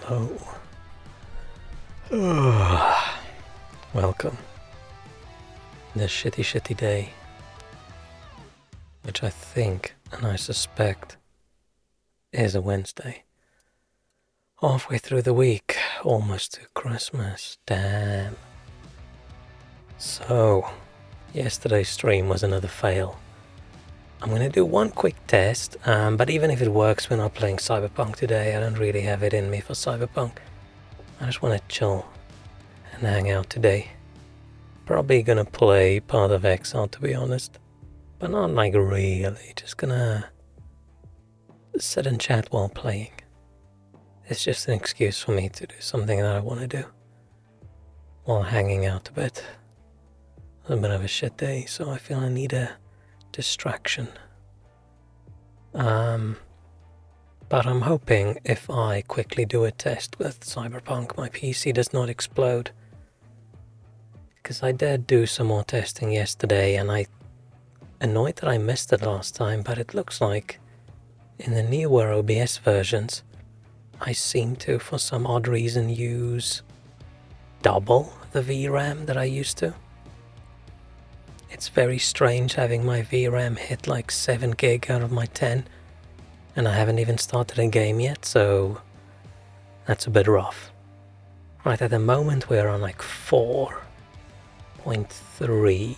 Hello. Welcome. This shitty day, which I think and I suspect is a Wednesday. Halfway through the week, almost to Christmas. Damn. So, yesterday's stream was another fail. I'm gonna do one quick test, but even if it works, we're not playing Cyberpunk today. I don't really have it in me for Cyberpunk. I just want to chill and hang out today. Probably gonna play part of Exile, to be honest. But not like really, just gonna sit and chat while playing. It's just an excuse for me to do something that I want to do while hanging out a bit. It's a bit of a shit day, so I feel I need a distraction. But I'm hoping if I quickly do a test with Cyberpunk, my PC does not explode. Because I did do some more testing yesterday, and I annoyed that I missed it last time, but it looks like in the newer OBS versions, I seem to, for some odd reason, use double the VRAM that I used to. It's very strange having my VRAM hit like 7 gig out of my 10, and I haven't even started a game yet, so that's a bit rough. Right, at the moment we're on like 4.3,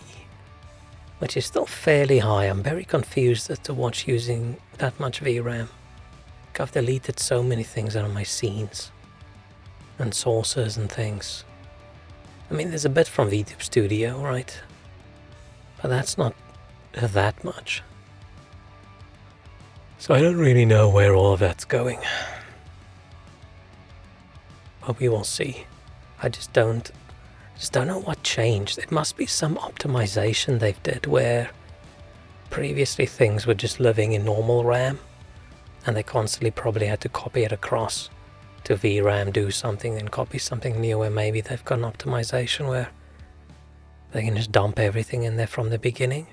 which is still fairly high. I'm very confused as to what's using that much VRAM. I've deleted so many things out of my scenes and sources and things. I mean, there's a bit from VTube Studio, right? But that's not that much. So I don't really know where all of that's going. But we will see. I just don't know what changed. It must be some optimization they've did where previously things were just living in normal RAM, and they constantly probably had to copy it across to VRAM, do something, then copy something new, where maybe they've got an optimization where they can just dump everything in there from the beginning.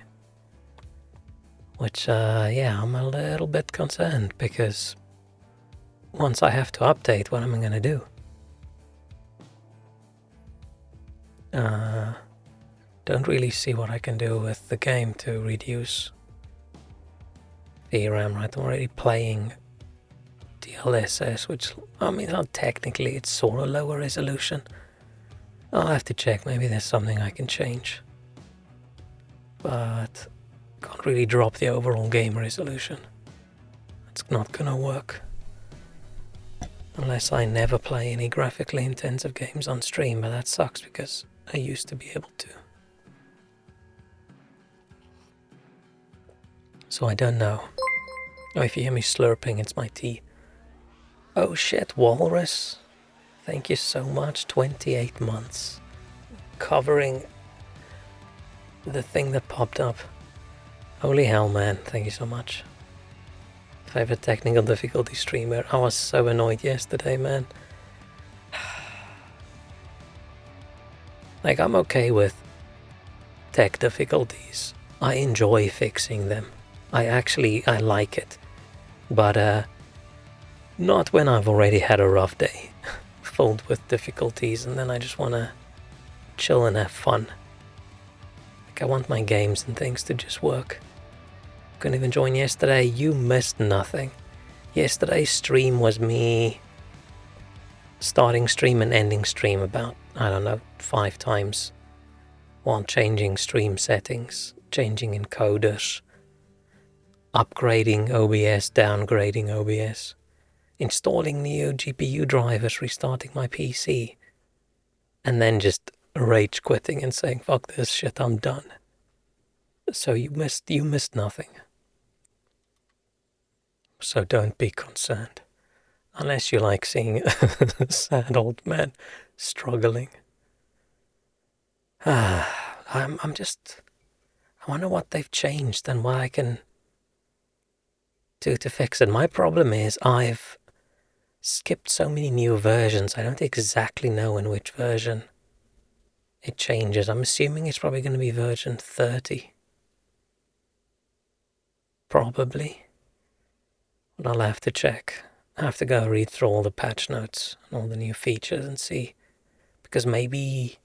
Which, yeah, I'm a little bit concerned, because once I have to update, what am I going to do? Don't really see what I can do with the game to reduce VRAM, right? I'm already playing DLSS, which, I mean, technically it's sort of lower resolution. I'll have to check, maybe there's something I can change. But can't really drop the overall game resolution. It's not gonna work. Unless I never play any graphically intensive games on stream, but that sucks because I used to be able to. So I don't know. Oh, if you hear me slurping, it's my tea. Oh shit, Walrus. Thank you so much. 28 months. Covering the thing that popped up. Holy hell, man. Thank you so much. Favorite technical difficulty streamer. I was so annoyed yesterday, man. Like, I'm okay with tech difficulties. I enjoy fixing them. I like it. but not when I've already had a rough day, filled with difficulties, and then I just want to chill and have fun. Like, I want my games and things to just work. Couldn't even join yesterday. You missed nothing. Yesterday's stream was me starting stream and ending stream about, I don't know, 5 times, while changing stream settings, changing encoders, upgrading OBS, downgrading OBS, installing new GPU drivers, restarting my PC, and then just rage quitting and saying, fuck this shit, I'm done. So you missed nothing. So don't be concerned. Unless you like seeing a sad old man struggling. I wonder what they've changed and what I can do to fix it. My problem is I've skipped so many new versions. I don't exactly know in which version it changes. I'm assuming it's probably going to be version 30. Probably. But I'll have to check. I have to go read through all the patch notes and all the new features and see. Because maybe,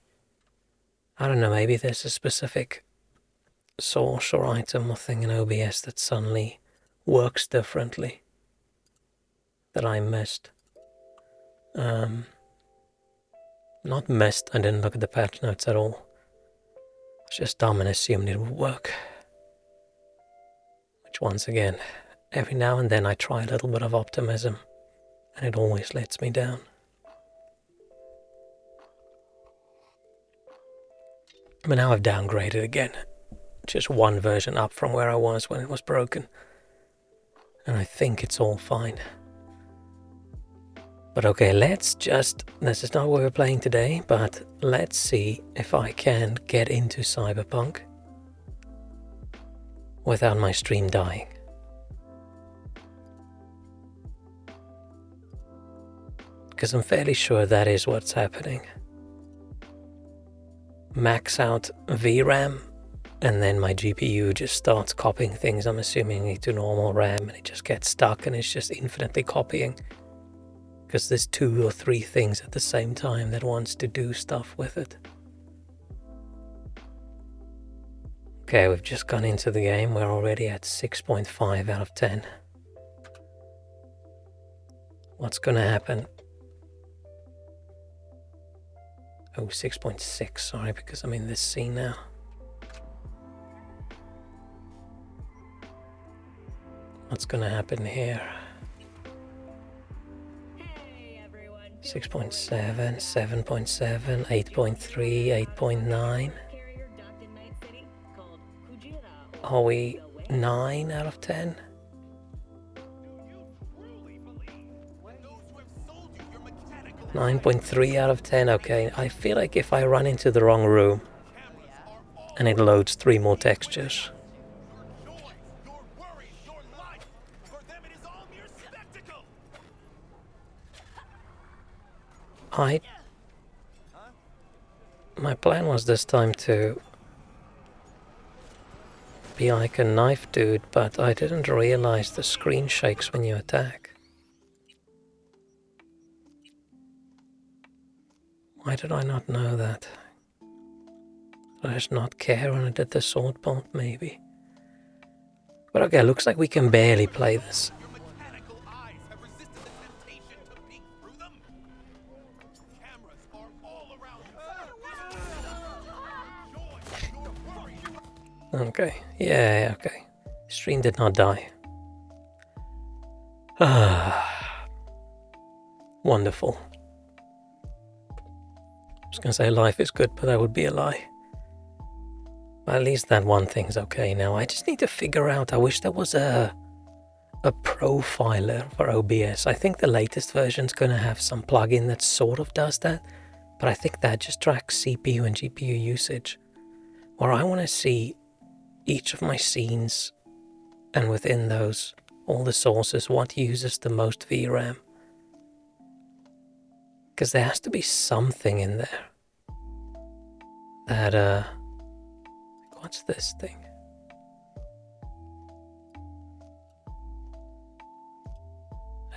I don't know, maybe there's a specific source or item or thing in OBS that suddenly works differently that I missed. Not missed, I didn't look at the patch notes at all. I was just dumb and assumed it would work. Which, once again, every now and then I try a little bit of optimism, and it always lets me down. But now I've downgraded again. Just one version up from where I was when it was broken. And I think it's all fine. But okay, this is not what we're playing today, but let's see if I can get into Cyberpunk without my stream dying. Because I'm fairly sure that is what's happening. Max out VRAM, and then my GPU just starts copying things, I'm assuming, into normal RAM, and it just gets stuck and it's just infinitely copying. Because there's 2 or 3 things at the same time that wants to do stuff with it. Okay, we've just gone into the game. We're already at 6.5 out of 10. What's gonna happen? Oh, 6.6, sorry, because I'm in this scene now. What's gonna happen here? 6.7, 7.7, 8.3, 8.9. Are we 9 out of 10? 9.3 out of 10, okay. I feel like if I run into the wrong room and it loads 3 more textures. My plan was this time to be like a knife dude, but I didn't realize the screen shakes when you attack. Why did I not know that? Did I just not care when I did the sword part, maybe? But okay, looks like we can barely play this. Okay, yeah, okay. Stream did not die. Wonderful. I was gonna say life is good, but that would be a lie. But at least that one thing's okay now. I just need to figure out, I wish there was a profiler for OBS. I think the latest version's gonna have some plugin that sort of does that, but I think that just tracks CPU and GPU usage. Where I want to see each of my scenes, and within those, all the sources, what uses the most VRAM. Because there has to be something in there that, what's this thing?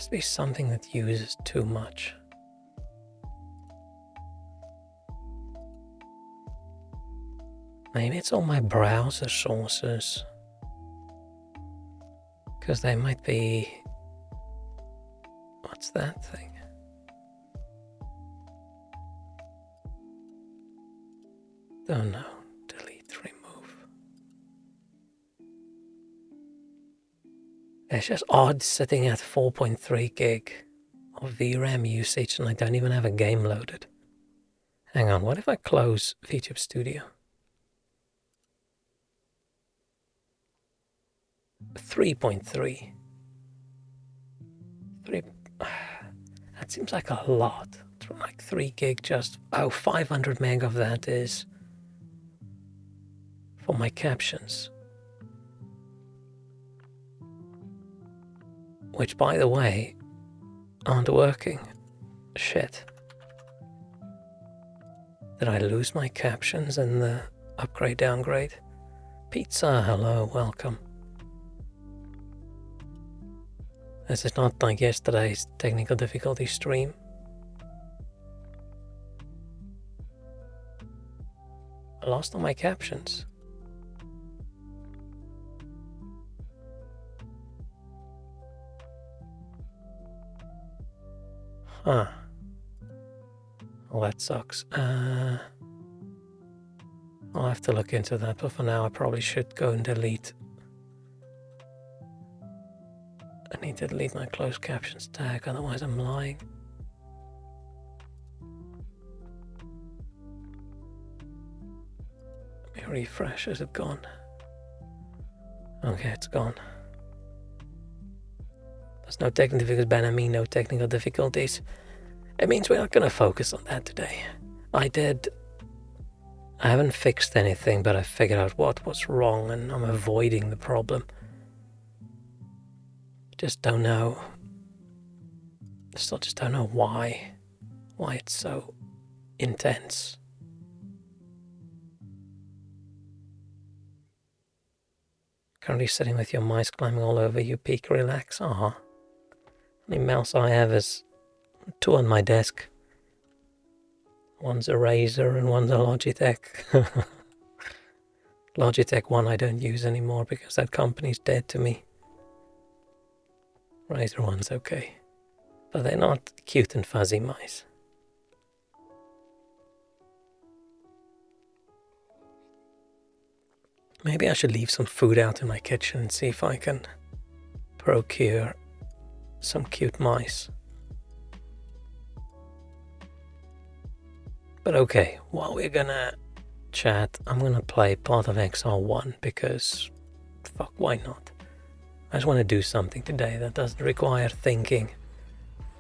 Must be something that uses too much. Maybe it's all my browser sources. Because they might be... What's that thing? Don't know. Delete, remove. It's just odd sitting at 4.3 gig of VRAM usage and I don't even have a game loaded. Hang on, what if I close VTube Studio? 3.3. That seems like a lot. Like 3 gig just... Oh, 500 meg of that is for my captions. Which, by the way, aren't working. Shit. Did I lose my captions in the upgrade downgrade? Pizza, hello, welcome. This is not like yesterday's technical difficulty stream. I lost all my captions. Huh. Well, that sucks. I'll have to look into that, but for now I probably should go and delete. I need to delete my closed captions tag, otherwise I'm lying. Let me refresh. Is it gone? Okay, it's gone. There's no technical difficulties, Ben. I mean, no technical difficulties. It means we're not going to focus on that today. I haven't fixed anything, but I figured out what was wrong and I'm avoiding the problem. Just don't know. Still just don't know why it's so intense. Currently sitting with your mice climbing all over you, peak, relax. The only mouse I have is 2 on my desk. One's a Razer and one's a Logitech. Logitech one I don't use anymore because that company's dead to me. Razer one's okay. But they're not cute and fuzzy mice. Maybe I should leave some food out in my kitchen and see if I can procure some cute mice. But okay, while we're gonna chat, I'm gonna play part of Exile 1 because, fuck, why not? I just want to do something today that doesn't require thinking,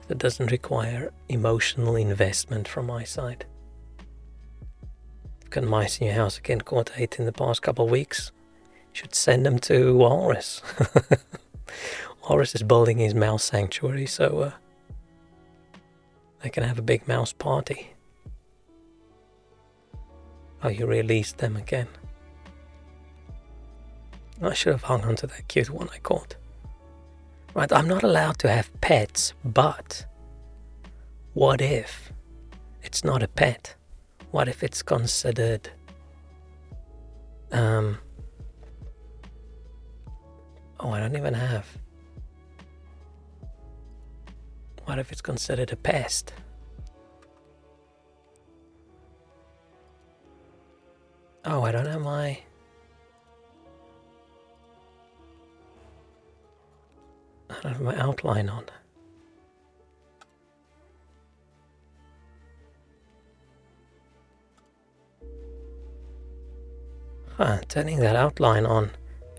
that doesn't require emotional investment from my side. You've got mice in your house again, caught 8 in the past couple of weeks. You should send them to Walrus. Walrus is building his mouse sanctuary, so they can have a big mouse party. Oh, you released them again. I should have hung on to that cute one I caught. Right, I'm not allowed to have pets, but what if it's not a pet? What if it's considered oh, I don't even have. What if it's considered a pest? Oh, I don't have my... I don't have my outline on. Turning that outline on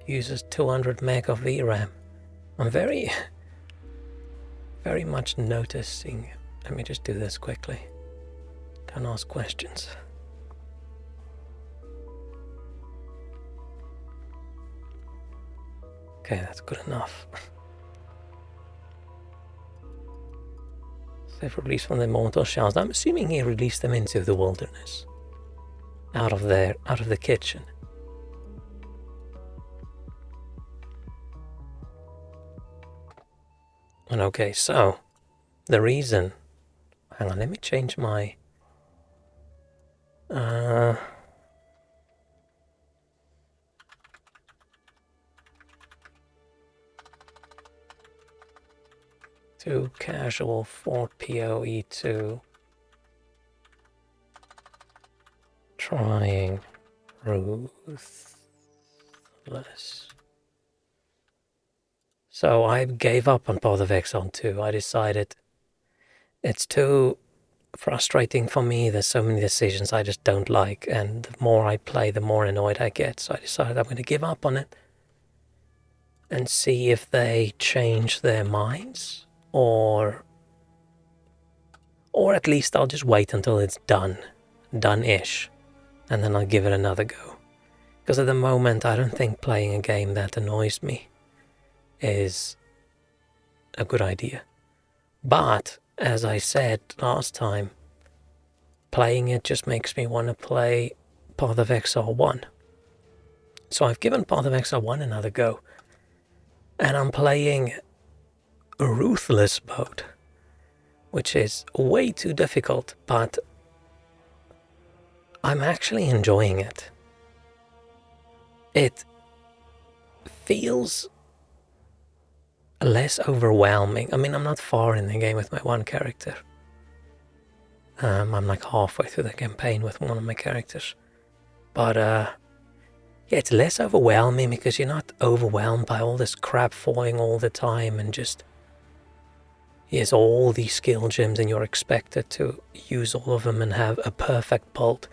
uses 200 meg of VRAM. I'm very much noticing. Let me just do this quickly. Don't ask questions. Okay, that's good enough. They've released from the mortal shells. I'm assuming he released them into the wilderness. Out of the kitchen. And okay, so the reason... Hang on, let me change my... to casual 4 PoE to trying ruthless. So I gave up on Path of Exile 2. I decided it's too frustrating for me. There's so many decisions I just don't like, and the more I play, the more annoyed I get. So I decided I'm going to give up on it and see if they change their minds, or at least I'll just wait until it's done-ish, and then I'll give it another go. Because at the moment, I don't think playing a game that annoys me is a good idea. But, as I said last time, playing it just makes me want to play Path of Exile 1. So I've given Path of Exile 1 another go, and I'm playing a ruthless mode, which is way too difficult, but I'm actually enjoying it. It feels less overwhelming. I mean, I'm not far in the game with my one character. I'm like halfway through the campaign with one of my characters. But yeah, it's less overwhelming because you're not overwhelmed by all this crap falling all the time and just... Here's all these skill gems and you're expected to use all of them and have a perfect bolt.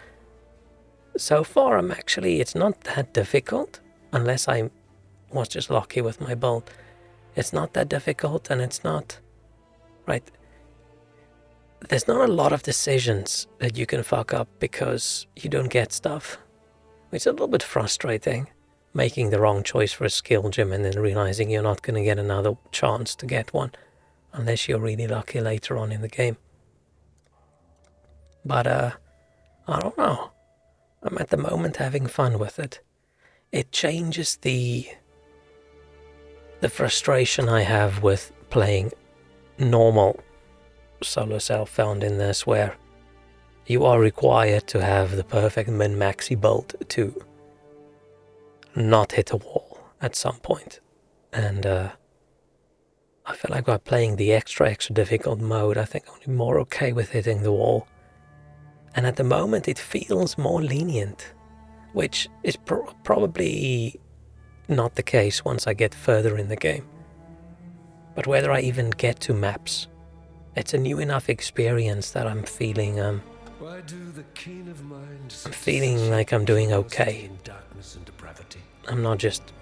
So far, it's not that difficult, unless I was just lucky with my bolt. It's not that difficult, and it's not... Right? There's not a lot of decisions that you can fuck up because you don't get stuff. It's a little bit frustrating, making the wrong choice for a skill gem and then realizing you're not going to get another chance to get one, unless you're really lucky later on in the game. But, I don't know. I'm at the moment having fun with it. It changes the frustration I have with playing normal solo self found in this, where you are required to have the perfect min-maxi bolt to not hit a wall at some point. And I feel like by playing the extra difficult mode, I think I'm more okay with hitting the wall. And at the moment it feels more lenient, which is probably not the case once I get further in the game. But whether I even get to maps, it's a new enough experience that I'm feeling I'm feeling like I'm doing okay. I'm not just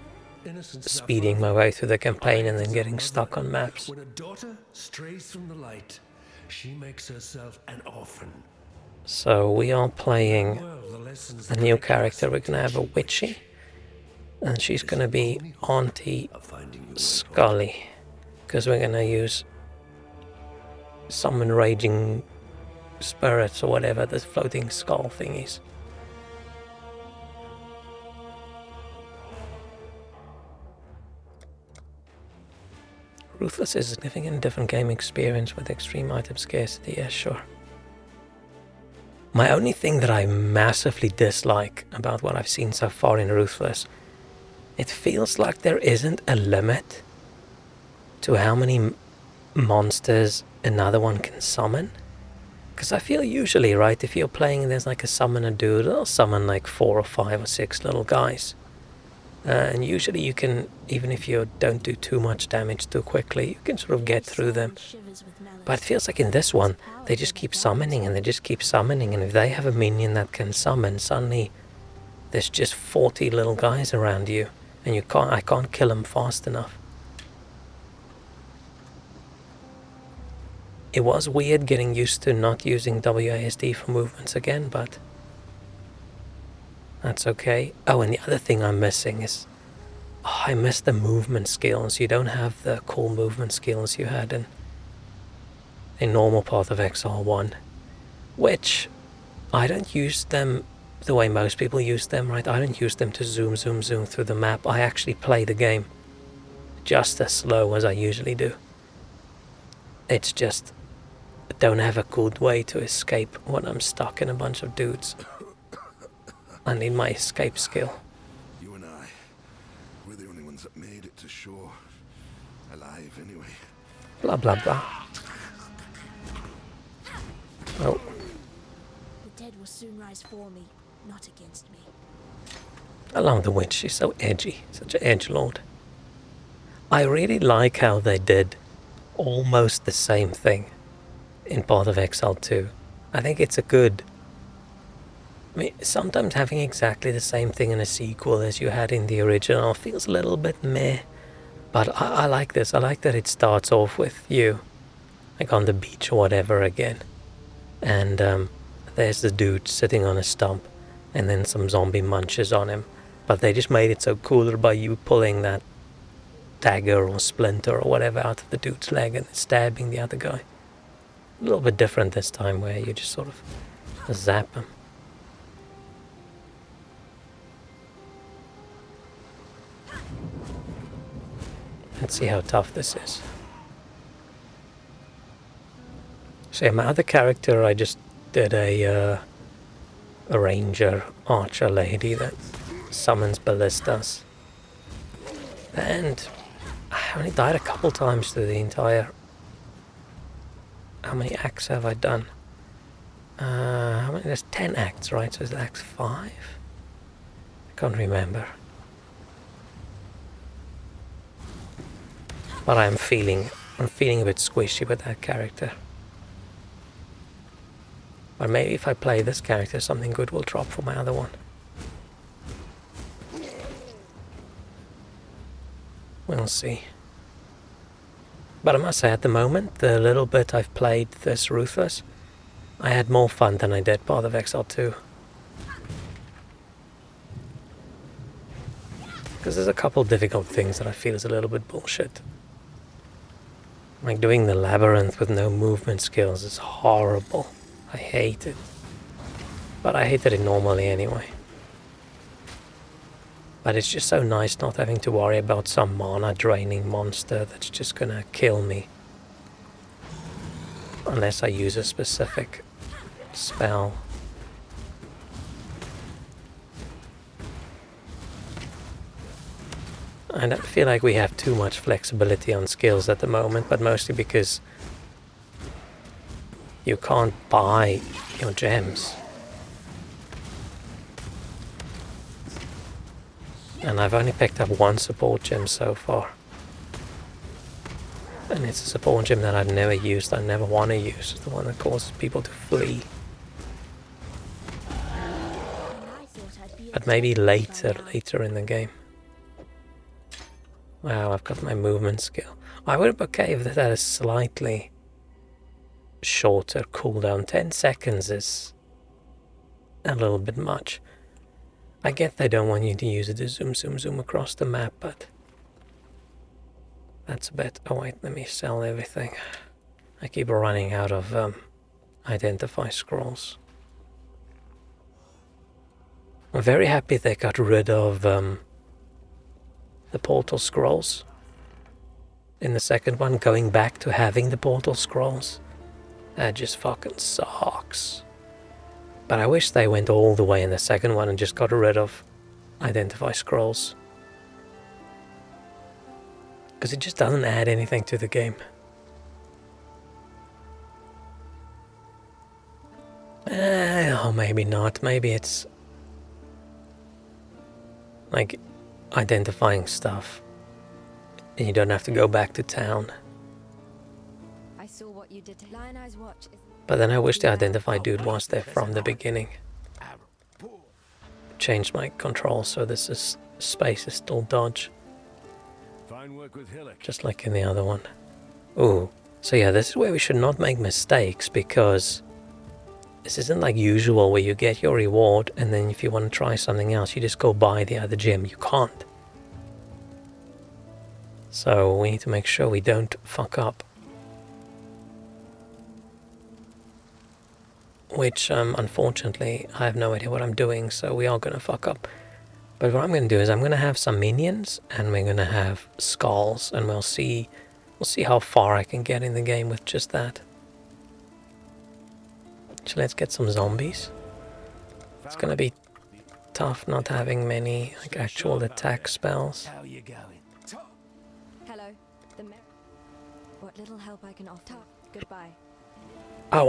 speeding my way through the campaign and then getting stuck on maps. When a daughter strays from the light, she makes herself an orphan. So we are playing a new character. We're gonna have a witchy, and she's gonna be Auntie Scully, because we're gonna use summon raging spirits or whatever, the floating skull thingies. Ruthless is a significant different game experience with extreme item scarcity, yeah, sure. My only thing that I massively dislike about what I've seen so far in Ruthless, it feels like there isn't a limit to how many monsters another one can summon. Because I feel usually, right, if you're playing and there's like a summoner dude, they'll summon like 4 or 5 or 6 little guys. And usually you can, even if you don't do too much damage too quickly, you can sort of get through them. But it feels like in this one, they just keep summoning and they just keep summoning, and if they have a minion that can summon, suddenly there's just 40 little guys around you, and I can't kill them fast enough. It was weird getting used to not using WASD for movements again, but that's okay. Oh, and the other thing I'm missing is... I miss the movement skills. You don't have the cool movement skills you had in normal Path of Exile 1. Which, I don't use them the way most people use them, right? I don't use them to zoom through the map. I actually play the game just as slow as I usually do. It's just I don't have a good way to escape when I'm stuck in a bunch of dudes. I need my escape skill. You and I, we're the only ones that made it to shore. Alive, anyway. Blah, blah, blah. Oh. The dead will soon rise for me, not against me. I love the witch. She's so edgy. Such an edgelord. I really like how they did almost the same thing in Path of Exile 2. I think it's a good... I mean, sometimes having exactly the same thing in a sequel as you had in the original feels a little bit meh. But I like this. I like that it starts off with you, like on the beach or whatever again. And there's the dude sitting on a stump, and then some zombie munches on him. But they just made it so cooler by you pulling that dagger or splinter or whatever out of the dude's leg and stabbing the other guy. A little bit different this time, where you just sort of zap him. Let's see how tough this is. So yeah, my other character, I just did a ranger archer lady that summons ballistas. And I only died a couple times through the entire... How many acts have I done? How many? There's 10 acts, right? So is it act 5? I can't remember. But I'm feeling a bit squishy with that character. But maybe if I play this character, something good will drop for my other one. We'll see. But I must say, at the moment, the little bit I've played this Ruthless, I had more fun than I did Path of Exile 2. Because there's a couple difficult things that I feel is a little bit bullshit. Like doing the labyrinth with no movement skills is horrible. I hate it. But I hated it normally anyway. But it's just so nice not having to worry about some mana draining monster that's just gonna kill me. Unless I use a specific spell. I don't feel like we have too much flexibility on skills at the moment, but mostly because you can't buy your gems. And I've only picked up one support gem so far. And it's a support gem that I've never used, I never want to use. It's the one that causes people to flee. But maybe later in the game. Wow, I've got my movement skill. I would be okay if that had a slightly shorter cooldown. 10 seconds is a little bit much. I get they don't want you to use it to zoom across the map, but that's a bit... Oh wait, let me sell everything. I keep running out of identify scrolls. I'm very happy they got rid of the portal scrolls in the second one, going back to having the portal scrolls. That just fucking sucks. But I wish they went all the way in the second one and just got rid of identify scrolls. Because it just doesn't add anything to the game. Oh, maybe not. Maybe it's like identifying stuff and you don't have to go back to town. I saw what you did to Lion Eye's watch. But then I wish the identify dude was there from the beginning. Changed my control so this is space is still dodge. Fine work with Hillock. Just like in the other one. Ooh. So yeah, this is where we should not make mistakes, because this isn't like usual where you get your reward and then if you want to try something else you just go buy the other gem. You can't. So we need to make sure we don't fuck up. Which unfortunately I have no idea what I'm doing, so we are going to fuck up. But what I'm going to do is I'm going to have some minions and we're going to have skulls, and we'll see We'll see how far I can get in the game with just that. So let's get some zombies. It's gonna be tough not having many like actual attack spells. How you going? Hello. What little help I can offer. Goodbye. Oh,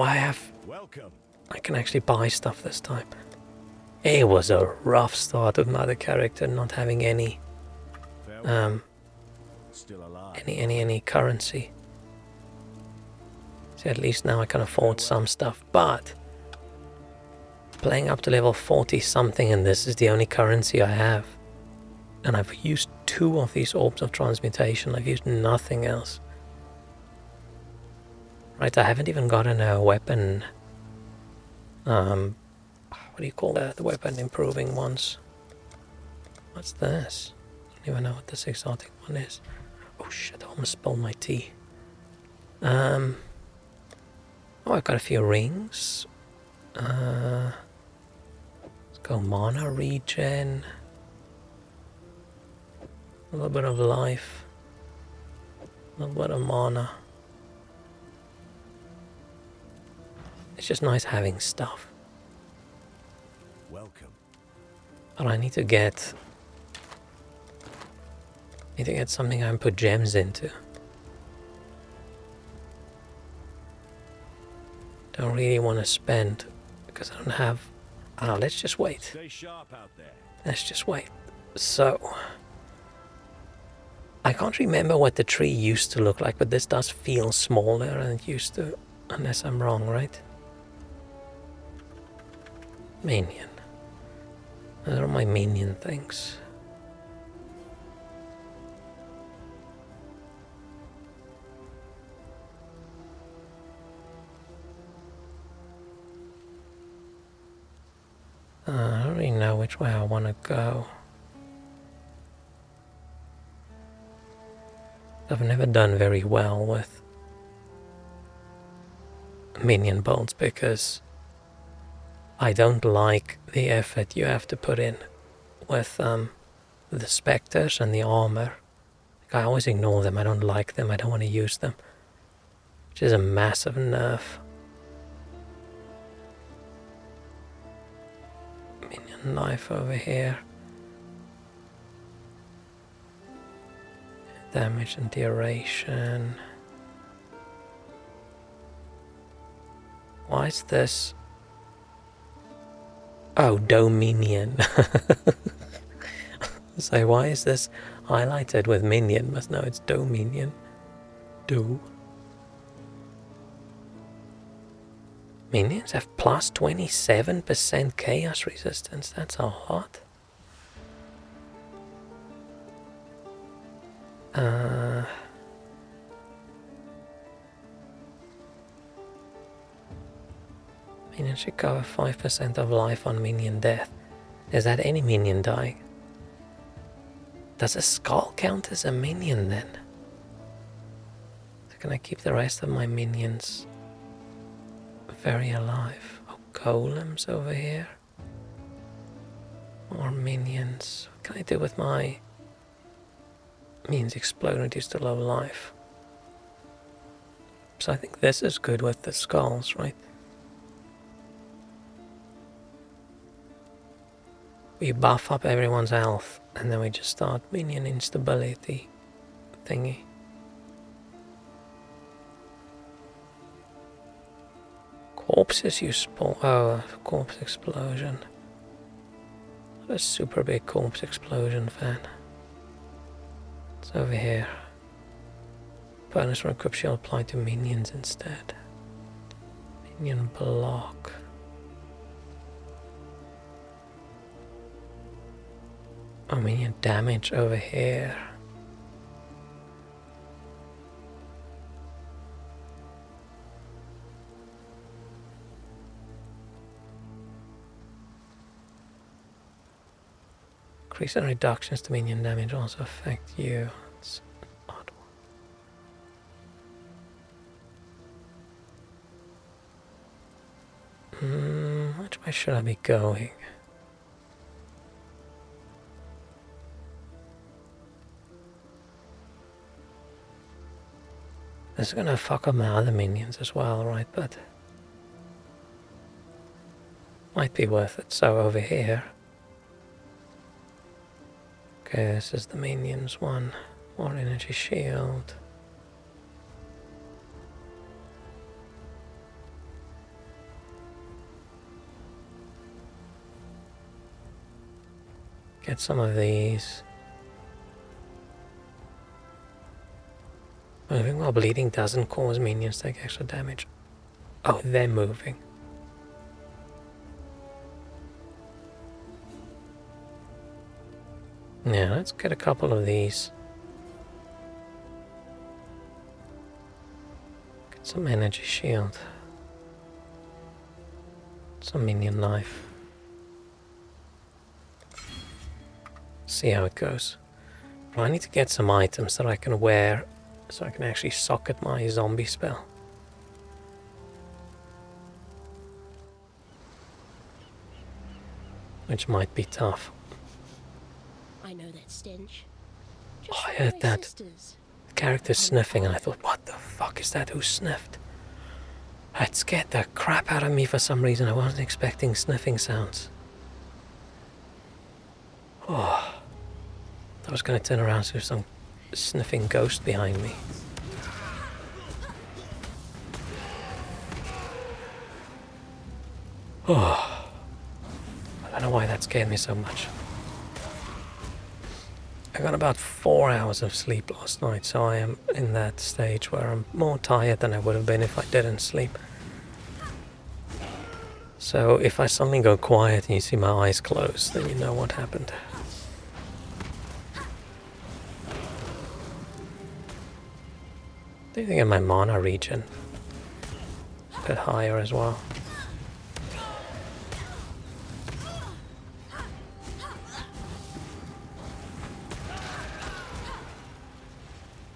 Welcome. I can actually buy stuff this time. It was a rough start with my other character not having any Still alive. any currency. So at least now I can afford some stuff, but playing up to level 40 something and this is the only currency I have. And I've used 2 of these orbs of transmutation. I've used nothing else. Right, I haven't even gotten a weapon. What do you call the weapon improving ones? What's this? I don't even know what this exotic one is. Oh shit, I almost spilled my tea. Oh, I've got a few rings. Let's go mana regen. A little bit of life. A little bit of mana. It's just nice having stuff. Welcome. But I need to get something I can put gems into. Don't really want to spend because I don't have. Oh, let's just wait. Stay sharp out there. Let's just wait. So I can't remember what the tree used to look like, but this does feel smaller than it used to, unless I'm wrong, right? Minion. Those are my minion things. I don't really know which way I want to go. I've never done very well with minion builds because I don't like the effort you have to put in with the specters and the armor. Like, I always ignore them. I don't like them. I don't want to use them. Which is a massive nerf. Minion life over here. Damage and duration. Why is this? Oh, Dominion. So why is this highlighted with minion? Must know it's Dominion. Minions have plus 27% chaos resistance. That's a lot. Minion should cover 5% of life on minion death. Is that any minion dying? Does a skull count as a minion then? So can I keep the rest of my minions very alive? Oh, golems over here. More minions. What can I do with my minions explode and reduce the low life? So I think this is good with the skulls, right? We buff up everyone's health and then we just start minion instability thingy. Corpses you spawn. Oh, corpse explosion. Not a super big corpse explosion fan. It's over here. Bonus from equip shall apply to minions instead. Minion block. Oh, minion damage over here. Increase and reductions to minion damage also affect you. It's an odd one. Which way should I be going? This is gonna fuck up my other minions as well, right? But might be worth it. So over here. Okay, this is the minions one. More energy shield. Get some of these. Moving while bleeding doesn't cause minions to take extra damage. Oh, they're moving. Yeah, let's get a couple of these. Get some energy shield. Some minion life. See how it goes. Well, I need to get some items that I can wear so I can actually socket my zombie spell. Which might be tough. I know that stench. Oh, I heard that. The character sniffing and I thought, what the fuck is that? Who sniffed? It scared the crap out of me for some reason. I wasn't expecting sniffing sounds. Oh. I was going to turn around to some sniffing ghost behind me. Oh. I don't know why that scared me so much. I got about 4 hours of sleep last night, so I am in that stage where I'm more tired than I would have been if I didn't sleep. So if I suddenly go quiet and you see my eyes closed, then you know what happened. I think I get my mana regen a bit higher as well.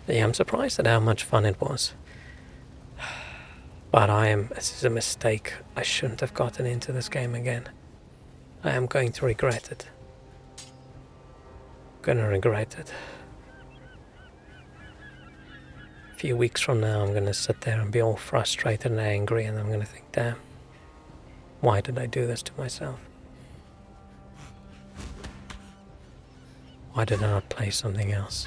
Yeah, I'm surprised at how much fun it was. But this is a mistake. I shouldn't have gotten into this game again. I am going to regret it. Gonna regret it. A few weeks from now I'm gonna sit there and be all frustrated and angry, and I'm gonna think, damn, why did I do this to myself? Why did I not play something else?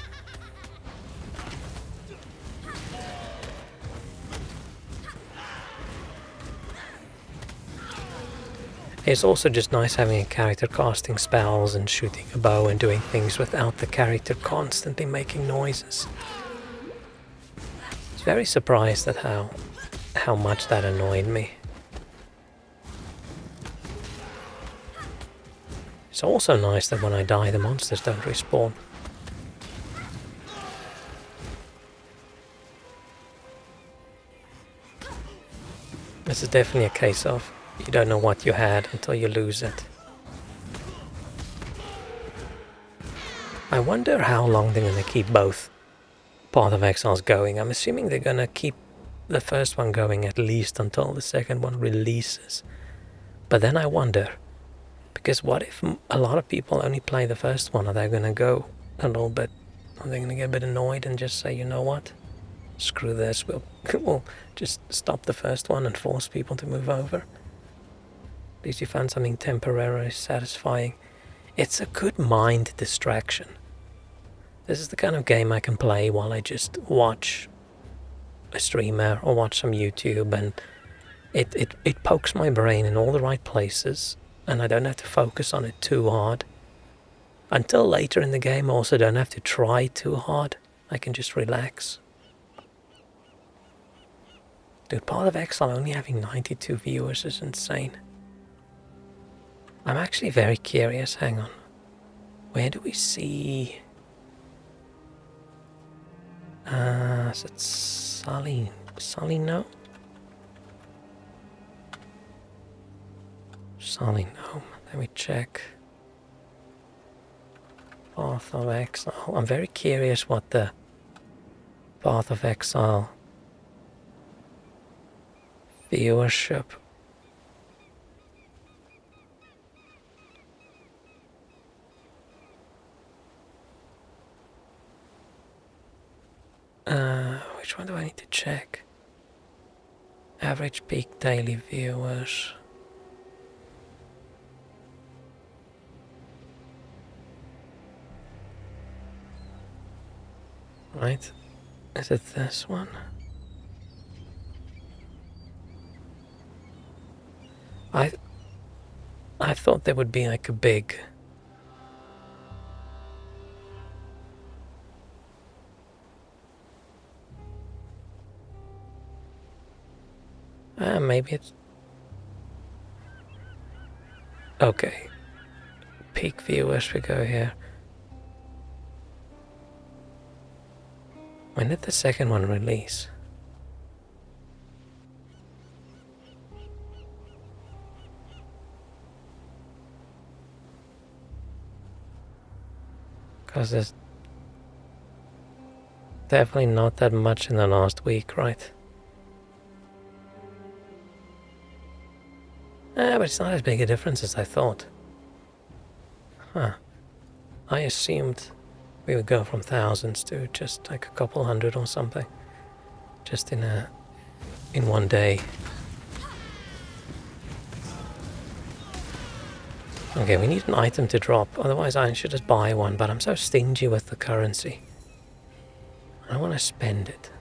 It's also just nice having a character casting spells and shooting a bow and doing things without the character constantly making noises. I was very surprised at how much that annoyed me. It's also nice that when I die the monsters don't respawn. This is definitely a case of you don't know what you had until you lose it. I wonder how long they're going to keep both Path of Exiles going. I'm assuming they're going to keep the first one going at least until the second one releases. But then I wonder, because what if a lot of people only play the first one? Are they going to go a little bit, are they going to get a bit annoyed and just say, you know what? Screw this, we'll just stop the first one and force people to move over. At least you found something temporarily satisfying. It's a good mind distraction. This is the kind of game I can play while I just watch a streamer or watch some YouTube, and it pokes my brain in all the right places, and I don't have to focus on it too hard. Until later in the game I also don't have to try too hard. I can just relax. Dude, Path of Exile only having 92 viewers is insane. I'm actually very curious, hang on. Where do we see... is it Sully? Sully, no? Sully, no. Let me check. Path of Exile. I'm very curious what the Path of Exile viewership. Which one do I need to check? Average peak daily viewers. Right. Is it this one? I thought there would be like a big... maybe it's... Okay. Peak viewers, we go here. When did the second one release? Because there's definitely not that much in the last week, right? But it's not as big a difference as I thought. Huh. I assumed we would go from thousands to just like a couple hundred or something. Just in one day. Okay, we need an item to drop, otherwise I should just buy one, but I'm so stingy with the currency. I don't want to spend it.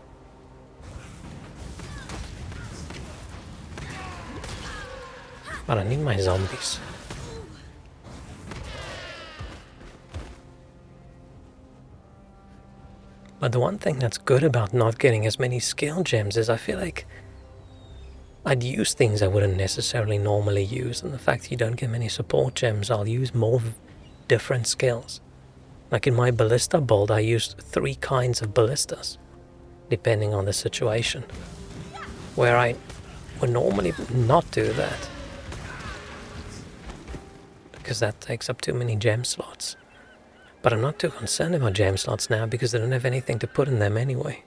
But I need my zombies. But the one thing that's good about not getting as many skill gems is I feel like I'd use things I wouldn't necessarily normally use, and the fact that you don't get many support gems, I'll use more different skills. Like in my ballista build, I used 3 kinds of ballistas, depending on the situation. Where I would normally not do that, because that takes up too many gem slots. But I'm not too concerned about gem slots now, because I don't have anything to put in them anyway.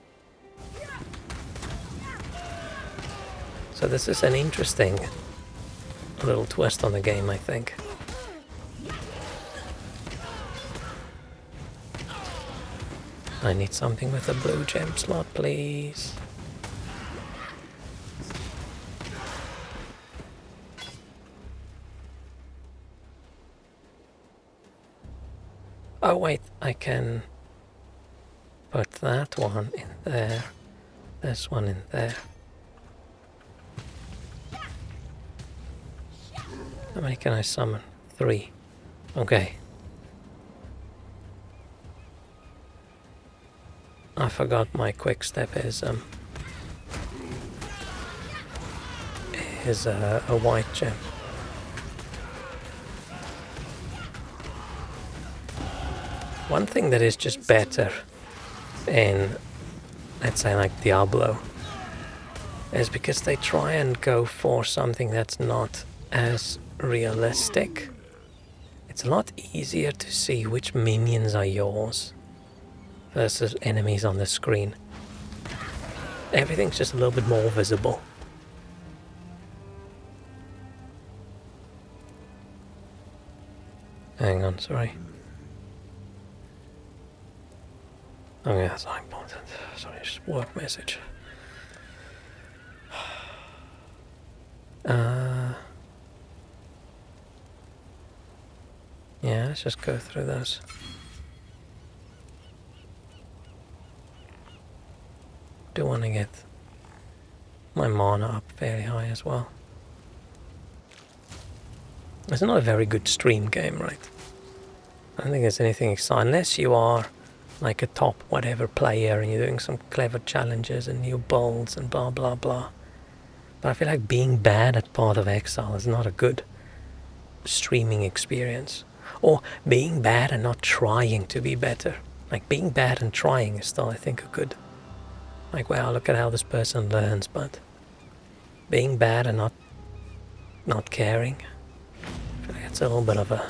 So this is an interesting little twist on the game, I think. I need something with a blue gem slot, please. Oh wait, I can put that one in there, this one in there. How many can I summon? 3. Okay. I forgot my quick step is a white gem. One thing that is just better in, let's say, like Diablo, is because they try and go for something that's not as realistic. It's a lot easier to see which minions are yours versus enemies on the screen. Everything's just a little bit more visible. Hang on, sorry. Oh yeah, that's not important. Sorry, just work message. Yeah, let's just go through those. Do want to get my mana up fairly high as well. It's not a very good stream game, right? I don't think there's anything exciting, unless you are like a top whatever player and you're doing some clever challenges and new builds and blah blah blah. But I feel like being bad at Path of Exile is not a good streaming experience. Or being bad and not trying to be better. Like being bad and trying is still, I think, a good... Like, wow, look at how this person learns, but being bad and not caring, I feel like it's a little bit of a...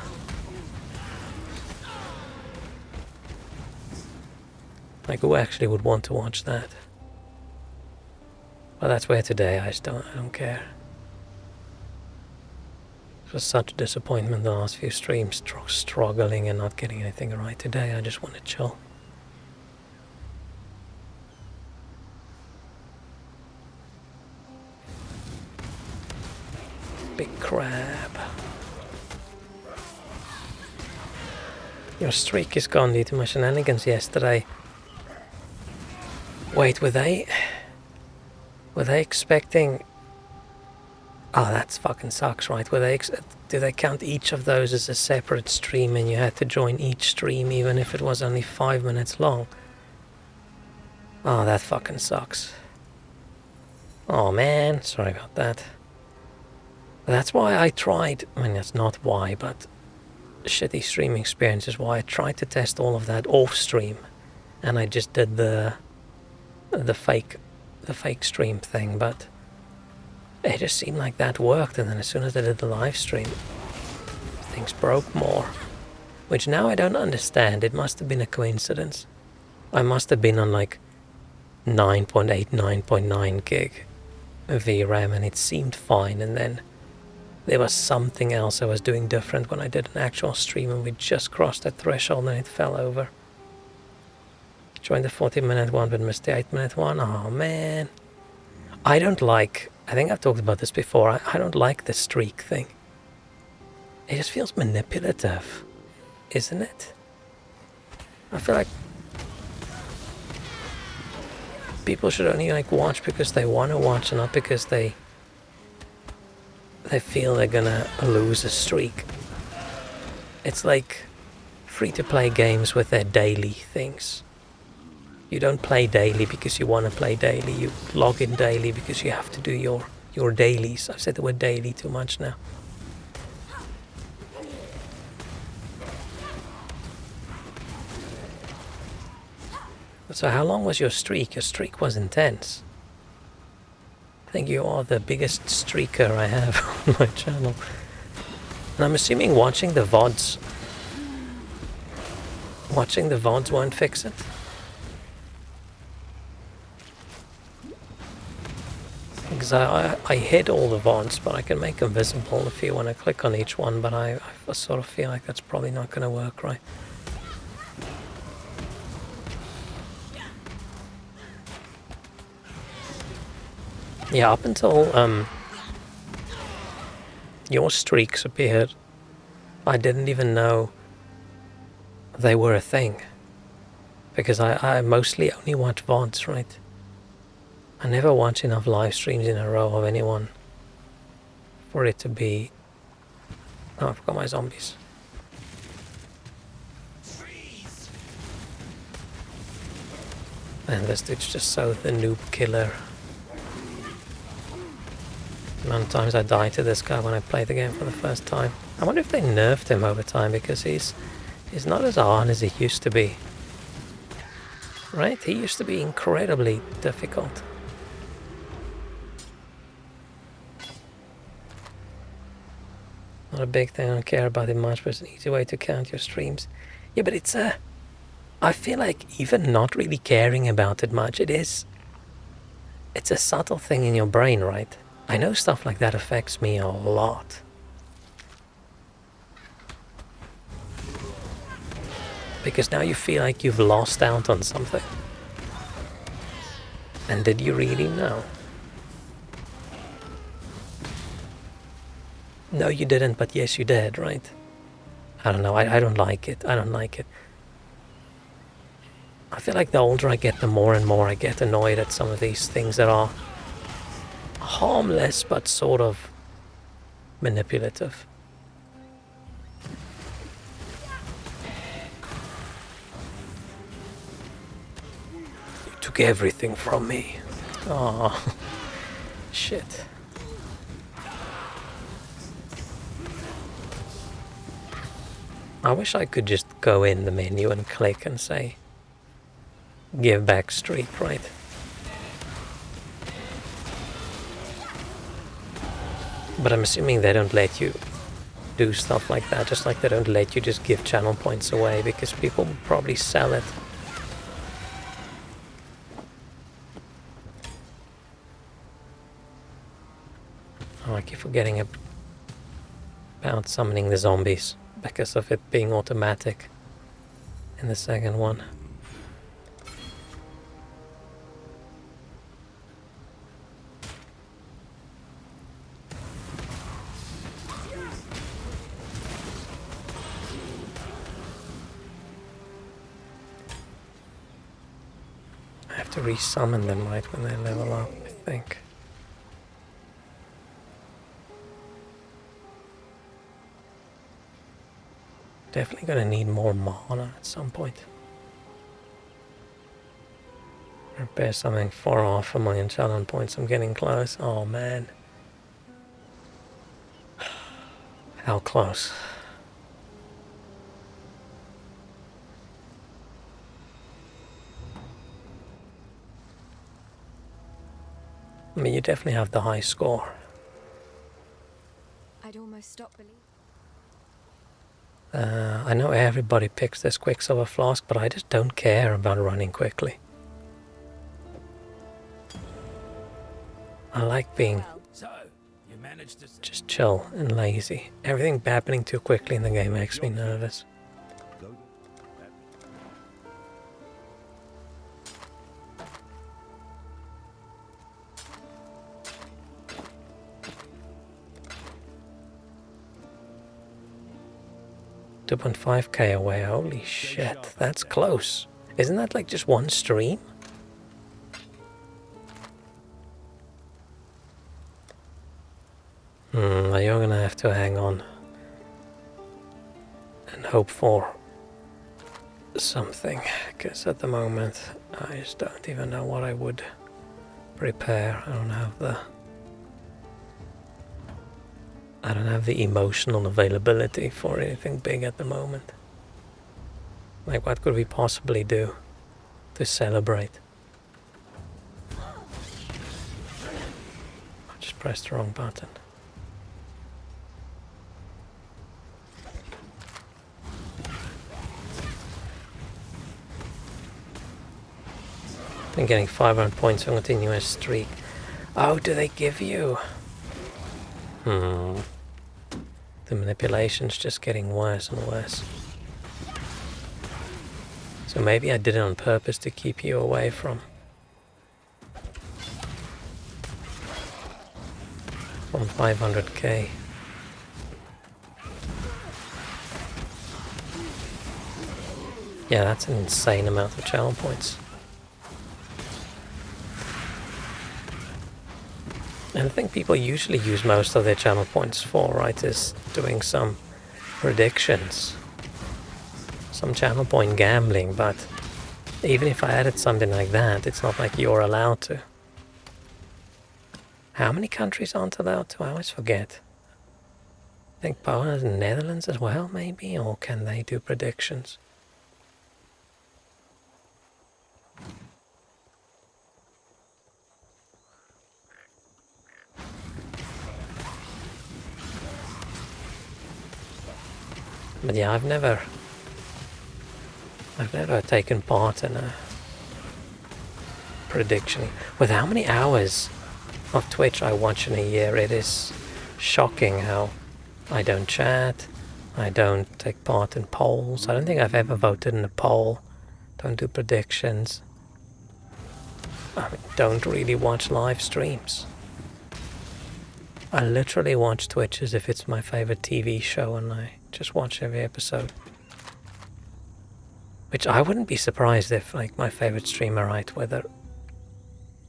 Like, who actually would want to watch that? But that's where today I don't care. It was such a disappointment the last few streams, struggling and not getting anything right. Today I just want to chill. crap. Your streak is gone due to my shenanigans yesterday. Wait, were they expecting... Oh, that fucking sucks, right? Do they count each of those as a separate stream and you had to join each stream even if it was only 5 minutes long? Oh, that fucking sucks. Oh man, sorry about that. That's why I tried, I mean that's not why, but shitty streaming experience is why I tried to test all of that off stream, and I just did the fake stream thing, but it just seemed like that worked, and then as soon as I did the live stream, things broke more. Which now I don't understand. It must have been a coincidence. I must have been on like 9.8, 9.9 gig VRAM and it seemed fine, and then there was something else I was doing different when I did an actual stream and we just crossed that threshold and it fell over. Joined the 40-minute one but missed the 8-minute one. Oh man. I think I've talked about this before, I don't like the streak thing. It just feels manipulative, isn't it? I feel like people should only like watch because they want to watch and not because they feel they're gonna lose a streak. It's like free-to-play games with their daily things. You don't play daily because you want to play daily. You log in daily because you have to do your dailies. I've said the word daily too much now. So how long was your streak? Your streak was intense. I think you are the biggest streaker I have on my channel. And I'm assuming watching the VODs won't fix it. Because I hid all the VODs, but I can make them visible if you want to click on each one, but I sort of feel like that's probably not going to work, right? Yeah, up until your streaks appeared, I didn't even know they were a thing. Because I mostly only watch VODs, right? I never watch enough live streams in a row of anyone for it to be... Oh, I forgot my zombies. And this dude's just so the noob killer. The amount of times I died to this guy when I played the game for the first time. I wonder if they nerfed him over time, because he's not as hard as he used to be. Right? He used to be incredibly difficult. Not a big thing, I don't care about it much, but it's an easy way to count your streams. Yeah, but it's I feel like even not really caring about it much, it's a subtle thing in your brain, right? I know stuff like that affects me a lot. Because now you feel like you've lost out on something. And did you really know? No, you didn't, but yes, you did, right? I don't know, I don't like it. I don't like it. I feel like the older I get, the more and more I get annoyed at some of these things that are harmless, but sort of manipulative. You took everything from me. Oh, shit. I wish I could just go in the menu and click and say, give back streak, right? But I'm assuming they don't let you do stuff like that, just like they don't let you just give channel points away, because people will probably sell it. Oh, I keep forgetting about summoning the zombies because of it being automatic in the second one. to resummon them right when they level up, I think. Definitely gonna need more mana at some point. Repair something for 500,000 challenge points. I'm getting close. Oh man. How close? I mean, you definitely have the high score. I'd almost stop believing. I know everybody picks this Quicksilver Flask, but I just don't care about running quickly. I like being So, you managed to... just chill and lazy. Everything happening too quickly in the game makes me nervous. Logan? That... 2.5k away, holy shit, that's close. Isn't that like just one stream? You're gonna have to hang on and hope for something, because at the moment I just don't even know what I would prepare. I don't have the emotional availability for anything big at the moment. Like, what could we possibly do to celebrate? I just pressed the wrong button. Been getting 500 points on continuous streak. Oh, do they give you? The manipulation's just getting worse and worse. So maybe I did it on purpose to keep you away from 500k. Yeah, that's an insane amount of channel points. And I think people usually use most of their channel points for, right, is doing some predictions. Some channel point gambling, but even if I added something like that, it's not like you're allowed to. How many countries aren't allowed to? I always forget. I think Poland and Netherlands as well, maybe? Or can they do predictions? But yeah, I've never taken part in a prediction. With how many hours of Twitch I watch in a year, it is shocking how I don't chat, I don't take part in polls. I don't think I've ever voted in a poll. Don't do predictions. I mean, don't really watch live streams. I literally watch Twitch as if it's my favorite TV show, and I just watch every episode. Which I wouldn't be surprised if, like, my favorite streamer, right, whether...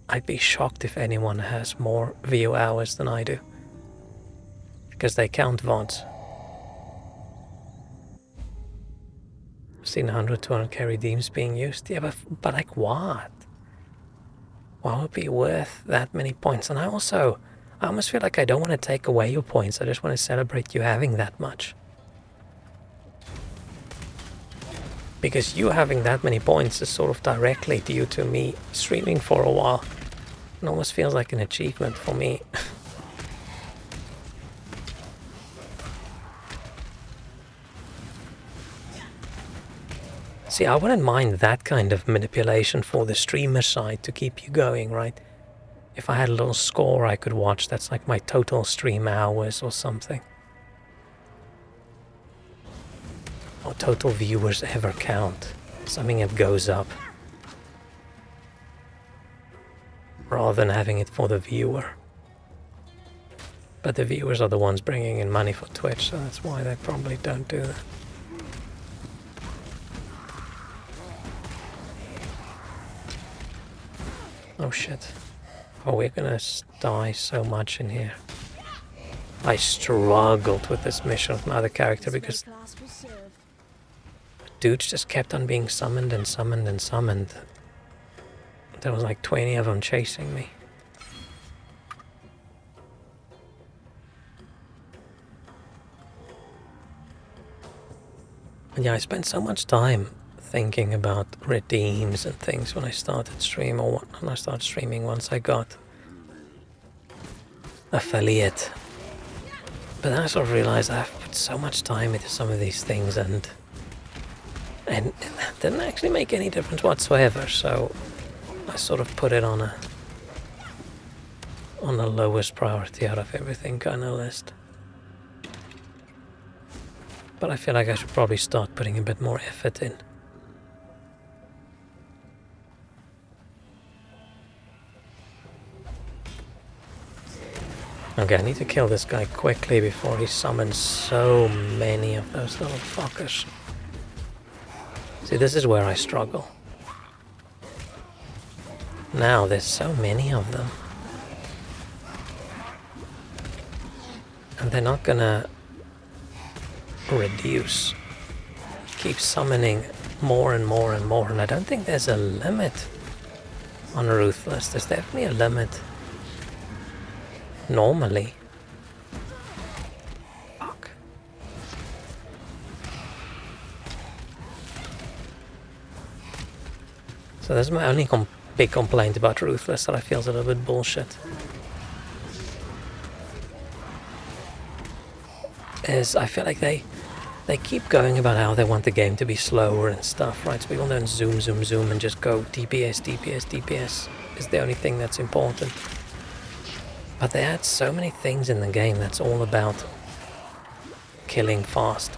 I'd be shocked if anyone has more view hours than I do. Because they count VODs. I've seen 100, 200k redeems being used. Yeah, but like what? What would be worth that many points? And I almost feel like I don't want to take away your points. I just want to celebrate you having that much. Because you having that many points is sort of directly due to me streaming for a while. It almost feels like an achievement for me. See, I wouldn't mind that kind of manipulation for the streamer side to keep you going, right? If I had a little score I could watch, that's like my total stream hours or something. Or total viewers ever count. Something that goes up. Rather than having it for the viewer. But the viewers are the ones bringing in money for Twitch, so that's why they probably don't do that. shit. Oh, we're gonna die so much in here. I struggled with this mission with my other character because Class will serve. dudes just kept on being summoned and summoned and summoned. There was like 20 of them chasing me. And yeah, I spent so much time thinking about redeems and things when I started streaming once I got affiliate. But then I sort of realized I've put so much time into some of these things and it didn't actually make any difference whatsoever, so I sort of put it on the lowest priority out of everything kind of list. But I feel like I should probably start putting a bit more effort in. Okay, I need to kill this guy quickly before he summons so many of those little fuckers. See, this is where I struggle. Now there's so many of them. And they're not gonna reduce. Keep summoning more and more and more, and I don't think there's a limit on Ruthless. There's definitely a limit normally. Fuck. So that's my only big complaint about Ruthless, that I feel is a little bit bullshit. Is I feel like they keep going about how they want the game to be slower and stuff, right? So people don't zoom and just go DPS is the only thing that's important. But they add so many things in the game that's all about killing fast.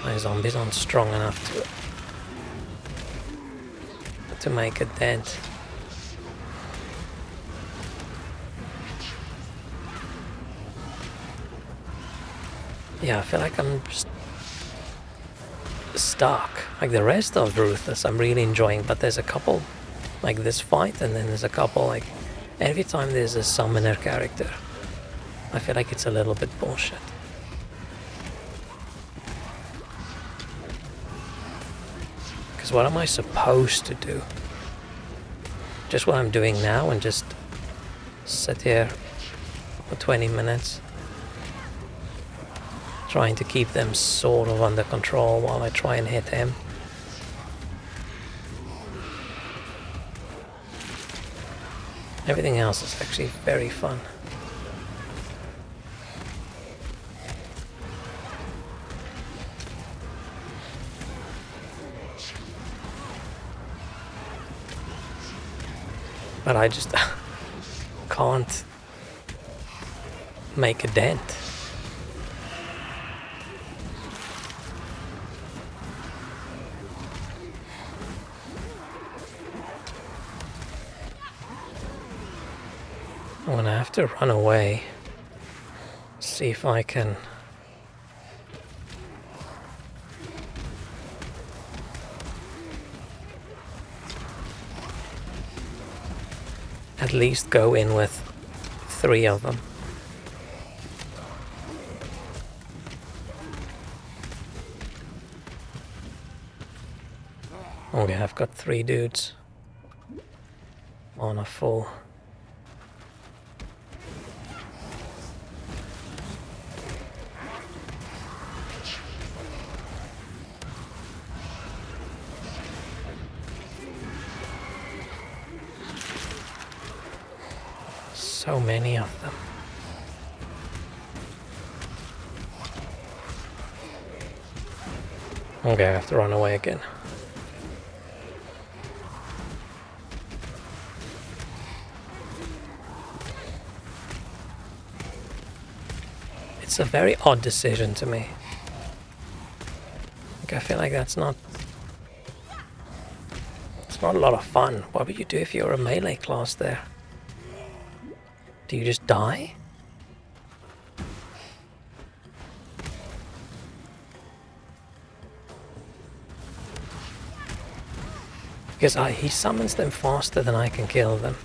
My zombies aren't strong enough to make a dent. Yeah, I feel like I'm just stuck. Like the rest of Ruthless I'm really enjoying, but there's a couple like this fight, and then there's a couple like every time there's a summoner character, I feel like it's a little bit bullshit. Because what am I supposed to do? Just what I'm doing now and just sit here for 20 minutes trying to keep them sort of under control while I try and hit him. Everything else is actually very fun. But I just can't make a dent. I'm gonna have to run away, see if I can at least go in with 3 of them. Okay, I've got 3 dudes on a full. So many of them. Okay, I have to run away again. It's a very odd decision to me. Like, I feel like it's not a lot of fun. What would you do if you were a melee class there? Do you just die? Because he summons them faster than I can kill them.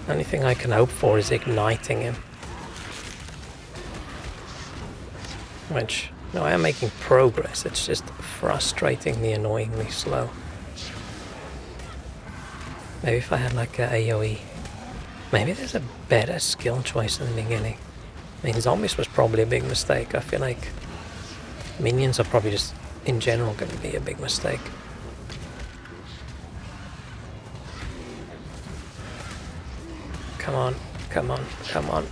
Only thing I can hope for is igniting him. Which, no, I am making progress, it's just frustratingly, annoyingly slow. Maybe if I had like a AoE. Maybe there's a better skill choice in the beginning. I mean, zombies was probably a big mistake. I feel like minions are probably just, in general, going to be a big mistake. Come on, come on, come on.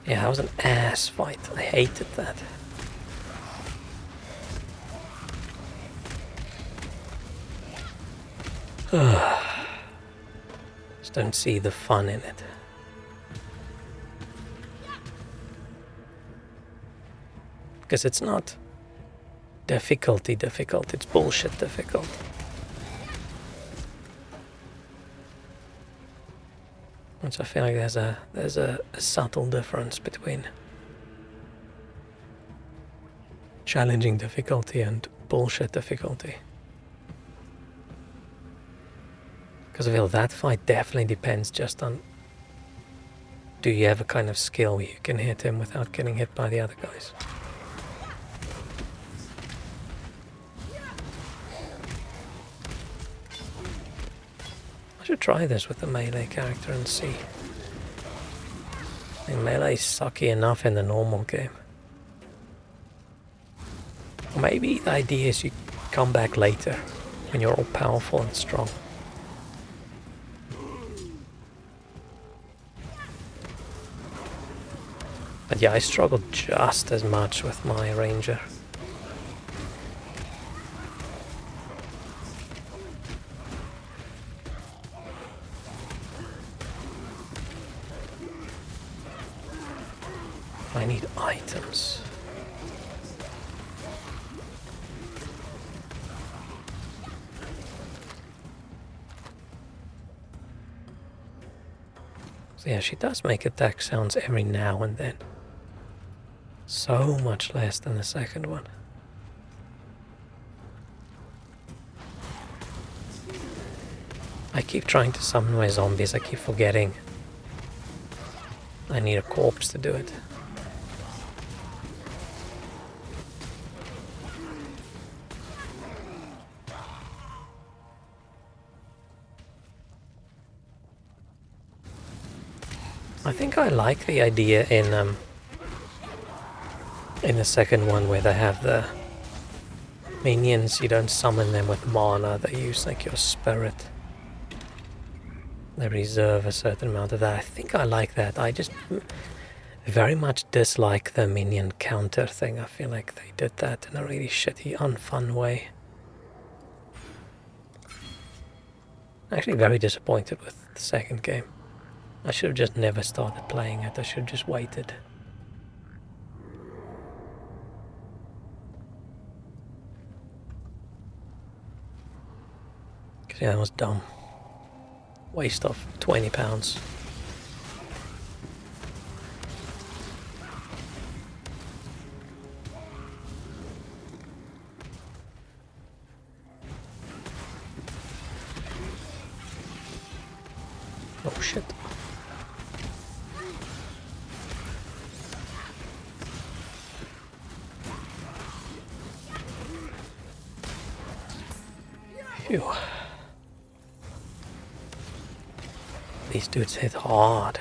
Yeah, that was an ass fight. I hated that. Just don't see the fun in it. Because it's not difficult, it's bullshit difficult. Which I feel like there's a subtle difference between challenging difficulty and bullshit difficulty. Because I feel that fight definitely depends just on, do you have a kind of skill where you can hit him without getting hit by the other guys. I should try this with the melee character and see. I mean, melee's sucky enough in the normal game. Or maybe the idea is you come back later when you're all powerful and strong. But yeah, I struggled just as much with my ranger. I need items. So yeah, she does make attack sounds every now and then. So much less than the second one. I keep trying to summon my zombies, I keep forgetting I need a corpse to do it. I think I like the idea in the second one where they have the minions, you don't summon them with mana, they use like your spirit. They reserve a certain amount of that. I think I like that. I just very much dislike the minion counter thing. I feel like they did that in a really shitty, unfun way. Actually very disappointed with the second game. I should have just never started playing it. I should have just waited. Because yeah, that was dumb. Waste of £20. Oh shit. Phew. These dudes hit hard.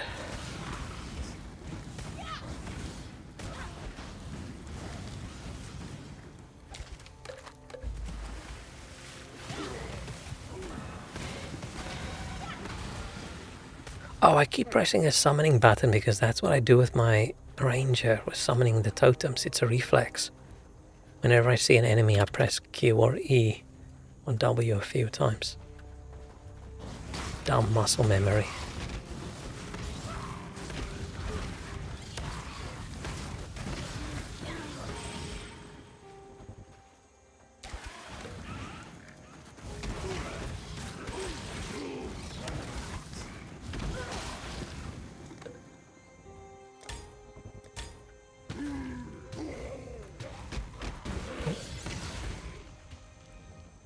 Oh, I keep pressing the summoning button because that's what I do with my ranger, with summoning the totems. It's a reflex. Whenever I see an enemy, I press Q or E or W a few times. Dumb muscle memory.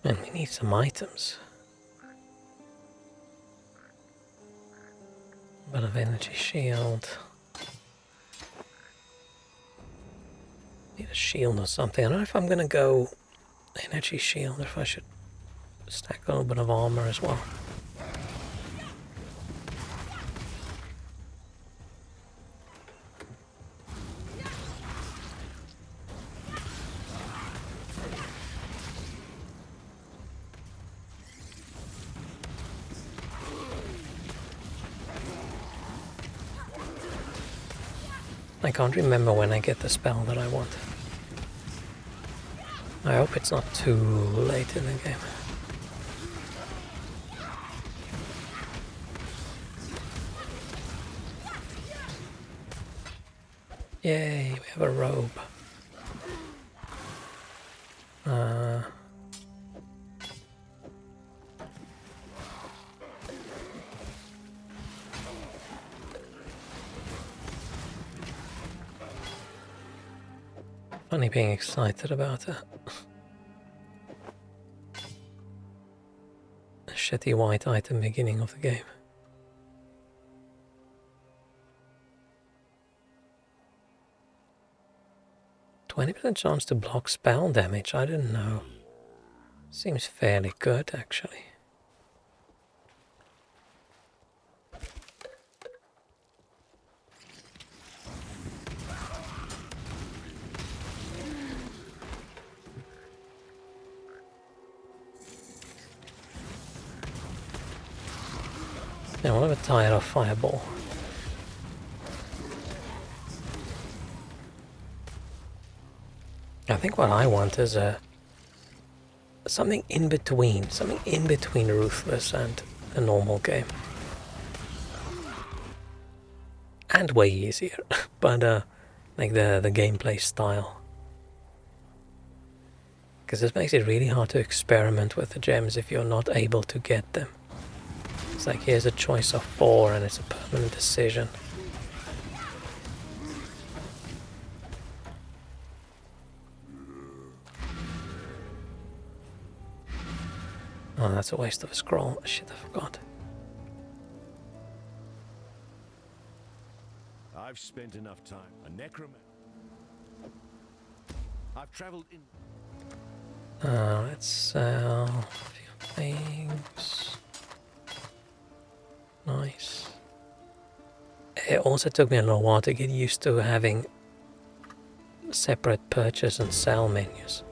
And we need some items. A bit of energy shield. Need a shield or something. I don't know if I'm gonna go energy shield or if I should stack a little bit of armor as well. I can't remember when I get the spell that I want. I hope it's not too late in the game. Yay, we have a robe. Funny being excited about it. A shitty white item beginning of the game. %20 chance to block spell damage, I didn't know. Seems fairly good actually. Yeah, I'm a bit tired of fireball. I think what I want is something in between ruthless and a normal game, and way easier. But like the gameplay style, because this makes it really hard to experiment with the gems if you're not able to get them. It's like here's a choice of 4 and it's a permanent decision. Oh, that's a waste of a scroll. Shit, I forgot. I've spent enough time. A necromancer. I've traveled in. Let's sell a few things. Nice. It also took me a little while to get used to having separate purchase and sell menus.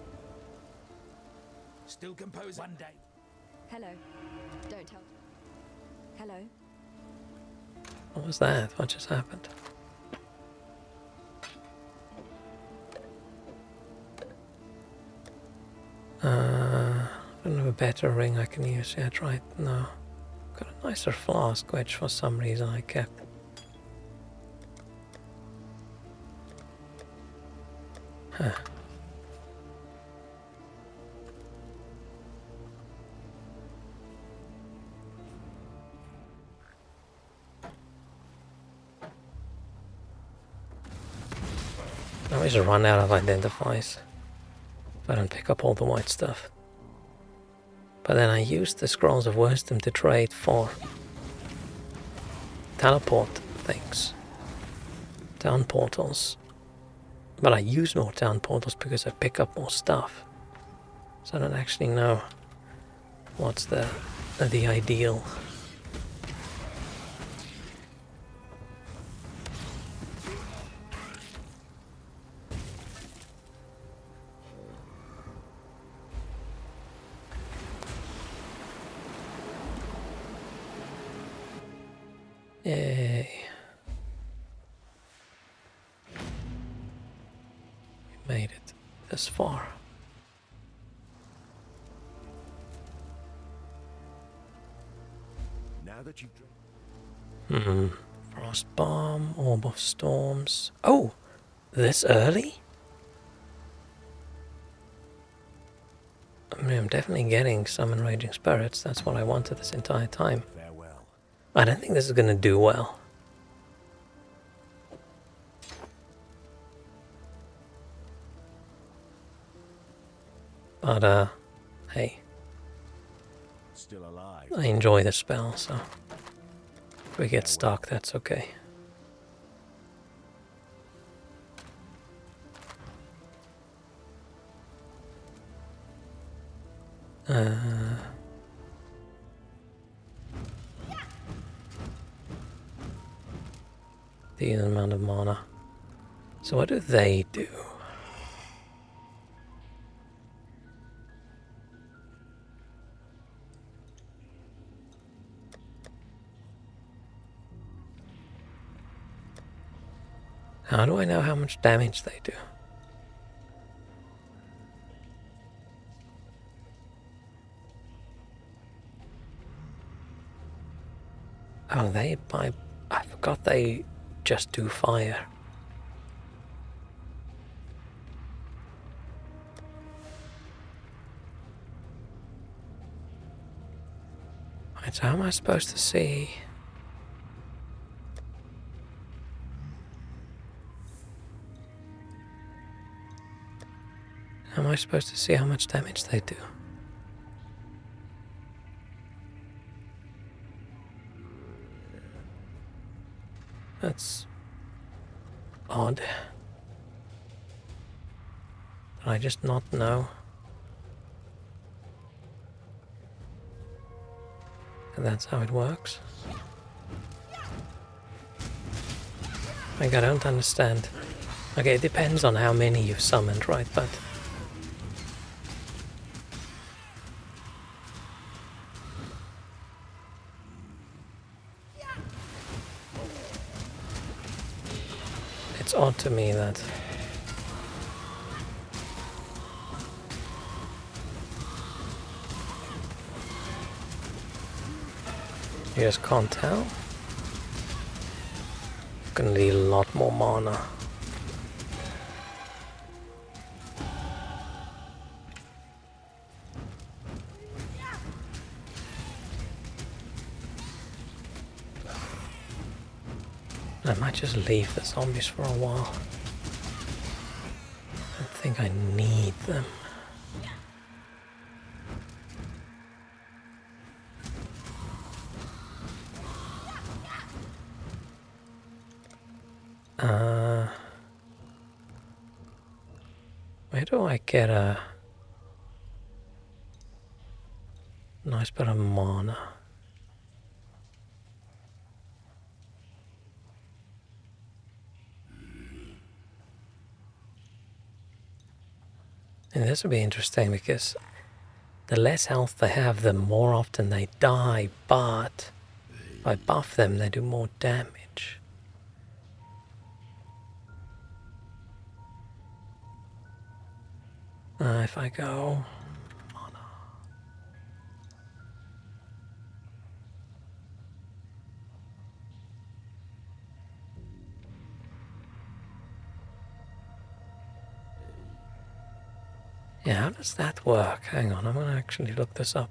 Still composing. One day. Hello. Don't tell. Hello. What was that? What just happened? I don't have a better ring I can use yet, right? No. Got a nicer flask, which for some reason I kept. Huh. I always run out of identifies if I don't pick up all the white stuff. But then I use the scrolls of wisdom to trade for teleport things, town portals. But I use more town portals because I pick up more stuff. So I don't actually know what's the ideal. Yay. We made it this far. Now that you've Frost bomb, orb of storms. Oh, this early? I mean, I'm definitely getting summon raging spirits. That's what I wanted this entire time. farewell. I don't think this is gonna do well. But hey, I enjoy the spell, so if we get stuck, that's okay. The amount of mana. So what do they do? How do I know how much damage they do? Oh, I forgot they just do fire. Right, so how am I supposed to see? How am I supposed to see how much damage they do? That's odd. Did I just not know? And that's how it works? Like, I don't understand. Okay, it depends on how many you've summoned, right? But it's odd to me that you just can't tell. Gonna need a lot more mana. I might just leave the zombies for a while. I don't think I need them. Where do I get a nice bit of mana? And this would be interesting because the less health they have, the more often they die, but if I buff them, they do more damage. If I go... Yeah, how does that work? Hang on, I'm going to actually look this up.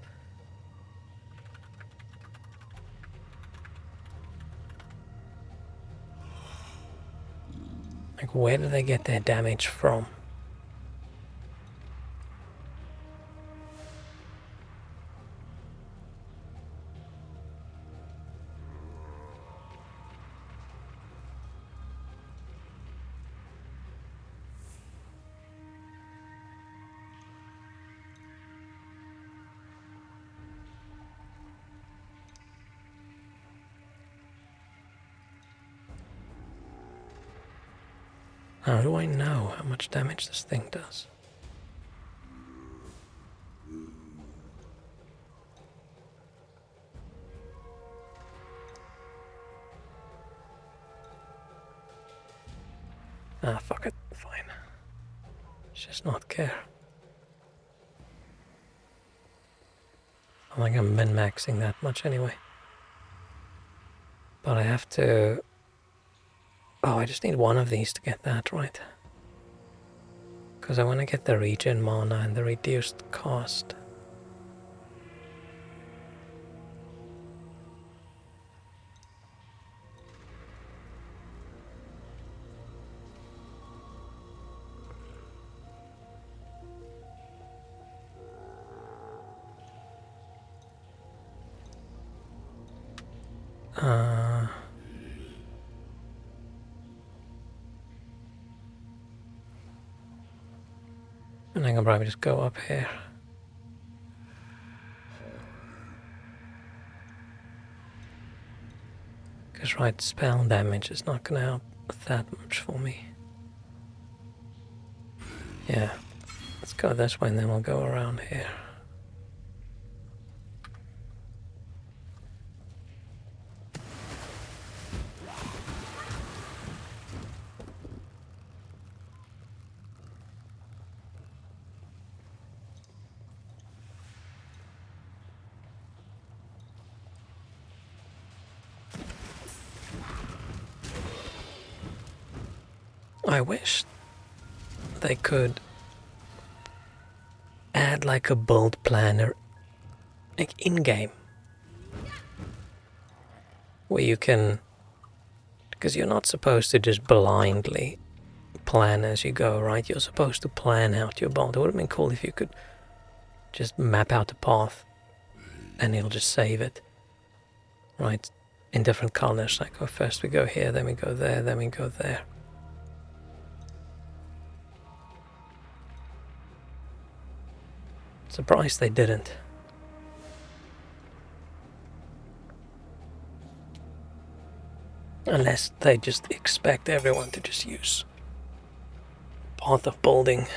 Like, where do they get their damage from? How do I know how much damage this thing does? Ah, fuck it. Fine. Let's just not care. I think I'm min-maxing that much anyway. But I have to... Oh, I just need one of these to get that right. Because I want to get the regen mana and the reduced cost. And I can probably just go up here. Because right, spell damage is not gonna help that much for me. Yeah, let's go this way and then we'll go around here. I wish they could add like a build planner, like in-game, where you can, because you're not supposed to just blindly plan as you go, right? You're supposed to plan out your build. It would have been cool if you could just map out the path and it'll just save it, right? In different colors, like, oh, first we go here, then we go there, then we go there. Surprised they didn't. Unless they just expect everyone to just use path of building.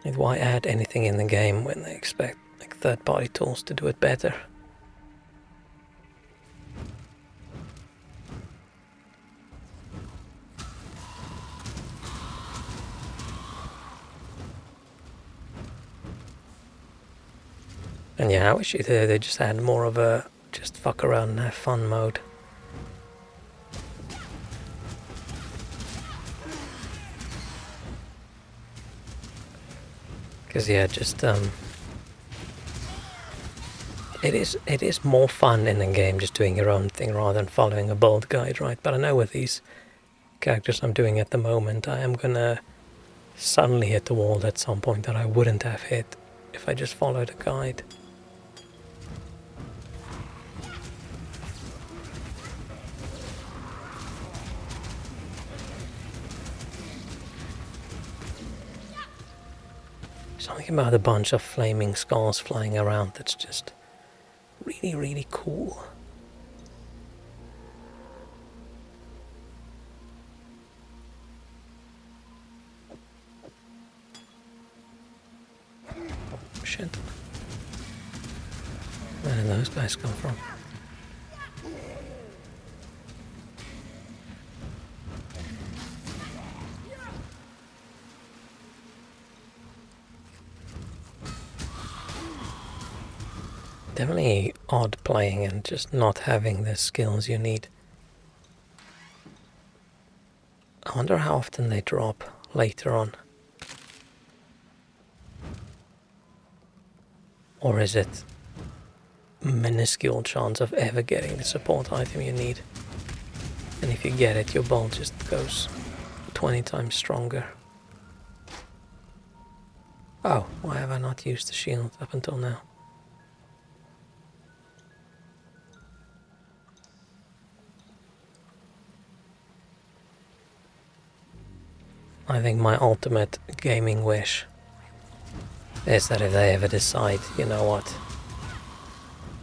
And why add anything in the game when they expect like third-party tools to do it better? And yeah, I wish they just had more of a just fuck around and have fun mode. Because yeah, just it is more fun in a game just doing your own thing rather than following a build guide, right? But I know with these characters I'm doing at the moment, I am gonna suddenly hit the wall at some point that I wouldn't have hit if I just followed a guide. Something about a bunch of flaming skulls flying around that's just really, really cool. Oh, shit. Where did those guys come from? Definitely odd playing and just not having the skills you need. I wonder how often they drop later on. Or is it minuscule chance of ever getting the support item you need? And if you get it, your bolt just goes 20 times stronger. Oh, why have I not used the shield up until now? I think my ultimate gaming wish is that if they ever decide, you know what,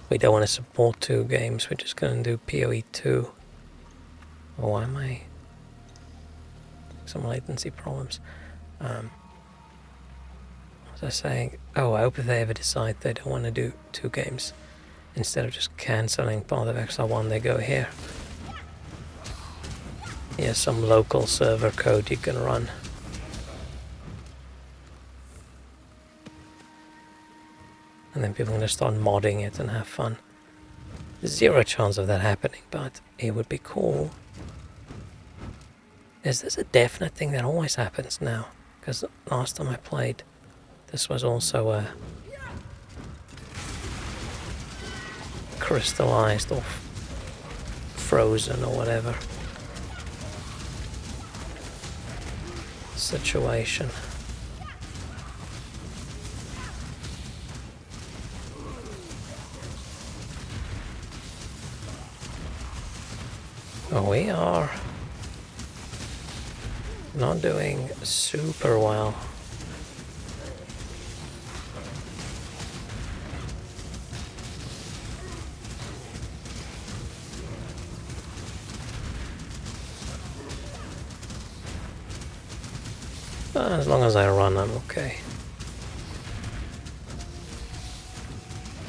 we don't want to support 2 games, we're just going to do PoE 2. Oh, why am I... some latency problems. What was I saying? Oh, I hope if they ever decide they don't want to do 2 games, instead of just cancelling Path of Exile 1, they go here. Yeah, some local server code you can run. And then people are going to start modding it and have fun. Zero chance of that happening, but it would be cool. Is this a definite thing that always happens now? Because last time I played, this was also a crystallized or frozen or whatever situation. Oh, we are not doing super well. As long as I run, I'm okay.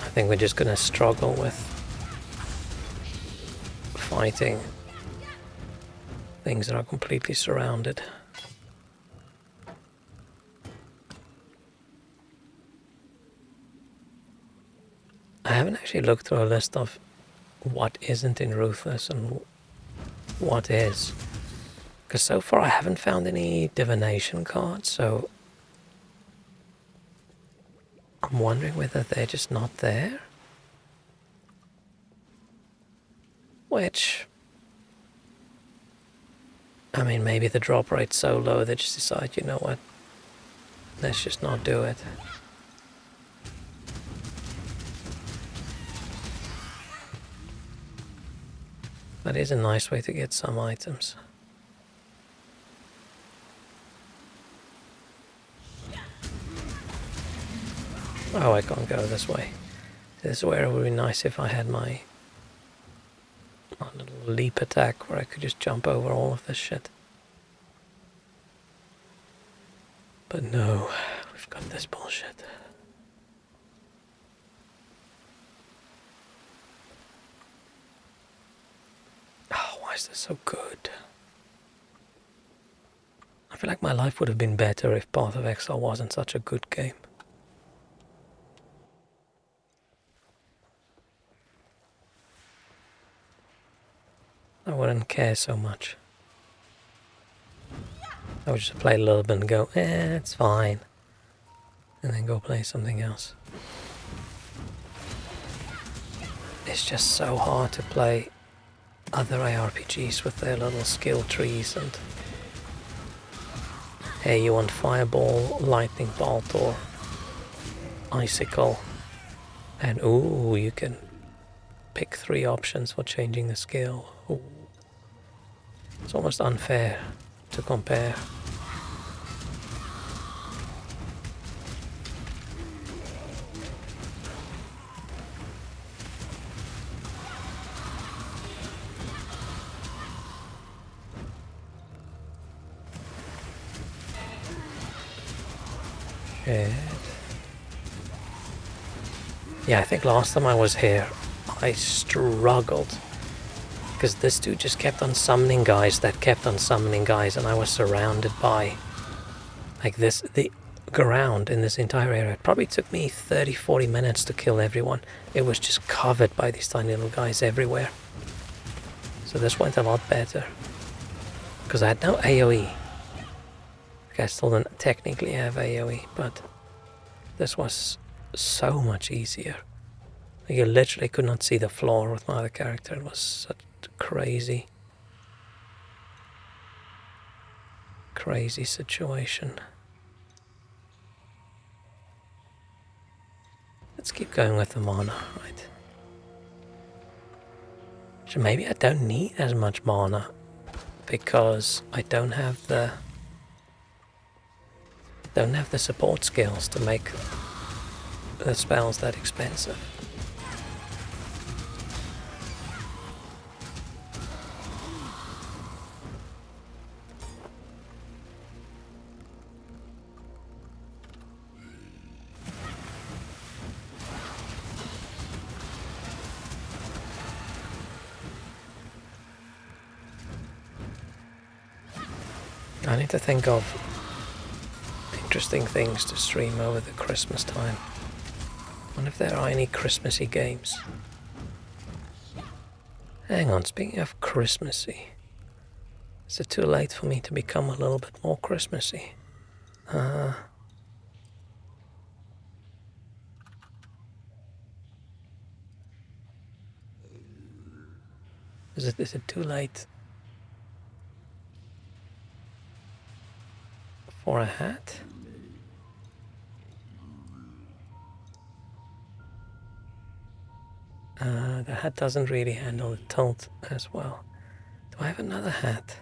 I think we're just gonna struggle with fighting things that are completely surrounded. I haven't actually looked through a list of what isn't in Ruthless and what is. Because so far I haven't found any divination cards, so I'm wondering whether they're just not there. Which, I mean, maybe the drop rate's so low they just decide, you know what, let's just not do it. That is a nice way to get some items. Oh, I can't go this way. This is where it would be nice if I had my little leap attack where I could just jump over all of this shit. But no, we've got this bullshit. Oh, why is this so good? I feel like my life would have been better if Path of Exile wasn't such a good game. I wouldn't care so much. I would just play a little bit and go, it's fine. And then go play something else. It's just so hard to play other ARPGs with their little skill trees and hey, you want fireball, lightning bolt or icicle, and ooh, you can pick 3 options for changing the skill. Ooh. It's almost unfair to compare. Shit. Yeah, I think last time I was here, I struggled. Because this dude just kept on summoning guys that kept on summoning guys, and I was surrounded by, like this, the ground in this entire area. It probably took me 30-40 minutes to kill everyone. It was just covered by these tiny little guys everywhere. So this went a lot better. Because I had no AoE. Okay, I still don't technically have AoE, but this was so much easier. You literally could not see the floor with my other character. It was such a crazy situation. Let's keep going with the mana, right? So maybe I don't need as much mana because I don't have the support skills to make the spells that expensive. I need to think of interesting things to stream over the Christmas time. I wonder if there are any Christmassy games. Hang on, speaking of Christmassy, is it too late for me to become a little bit more Christmassy? Is it too late for a hat? The hat doesn't really handle the tilt as well. Do I have another hat?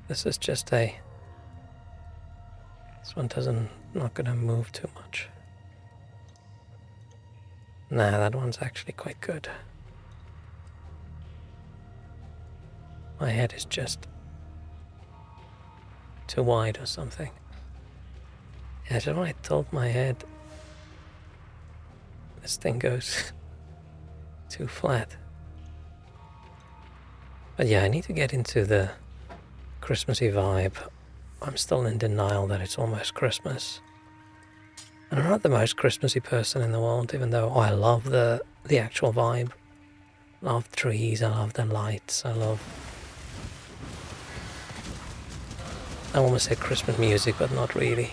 This is just a... This one not gonna move too much. Nah, that one's actually quite good. My head is just too wide or something. Yeah, just when I tilt my head, this thing goes too flat. But yeah, I need to get into the Christmassy vibe. I'm still in denial that it's almost Christmas. And I'm not the most Christmassy person in the world, even though I love the actual vibe. I love trees, I love the lights, I almost say Christmas music, but not really.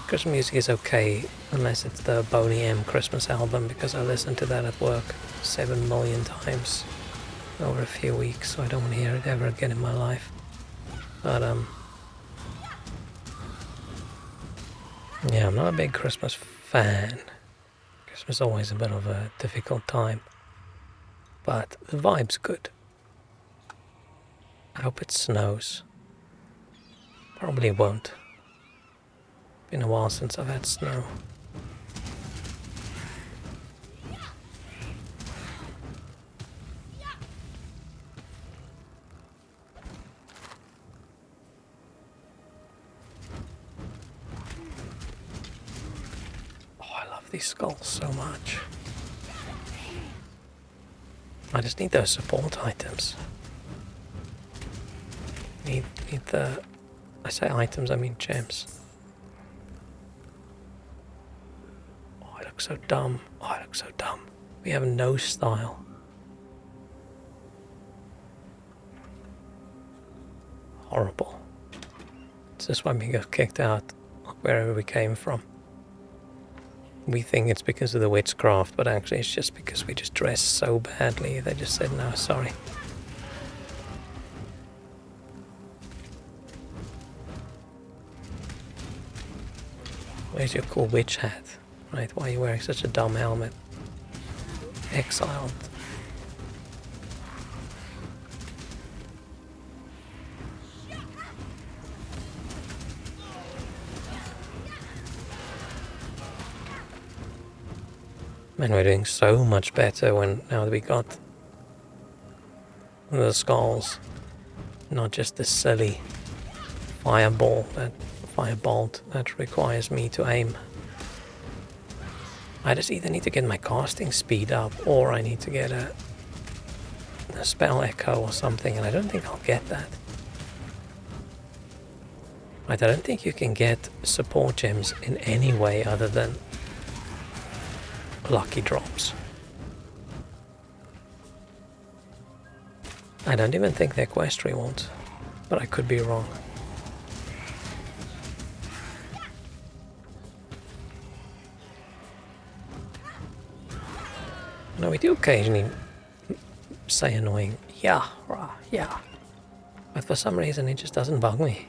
Christmas music is okay, unless it's the Boney M Christmas album, because I listened to that at work 7 million times over a few weeks, so I don't want to hear it ever again in my life. But yeah, I'm not a big Christmas fan. Christmas is always a bit of a difficult time. But the vibe's good. I hope it snows. Probably won't. Been a while since I've had snow. These skulls so much. I just need those support items. Need the... I say items, I mean gems. Oh, I look so dumb. Oh, I look so dumb. We have no style. Horrible. Is this why we got kicked out wherever we came from? We think it's because of the witchcraft, but actually it's just because we just dress so badly. They just said, no, sorry. Where's your cool witch hat? Right, why are you wearing such a dumb helmet? Exiled. Man, we're doing so much better now that we got the skulls. Not just the silly firebolt that requires me to aim. I just either need to get my casting speed up, or I need to get a spell echo or something, and I don't think I'll get that. Right, I don't think you can get support gems in any way other than lucky drops. I don't even think they're quest rewards, but I could be wrong. No, we do occasionally say annoying, yeah, rah, yeah, but for some reason it just doesn't bug me.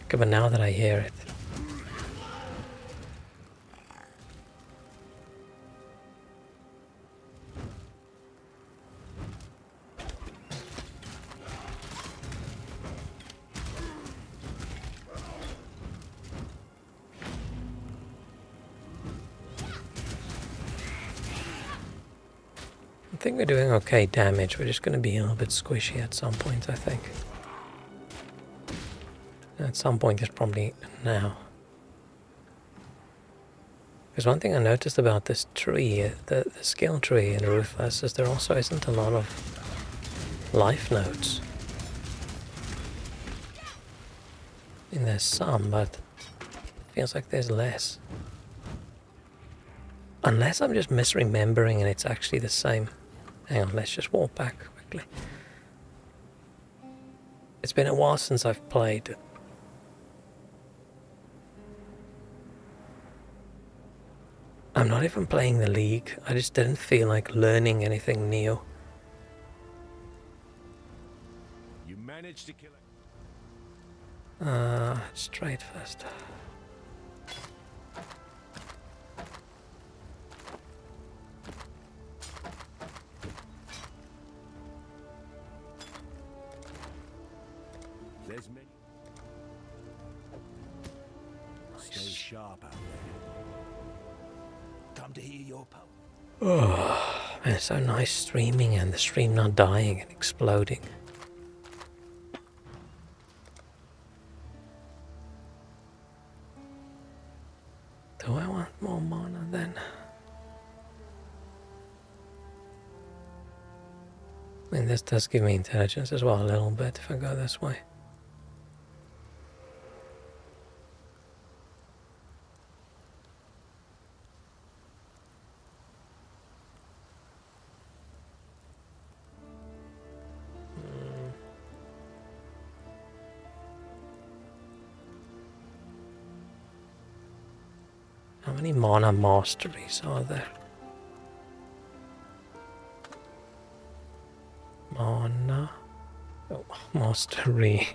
Okay, but now that I hear it, I think we're doing okay damage. We're just going to be a little bit squishy at some point, I think. At some point is probably now. Because one thing I noticed about this tree, the skill tree in Ruthless, is there also isn't a lot of life nodes. I mean, there's some, but it feels like there's less. Unless I'm just misremembering and it's actually the same. Hang on, let's just walk back quickly. It's been a while since I've played. I'm not even playing the League. I just didn't feel like learning anything new. You managed to kill it. Straight first. There's many. Stay sharp out there. Come to hear your poem. Oh, man, it's so nice streaming and the stream not dying and exploding. Do I want more mana then? I mean, this does give me intelligence as well a little bit if I go this way. How many mana masteries are there? Mana. Oh, mastery.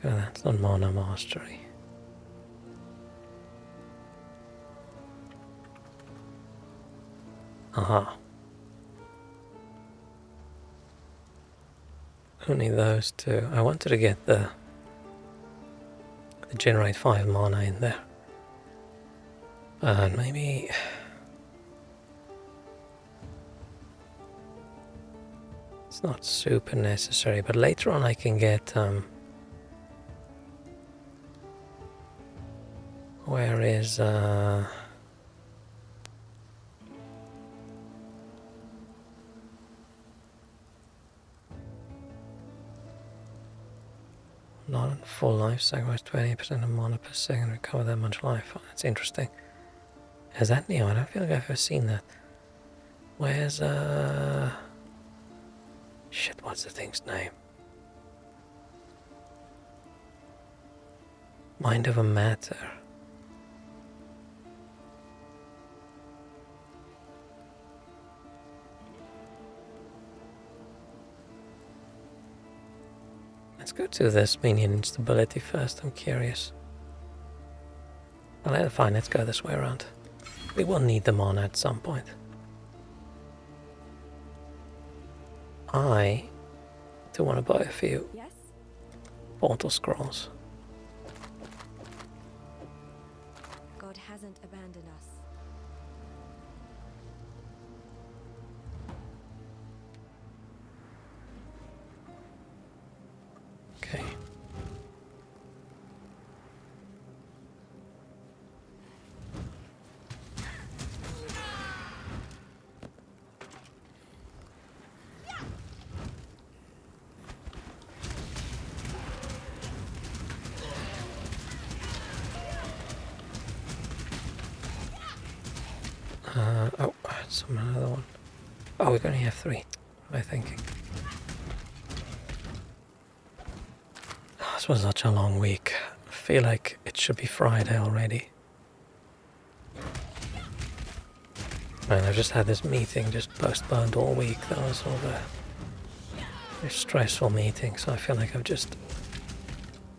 Yeah, that's not mana mastery. Aha. Only those two. I wanted to get the generate 5 mana in there. And maybe it's not super necessary, but later on I can get where is not on full life, sacrifice 20% of mana per second, recover that much life. Oh, that's interesting. Has that new? I don't feel like I've ever seen that. Where's shit, what's the thing's name? Mind of a Matter. Let's go to this minion instability first, I'm curious. Well, fine, let's go this way around. We will need them on at some point. I do want to buy a few Yes? portal scrolls. God hasn't abandoned us. Okay. Oh, summon another one. Oh, we only have 3. What am I thinking? Oh, this was such a long week. I feel like it should be Friday already. Man, I've just had this meeting just postponed all week. That was all the very stressful meeting, so I feel like I've just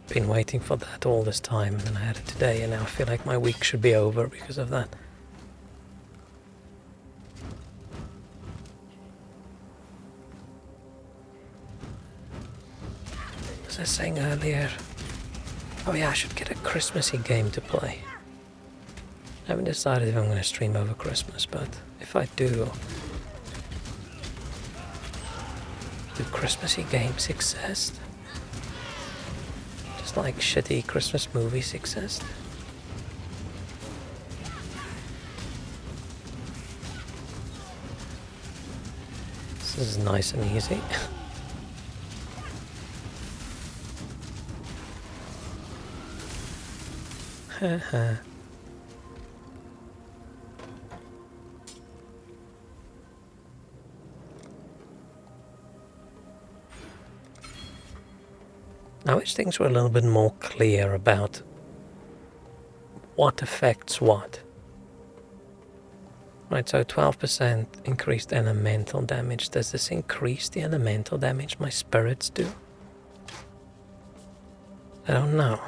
been waiting for that all this time, and then I had it today, and now I feel like my week should be over because of that. As I was saying earlier, oh yeah, I should get a Christmassy game to play. I haven't decided if I'm going to stream over Christmas, but if I do Christmassy games exist? Just like shitty Christmas movies exist? This is nice and easy. Haha. I wish things were a little bit more clear about what affects what. Right, so 12% increased elemental damage. Does this increase the elemental damage my spirits do? I don't know.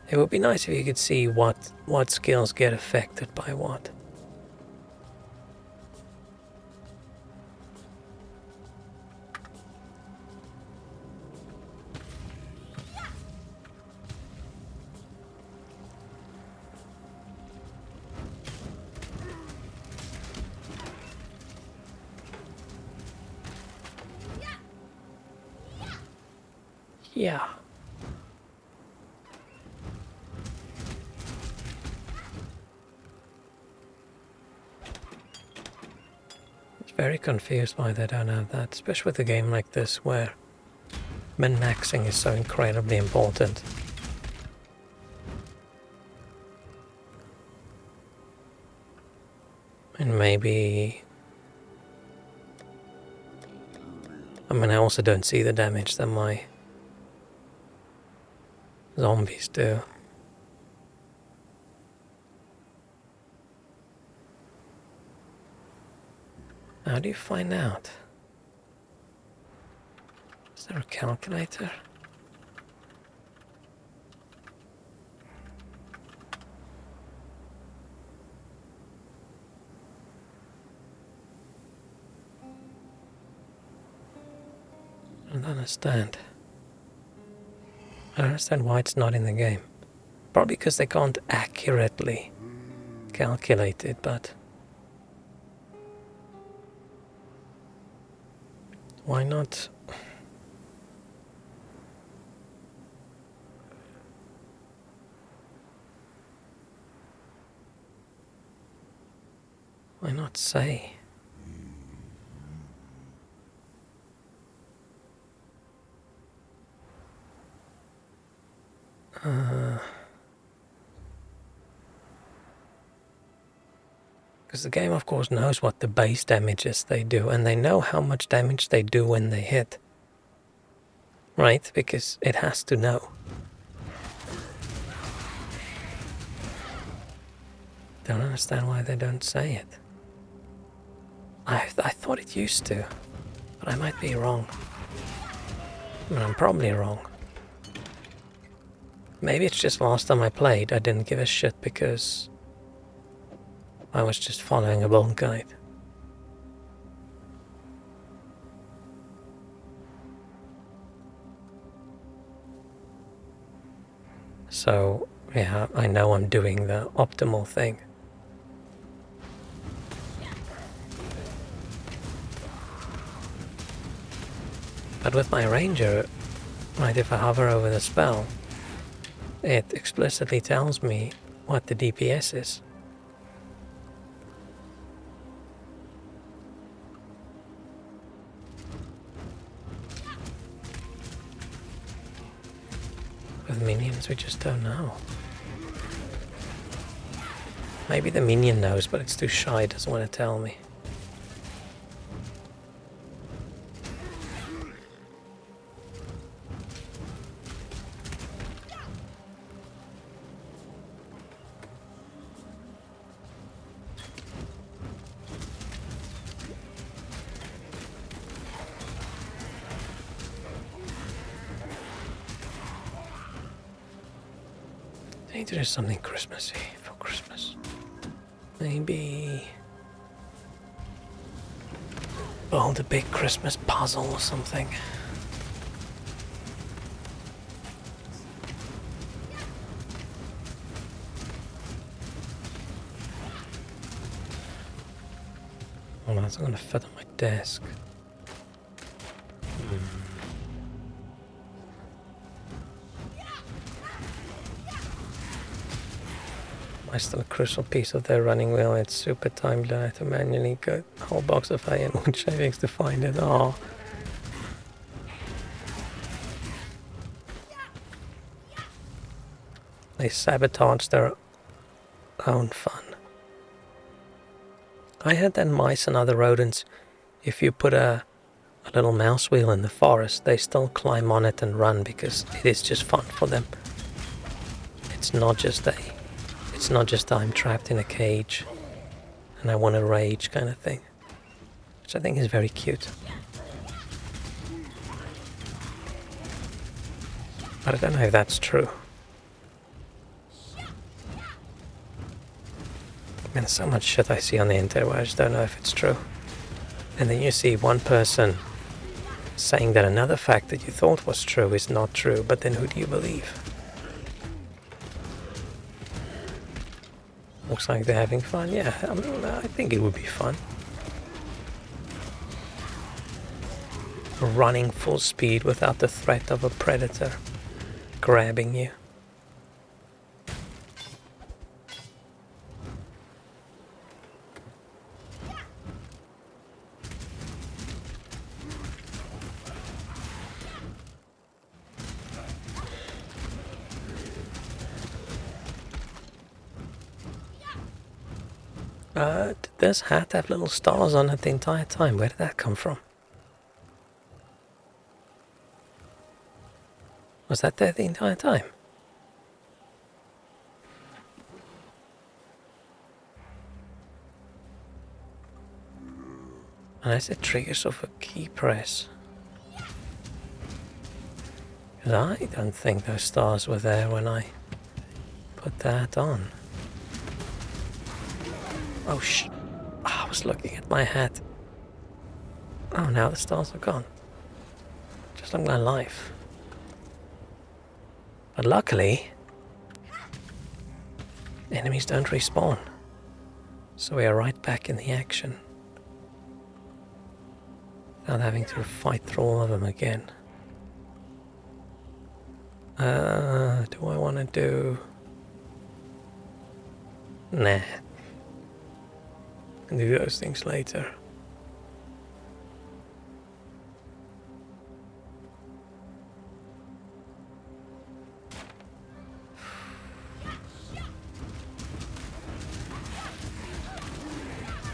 It would be nice if you could see what skills get affected by what. Yeah. Very confused why they don't have that, especially with a game like this where min-maxing is so incredibly important. And maybe... I mean, I also don't see the damage that my zombies do. How do you find out? Is there a calculator? I don't understand. I don't understand why it's not in the game. Probably because they can't accurately calculate it, but... why not? Why not say? Because the game, of course, knows what the base damages they do, and they know how much damage they do when they hit. Right? Because it has to know. Don't understand why they don't say it. I thought it used to, but I might be wrong. I mean, I'm probably wrong. Maybe it's just last time I played, I didn't give a shit because I was just following a build guide. So, yeah, I know I'm doing the optimal thing. But with my ranger, right, if I hover over the spell, it explicitly tells me what the DPS is. With minions, we just don't know. Maybe the minion knows, but it's too shy, doesn't want to tell me. I need to do something Christmassy for Christmas. Maybe build a big Christmas puzzle or something. Oh no, it's not gonna fit on my desk. Still a crucial piece of their running wheel. It's super time I have to manually go a whole box of hay and wood shavings to find it. Oh. They sabotage their own fun. I heard that mice and other rodents, if you put a a little mouse wheel in the forest, they still climb on it and run because it is just fun for them. It's not just I'm trapped in a cage and I want to rage kind of thing, which I think is very cute. But I don't know if that's true. I mean, so much shit I see on the internet where I just don't know if it's true. And then you see one person saying that another fact that you thought was true is not true, but then who do you believe? Looks like they're having fun. Yeah, I think it would be fun. Running full speed without the threat of a predator grabbing you. Did this hat have little stars on it the entire time? Where did that come from? Was that there the entire time? Unless it triggers off a key press. Because I don't think those stars were there when I put that on. Oh I was looking at my hat. Oh, now the stars are gone. Just like my life. But luckily, enemies don't respawn. So we are right back in the action. Without having to fight through all of them again. Do I want to do... Nah. Can do those things later.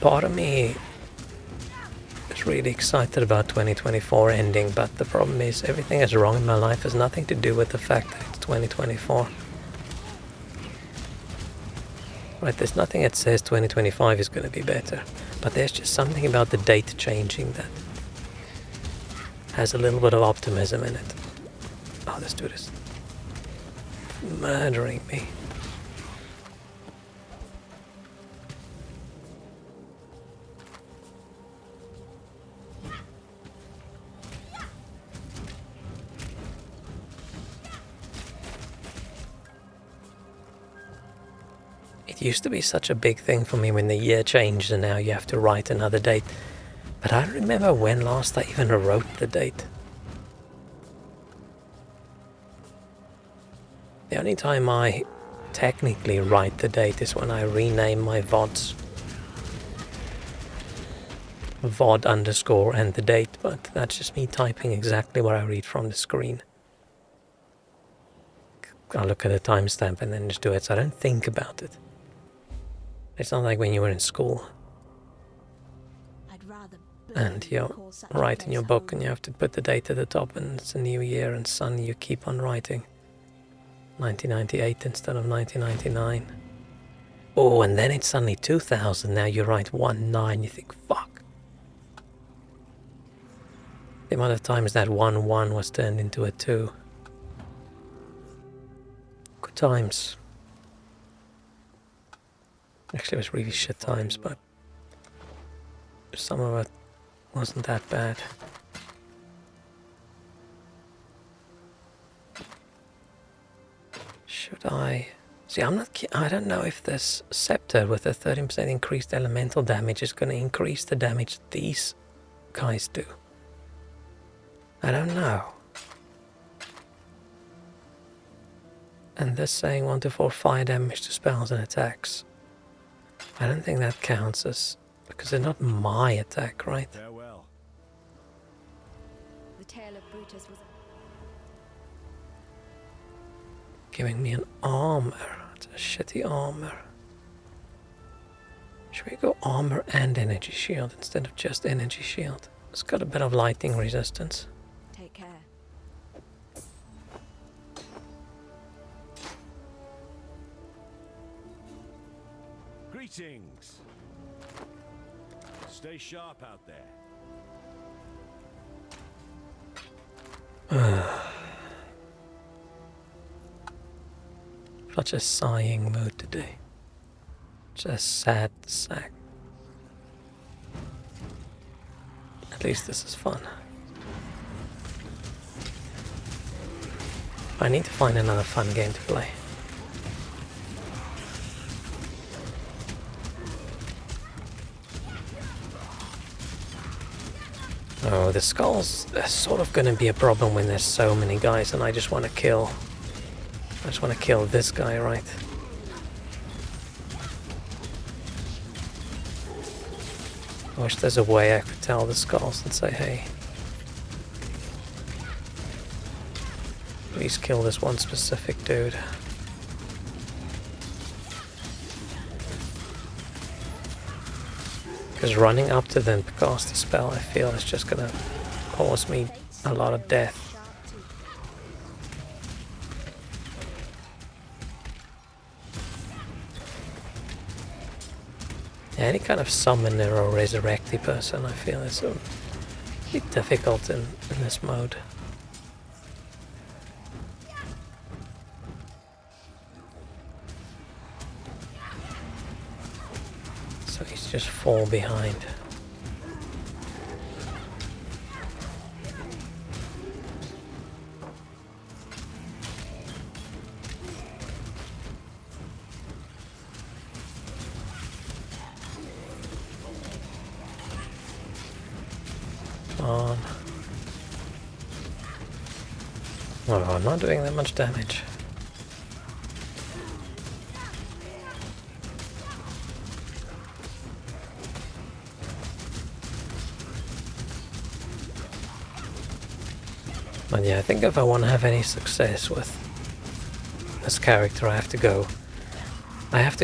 Part of me is really excited about 2024 ending, but the problem is everything that's wrong in my life has nothing to do with the fact that it's 2024. Right, there's nothing that says 2025 is going to be better, but there's just something about the date changing that has a little bit of optimism in it. Oh, this dude is murdering me. It used to be such a big thing for me when the year changed and now you have to write another date. But I don't remember when last I even wrote the date. The only time I technically write the date is when I rename my VODs. VOD underscore and the date, but that's just me typing exactly what I read from the screen. I'll look at the timestamp and then just do it, so I don't think about it. It's not like when you were in school I'd rather and you're writing your book and you have to put the date at the top and it's a new year and suddenly you keep on writing 1998 instead of 1999. Oh, and then it's suddenly 2000. Now you write 19, you think, fuck. The amount of times that 11 was turned into a 2. Good times. Actually, it was really shit times, but some of it wasn't that bad. Should I... See, I don't know if this scepter with a 13% increased elemental damage is going to increase the damage these guys do. I don't know. And this saying 1 to 4 fire damage to spells and attacks. I don't think that counts as... because they're not my attack, right? Farewell. The tale of Brutus was... Giving me an armor. It's a shitty armor. Should we go armor and energy shield instead of just energy shield? It's got a bit of lightning resistance. Take care. Greetings. Stay sharp out there. Such a sighing mood today. Just sad sack. At least this is fun. I need to find another fun game to play. Oh, the skulls are sort of going to be a problem when there's so many guys and I just want to kill. I just want to kill this guy, right? I wish there's a way I could tell the skulls and say, hey, please kill this one specific dude. Because running up to them to cast the spell, I feel is just gonna cause me a lot of death. Any kind of summoner or resurrecty person, I feel is a bit difficult in this mode. So he's just fall behind. On. Oh, I'm not doing that much damage. But yeah, I think if I want to have any success with this character, I have to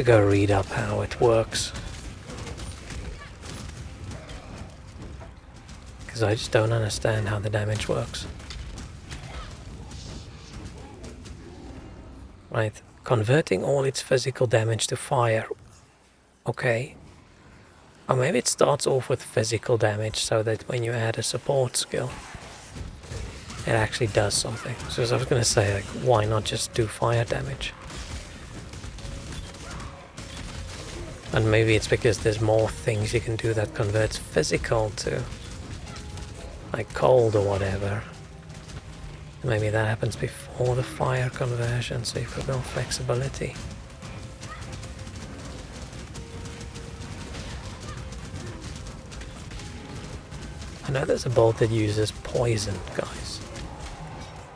go read up how it works. Because I just don't understand how the damage works. Right, converting all its physical damage to fire. Okay. Or maybe it starts off with physical damage so that when you add a support skill, it actually does something. So as I was going to say, like, why not just do fire damage? And maybe it's because there's more things you can do that converts physical to like cold or whatever. Maybe that happens before the fire conversion, so you've got more flexibility. I know there's a bolt that uses poison, guys.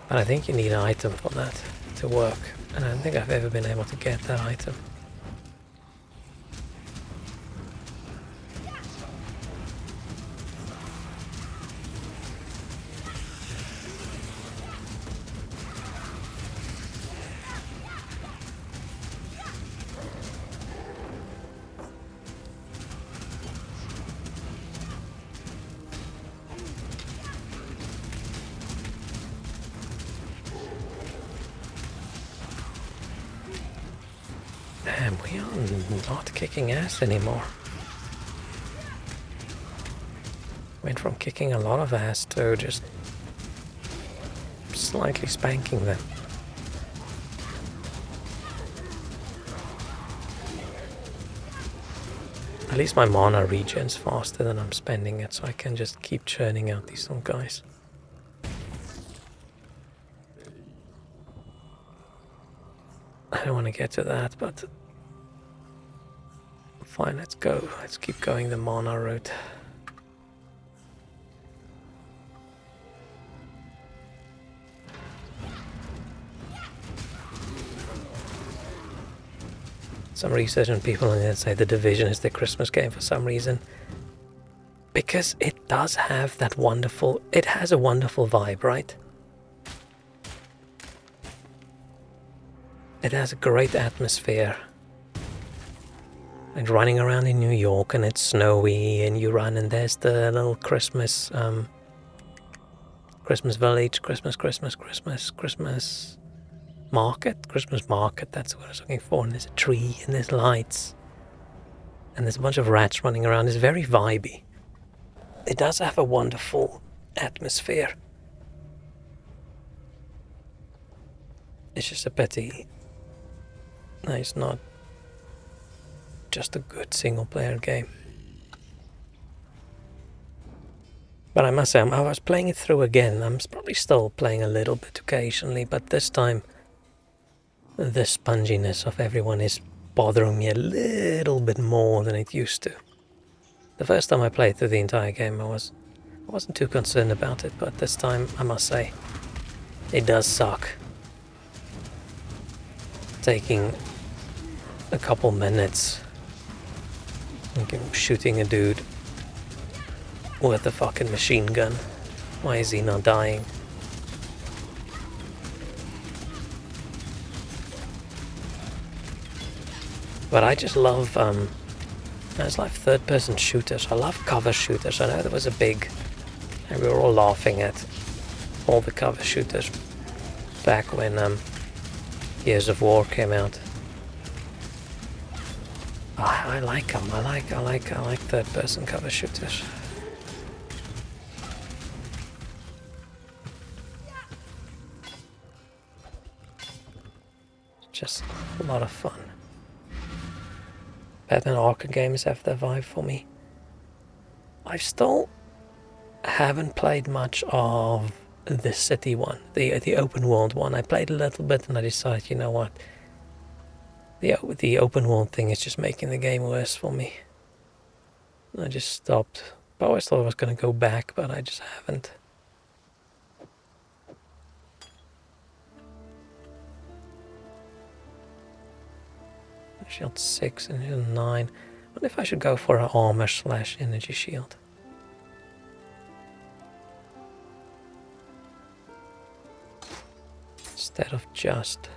But I think you need an item for that to work. And I don't think I've ever been able to get that item. Damn, we are not kicking ass anymore. Went from kicking a lot of ass to just slightly spanking them. At least my mana regens faster than I'm spending it, so I can just keep churning out these little guys. I don't want to get to that, but fine, let's go. Let's keep going the mana route. Some research and people on the internet say The Division is the Christmas game for some reason. Because it does have that wonderful, it has a wonderful vibe, right? It has a great atmosphere. And running around in New York and it's snowy and you run and there's the little Christmas Christmas village, Christmas market, that's what I was looking for, and there's a tree and there's lights and there's a bunch of rats running around. It's very vibey. It does have a wonderful atmosphere. It's just a pity that it's not just a good single player game. But I must say, I was playing it through again. I'm probably still playing a little bit occasionally, but this time the sponginess of everyone is bothering me a little bit more than it used to. The first time I played through the entire game, I wasn't too concerned about it, but this time, I must say, it does suck. Taking a couple minutes and shooting a dude with a fucking machine gun. Why is he not dying? But I just love third-person shooters. I love cover shooters. I know there was a big, and we were all laughing at all the cover shooters back when Years of War came out. I like them. I like third-person cover shooters. Just a lot of fun. Batman Arkham games have their vibe for me. I still haven't played much of the city one, the open world one. I played a little bit and I decided, you know what, the open world thing is just making the game worse for me. I just stopped. I always thought I was going to go back, but I just haven't. Shield 6 and shield 9. I wonder if I should go for an armor / energy shield. Instead of just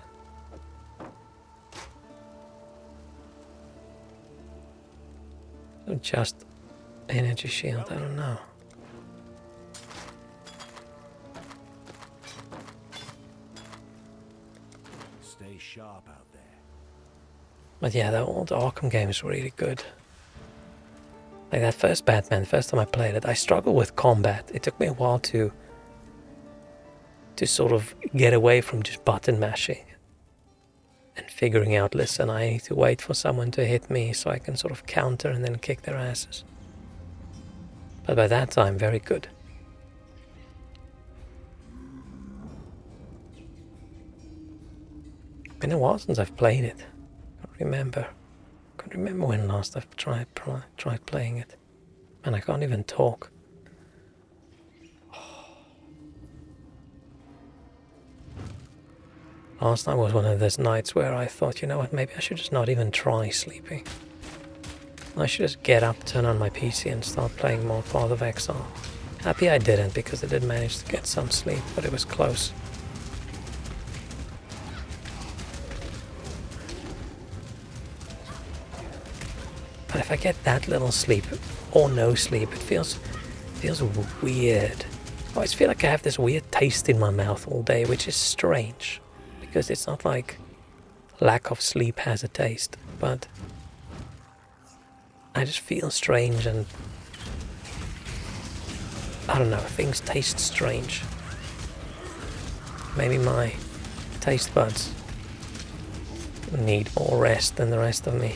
energy shield, I don't know. Stay sharp out there. But yeah, the old Arkham games were really good. Like that first Batman, the first time I played it, I struggled with combat. It took me a while to sort of get away from just button mashing and figuring out, listen, I need to wait for someone to hit me so I can sort of counter and then kick their asses. But by that time, very good. Been a while since I've played it. Can't remember when last I've tried playing it. And I can't even talk. Last night was one of those nights where I thought, you know what, maybe I should just not even try sleeping. I should just get up, turn on my PC and start playing more Path of Exile. Happy I didn't, because I did manage to get some sleep, but it was close. But if I get that little sleep, or no sleep, it feels weird. I always feel like I have this weird taste in my mouth all day, which is strange. Because it's not like lack of sleep has a taste, but I just feel strange and I don't know, things taste strange. Maybe my taste buds need more rest than the rest of me.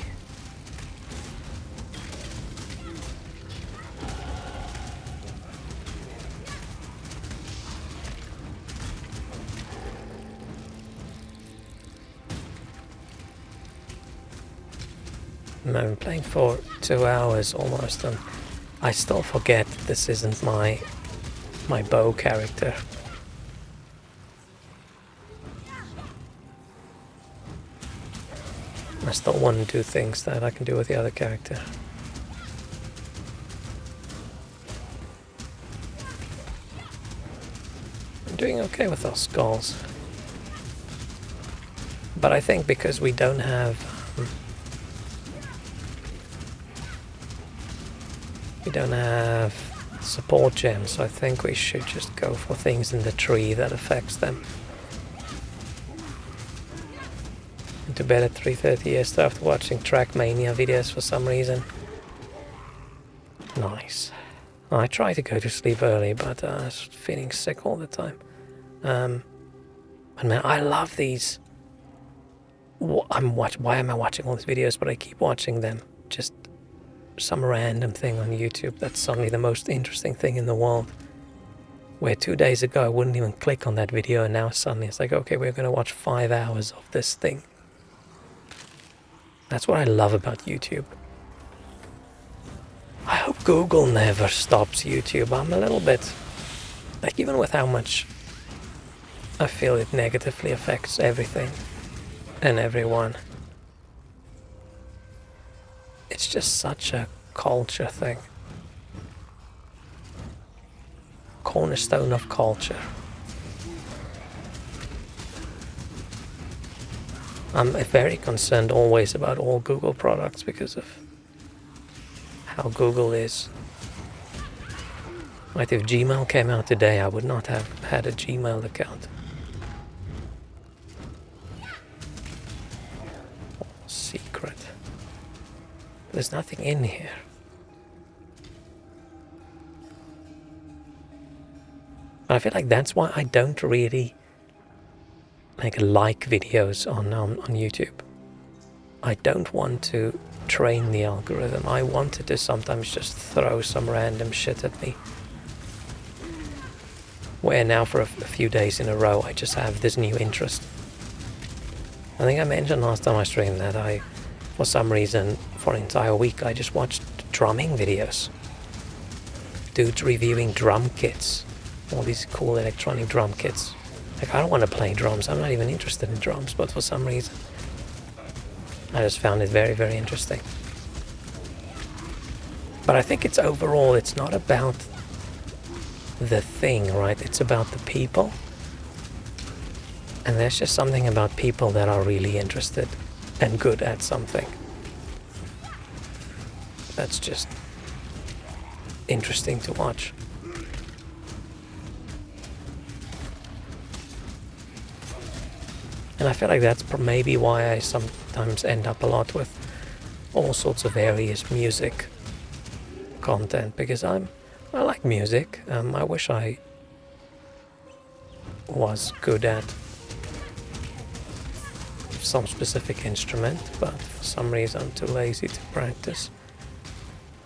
I've been playing for 2 hours almost and I still forget this isn't my bow character. I still want to do things that I can do with the other character. I'm doing okay with those skulls. But I think because we don't have We don't have support gems, so I think we should just go for things in the tree that affects them. Went to bed at 3:30 yesterday after watching Trackmania videos for some reason. Nice. I try to go to sleep early, but I was feeling sick all the time. But man, I love these. Why am I watching all these videos? But I keep watching them. Just some random thing on YouTube that's suddenly the most interesting thing in the world. Where 2 days ago I wouldn't even click on that video, and now suddenly it's like, okay, we're gonna watch 5 hours of this thing. That's what I love about YouTube. I hope Google never stops YouTube. I'm a little bit, like, even with how much I feel it negatively affects everything and everyone. It's just such a culture thing. Cornerstone of culture. I'm very concerned always about all Google products because of how Google is. Right, if Gmail came out today, I would not have had a Gmail account. Secret. There's nothing in here. I feel like that's why I don't really like videos on YouTube. I don't want to train the algorithm. I wanted to sometimes just throw some random shit at me. Where now for a few days in a row I just have this new interest. I think I mentioned last time I streamed that for some reason, for an entire week, I just watched drumming videos. Dudes reviewing drum kits. All these cool electronic drum kits. Like, I don't want to play drums. I'm not even interested in drums, but for some reason I just found it very, very interesting. But I think it's overall, it's not about the thing, right? It's about the people. And there's just something about people that are really interested and good at something. That's just interesting to watch. And I feel like that's maybe why I sometimes end up a lot with all sorts of various music content, because I like music. I wish I was good at some specific instrument, but for some reason I'm too lazy to practice.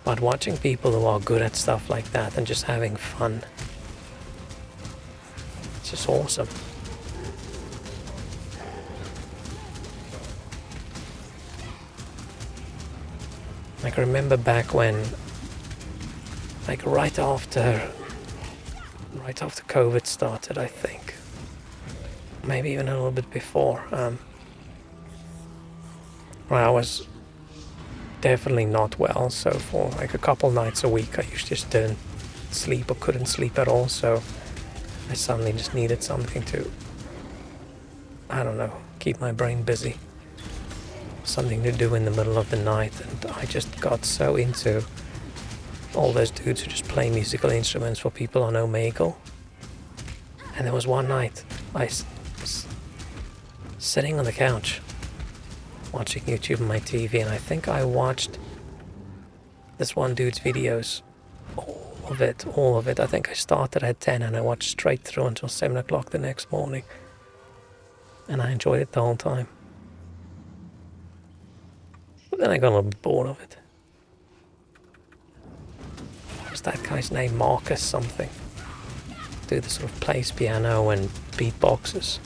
But watching people who are good at stuff like that and just having fun, it's just awesome. Like, I remember back when, like right after COVID started, I think, maybe even a little bit before, I was definitely not well, so for like a couple nights a week I just didn't sleep or couldn't sleep at all, so I suddenly just needed something to, I don't know, keep my brain busy. Something to do in the middle of the night, and I just got so into all those dudes who just play musical instruments for people on Omegle. And there was one night I was sitting on the couch watching YouTube on my TV, and I think I watched this one dude's videos, all of it. I think I started at 10 and I watched straight through until 7 o'clock the next morning, and I enjoyed it the whole time. But then I got a little bit bored of it. What's that guy's name? Marcus something. Dude that sort of plays piano and beatboxes.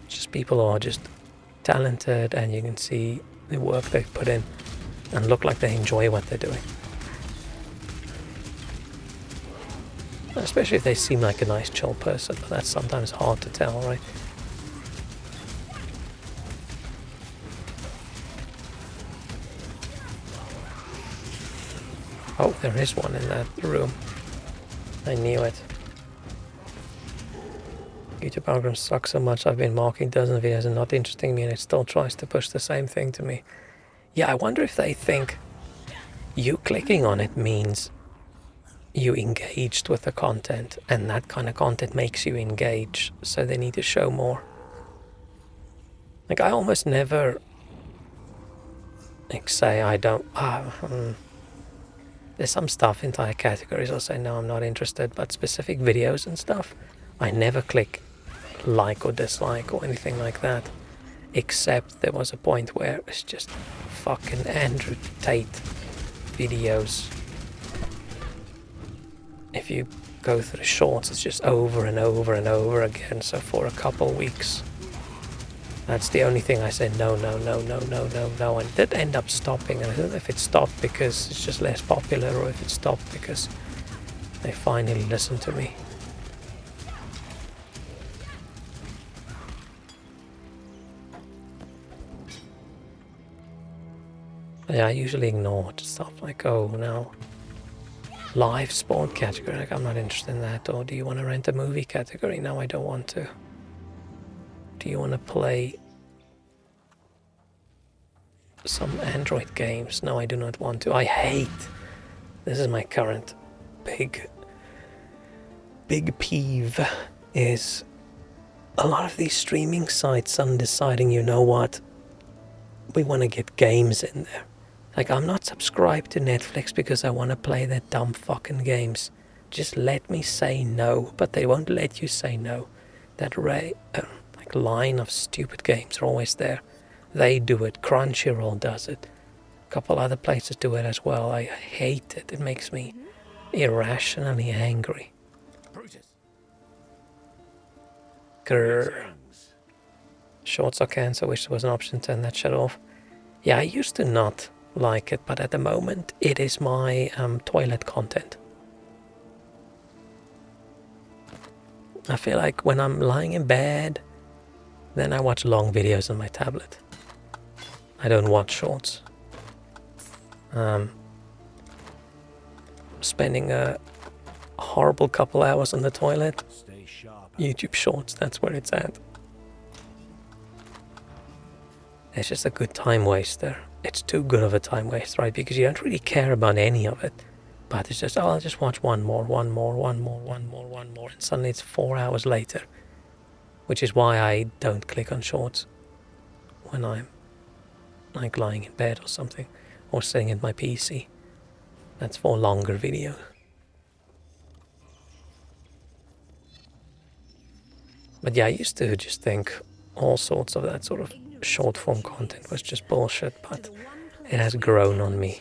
Just people who are just talented, and you can see the work they've put in and look like they enjoy what they're doing. Especially if they seem like a nice, chill person, but that's sometimes hard to tell, right? Oh, there is one in that room. I knew it. YouTube algorithm sucks so much. I've been marking dozens of videos and not interesting me, and it still tries to push the same thing to me. Yeah, I wonder if they think you clicking on it means you engaged with the content, and that kind of content makes you engage, so they need to show more. Like, I almost never say I don't. There's some stuff, entire categories, I'll say no, I'm not interested, but specific videos and stuff, I never click like or dislike or anything like that, except there was a point where it's just fucking Andrew Tate videos. If you go through shorts, it's just over and over and over again, so for a couple weeks. That's the only thing I said no, and it did end up stopping. And I don't know if it stopped because it's just less popular, or if it stopped because they finally listened to me. Yeah, I usually ignore stuff like, oh, now live sport category, like I'm not interested in that. Or do you want to rent a movie category? No, I don't want to. Do you want to play some Android games? No, I do not want to. I hate. This is my current big peeve, is a lot of these streaming sites deciding, you know what, we want to get games in there. Like, I'm not subscribed to Netflix because I want to play their dumb fucking games. Just let me say no, but they won't let you say no. That line of stupid games are always there. They do it. Crunchyroll does it. A couple other places do it as well. I hate it. It makes me irrationally angry. Grrr. Shorts are cancer. Wish there was an option to turn that shit off. Yeah, I used to not like it, but at the moment it is my toilet content. I feel like when I'm lying in bed, then I watch long videos on my tablet. I don't watch shorts. Spending a horrible couple hours on the toilet. YouTube shorts, that's where it's at. It's just a good time waster. It's too good of a time waste, right? Because you don't really care about any of it. But it's just, oh, I'll just watch one more. And suddenly it's 4 hours later. Which is why I don't click on shorts when I'm like lying in bed or something, or sitting at my PC. That's for longer video. But yeah, I used to just think all sorts of that sort of short form content was just bullshit, but it has grown on me.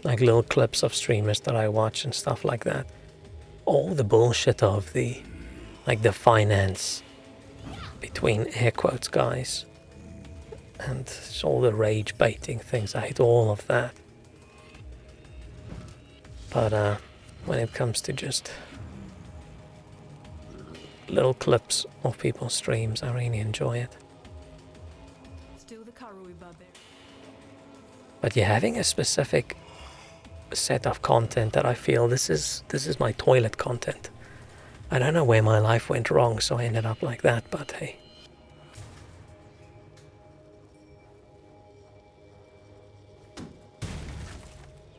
Like little clips of streamers that I watch and stuff like that. All the bullshit of the finance between air quotes guys, and all the rage baiting things, I hate all of that. But when it comes to just little clips of people's streams, I really enjoy it. But yeah, having a specific set of content that I feel this is my toilet content. I don't know where my life went wrong, so I ended up like that, but hey.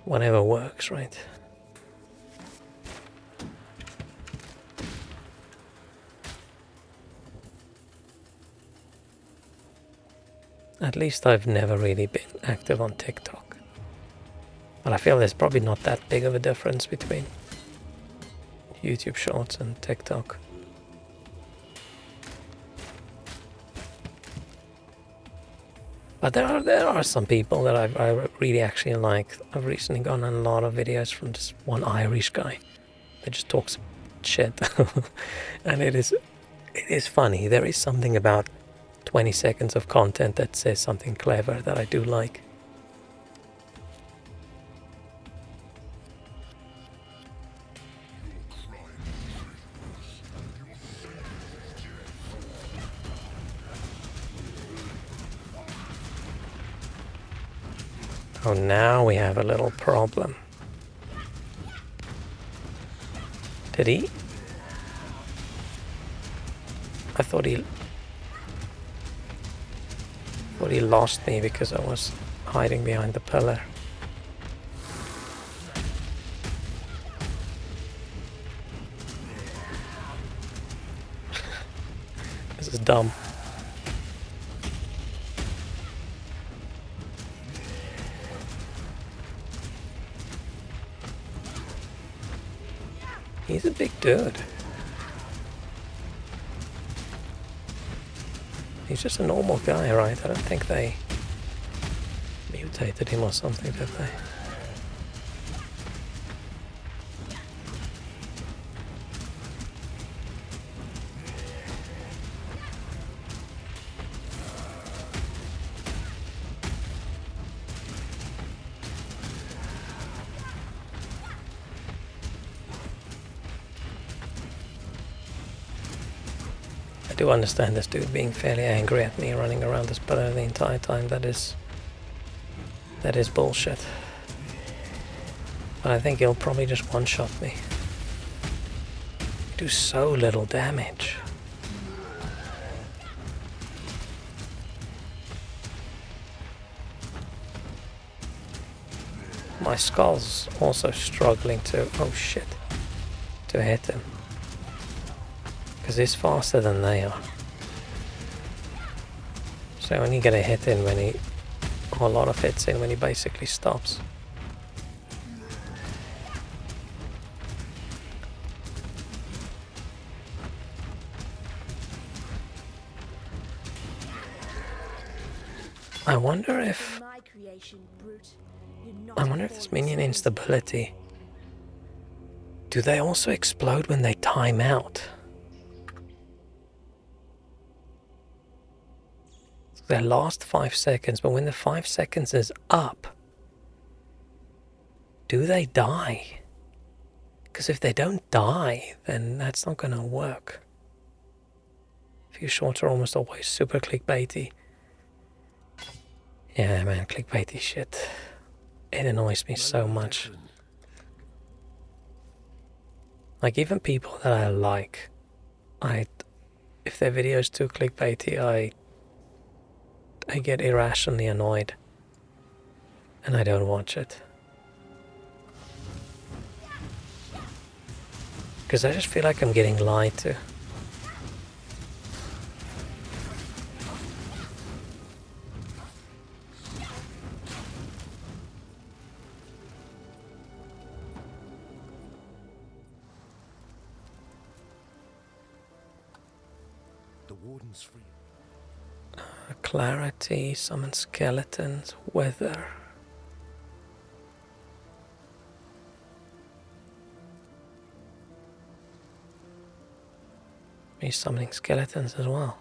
Whatever works, right? At least I've never really been active on TikTok. But I feel there's probably not that big of a difference between YouTube Shorts and TikTok. But there are some people that I really actually like. I've recently gotten a lot of videos from this one Irish guy that just talks shit. And it is funny. There is something about 20 seconds of content that says something clever that I do like. Oh, now we have a little problem. Did he? I thought he lost me because I was hiding behind the pillar. This is dumb. He's a big dude. He's just a normal guy, right? I don't think they mutated him or something, did they? I do understand this dude being fairly angry at me running around this pillar the entire time. That is bullshit. But I think he'll probably just one-shot me. Do so little damage. My skull's also struggling to, oh shit, to hit him. Because he's faster than they are. So when you get a hit in when he, or a lot of hits in when he basically stops. I wonder if My creation, brute. You're not I wonder if this minion instability, do they also explode when they time out? So they last 5 seconds, but when the 5 seconds is up, do they die? Because if they don't die, then that's not going to work. Few shots are almost always super clickbaity. Yeah, man, clickbaity shit. It annoys me so much. Like, even people that I like, if their video's too clickbaity, I get irrationally annoyed. And I don't watch it. Because I just feel like I'm getting lied to. The warden's free. Clarity, summon skeletons, weather. Me summoning skeletons as well.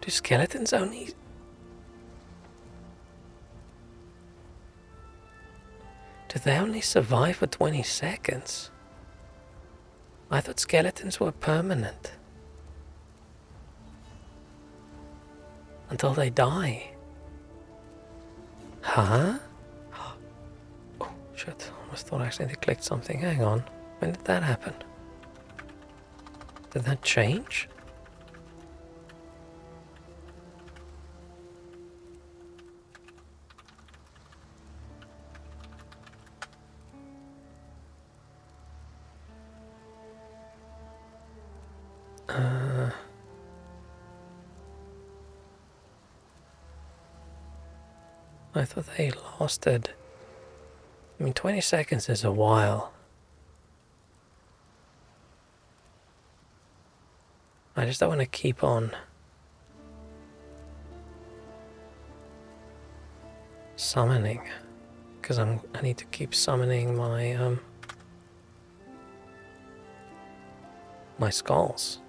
Do skeletons only... Do they only survive for 20 seconds? I thought skeletons were permanent. Until they die. Huh? Oh, shit. I almost thought I accidentally clicked something. Hang on. When did that happen? Did that change? I thought they lasted. I mean, 20 seconds is a while. I just don't want to keep on summoning, because I need to keep summoning my my skulls.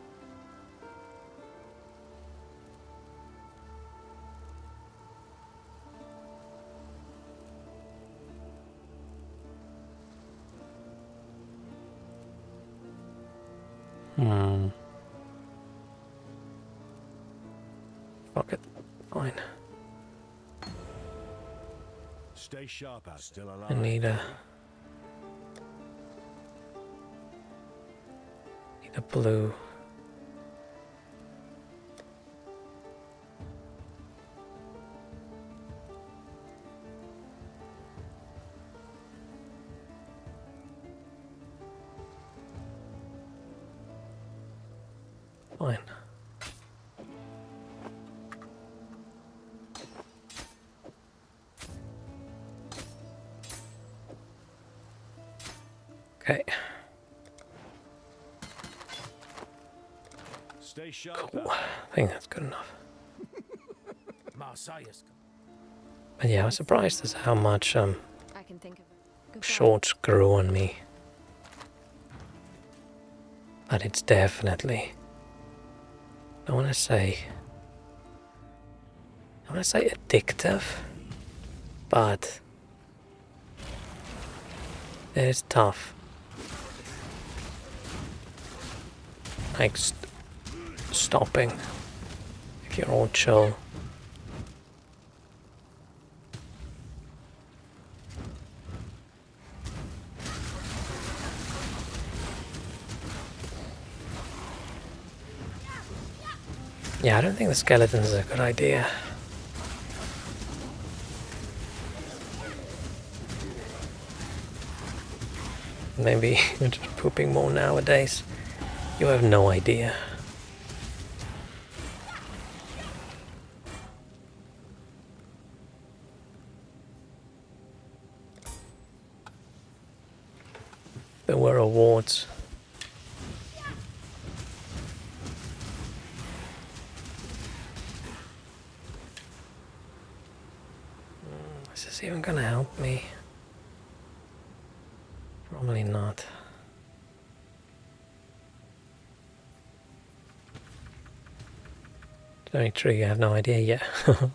Fuck it. Fine. Stay sharp out. Still alive. I need a blue. Fine. Okay. Stay sharp Cool. out. I think that's good enough. Marseilles. But yeah, I was surprised as how much I can think of it. Goodbye. shorts grew on me. But it's definitely, I want to say addictive, but it's tough. Like stopping if you're all chill. Yeah, I don't think the skeleton's a good idea. Maybe you're just pooping more nowadays. You have no idea. There were awards. Is this even gonna help me? Probably not. It's very true, you have no idea yet.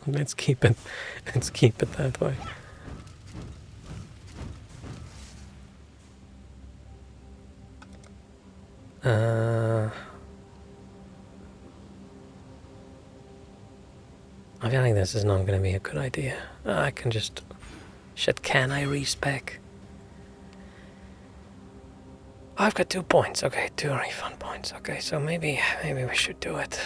Let's keep it that way. I feel like this is not going to be a good idea. I can just... Shit, can I respec? I've got 2 points. Okay, 2 refund points. Okay, so maybe we should do it.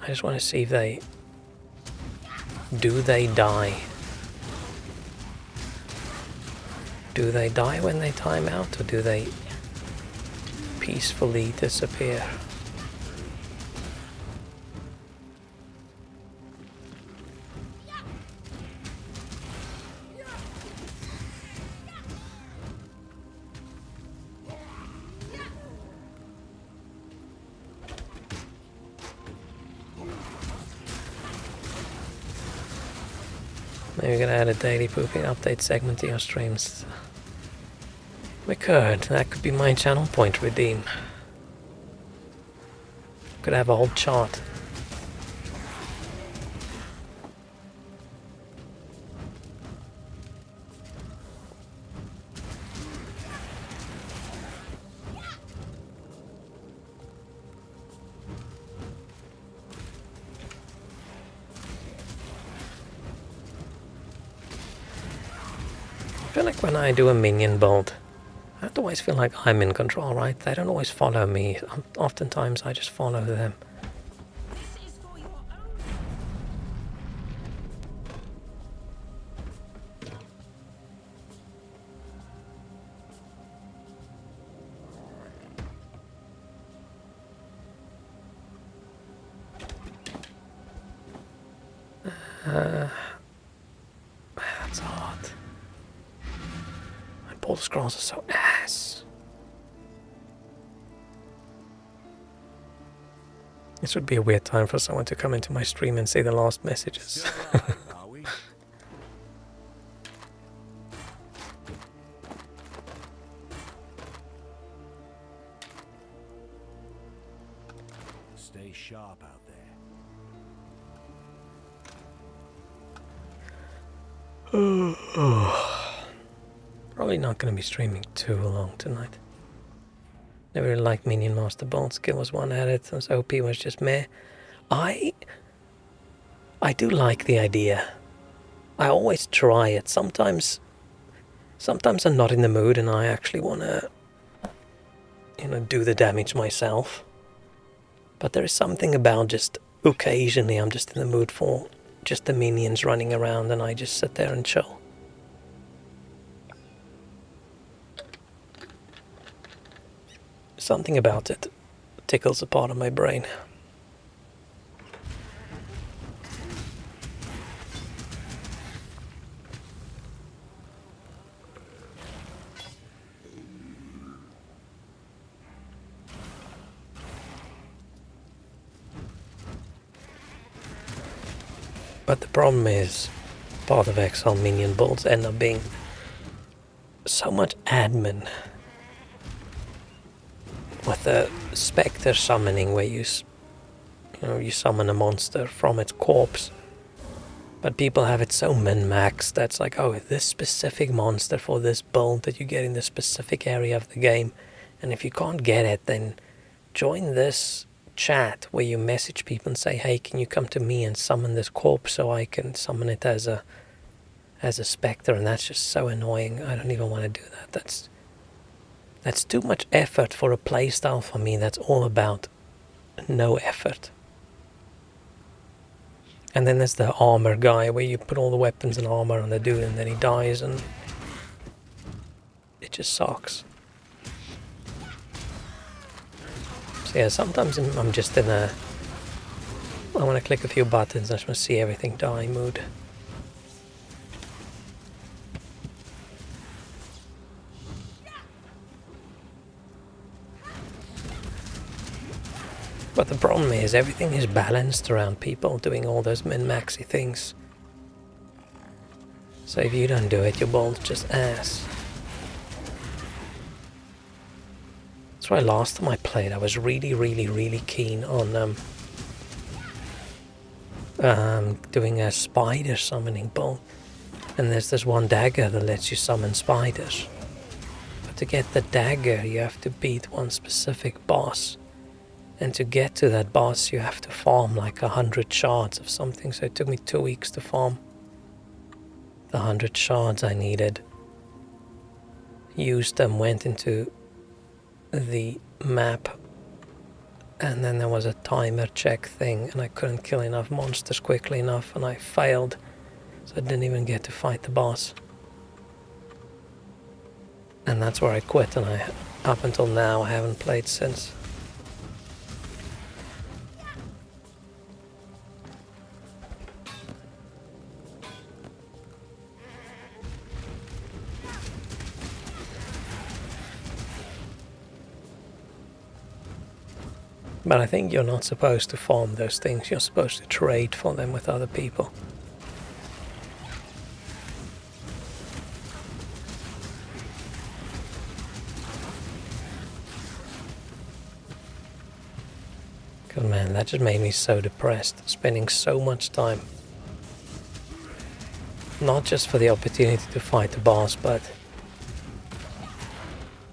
I just want to see if they... Do they die? Do they die when they time out, or do they peacefully disappear? Maybe we're gonna add a daily pooping update segment to your streams. We could. That could be my channel point redeem. Could have a whole chart. I feel like when I do a minion build, I have to always feel like I'm in control, right? They don't always follow me. Oftentimes I just follow them. This is for your own. That's hard. My ball scrolls are so ass. This would be a weird time for someone to come into my stream and say the last messages. Still alive, are we? Stay sharp out there. Probably not going to be streaming too long tonight. Never really liked Minion Master Bolt. Skill was one added, since OP was just meh. I I do like the idea. I always try it. Sometimes I'm not in the mood and I actually want to, do the damage myself. But there is something about just occasionally I'm just in the mood for just the minions running around and I just sit there and chill. Something about it tickles a part of my brain. But the problem is, part of Exile minion builds end up being so much admin. With the spectre summoning, where you summon a monster from its corpse. But people have it so min-maxed that's like, oh, this specific monster for this build that you get in this specific area of the game. And if you can't get it, then join this chat where you message people and say, hey, can you come to me and summon this corpse so I can summon it as a spectre? And that's just so annoying. I don't even want to do that. That's too much effort for a playstyle for me that's all about no effort. And then there's the armor guy where you put all the weapons and armor on the dude and then he dies and it just sucks. So yeah, sometimes I'm just in I want to click a few buttons, I just want to see everything die mood. But the problem is everything is balanced around people doing all those min-maxy things. So if you don't do it, your build's just ass. That's why last time I played I was really keen on doing a spider summoning build. And there's this one dagger that lets you summon spiders. But to get the dagger you have to beat one specific boss. And to get to that boss you have to farm like 100 shards of something, so it took me 2 weeks to farm the 100 shards I needed. Used them, went into the map, and then there was a timer check thing and I couldn't kill enough monsters quickly enough and I failed, so I didn't even get to fight the boss. And that's where I quit, and up until now I haven't played since. But I think you're not supposed to farm those things, you're supposed to trade for them with other people. God man, that just made me so depressed, spending so much time. Not just for the opportunity to fight the boss, but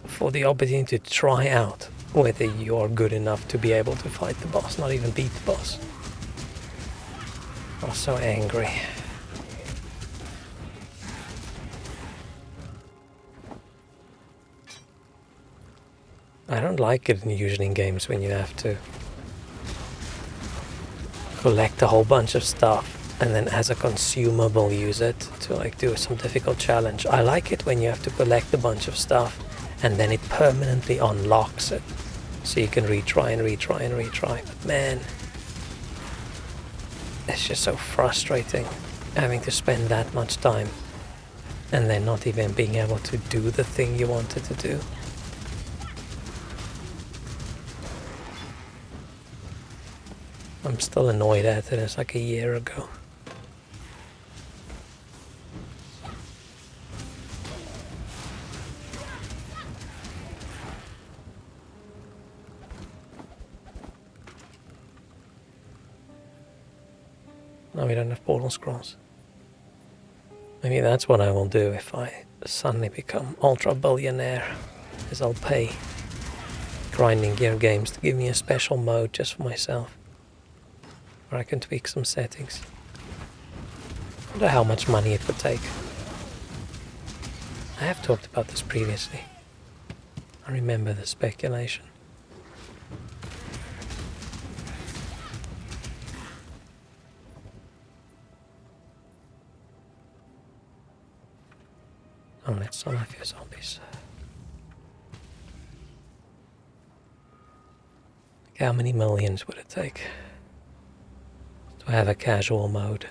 for the opportunity to try out whether you're good enough to be able to fight the boss, not even beat the boss. I was so angry. I don't like it usually in games when you have to collect a whole bunch of stuff and then as a consumable use it to like do some difficult challenge. I like it when you have to collect a bunch of stuff and then it permanently unlocks it. So you can retry and retry and retry. But man, it's just so frustrating having to spend that much time and then not even being able to do the thing you wanted to do. I'm still annoyed at it. It's like a year ago. No, we don't have portal scrolls. Maybe that's what I will do if I suddenly become ultra billionaire, is I'll pay grinding gear games to give me a special mode just for myself, where I can tweak some settings. wonder how much money it would take. I have talked about this previously. I remember the speculation. Oh, let's some of your zombies. How many millions would it take to have a casual mode?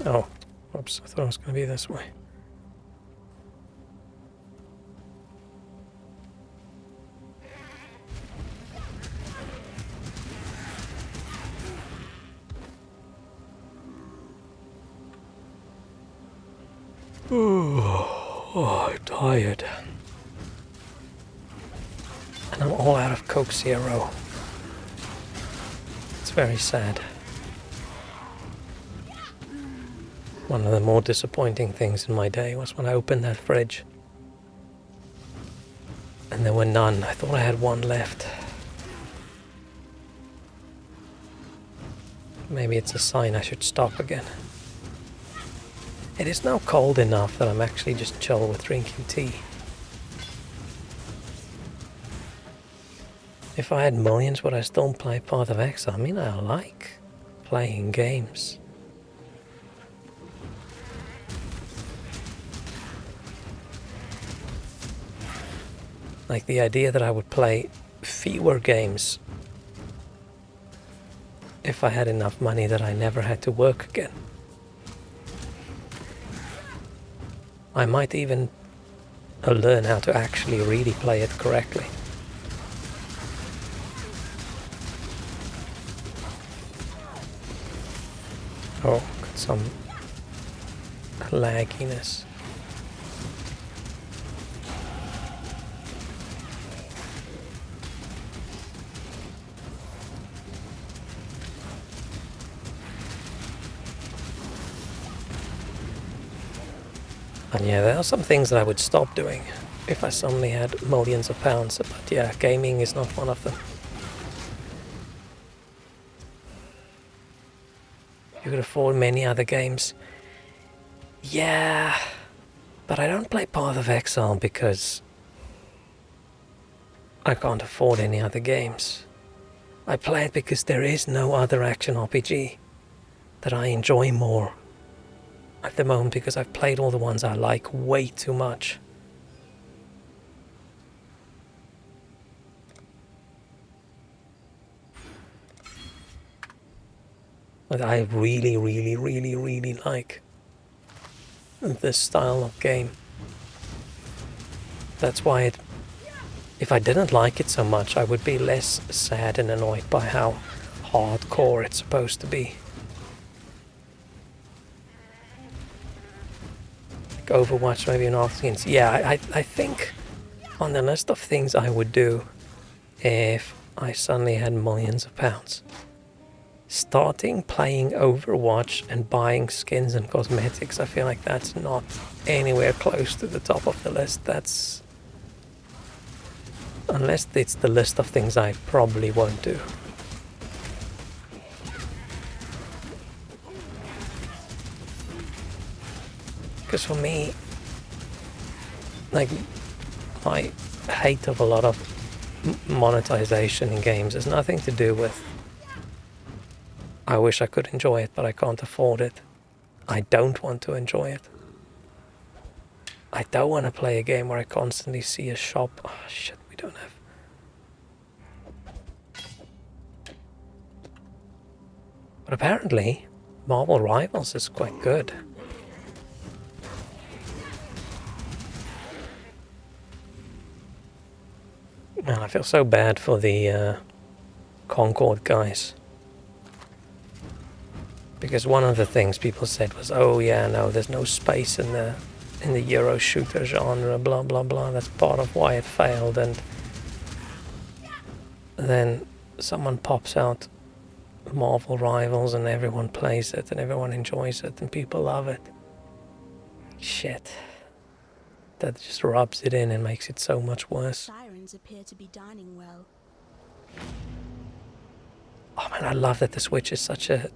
Oh, oops, I thought it was going to be this way. Oh, I'm tired. And I'm all out of Coke Zero. It's very sad. One of the more disappointing things in my day was when I opened that fridge. And there were none. I thought I had one left. Maybe it's a sign I should stop again. It is now cold enough that I'm actually just chill with drinking tea. If I had millions, would I still play Path of Exile? I mean, I like playing games. Like the idea that I would play fewer games if I had enough money that I never had to work again. I might even learn how to actually really play it correctly. Oh, got some lagginess. And yeah, there are some things that I would stop doing if I suddenly had millions of pounds, but yeah, gaming is not one of them. You could afford many other games. Yeah, but I don't play Path of Exile because I can't afford any other games. I play it because there is no other action RPG that I enjoy more at the moment, because I've played all the ones I like way too much. But I really, really, really, really like this style of game. That's why if I didn't like it so much, I would be less sad and annoyed by how hardcore it's supposed to be. Overwatch, maybe an audience. Yeah, I think on the list of things I would do if I suddenly had millions of pounds, starting playing Overwatch and buying skins and cosmetics, I feel like that's not anywhere close to the top of the list. That's... unless it's the list of things I probably won't do. Because for me, like, my hate of a lot of monetization in games has nothing to do with I wish I could enjoy it, but I can't afford it. I don't want to enjoy it. I don't want to play a game where I constantly see a shop. Oh shit, we don't have. But apparently, Marvel Rivals is quite good. Man, I feel so bad for the Concord guys. Because one of the things people said was, oh yeah, no, there's no space in the Euro shooter genre, blah blah blah, that's part of why it failed. And then someone pops out Marvel Rivals and everyone plays it and everyone enjoys it and people love it. Shit. That just rubs it in and makes it so much worse. Sirens appear to be dining well. Oh man, I love that this witch is such a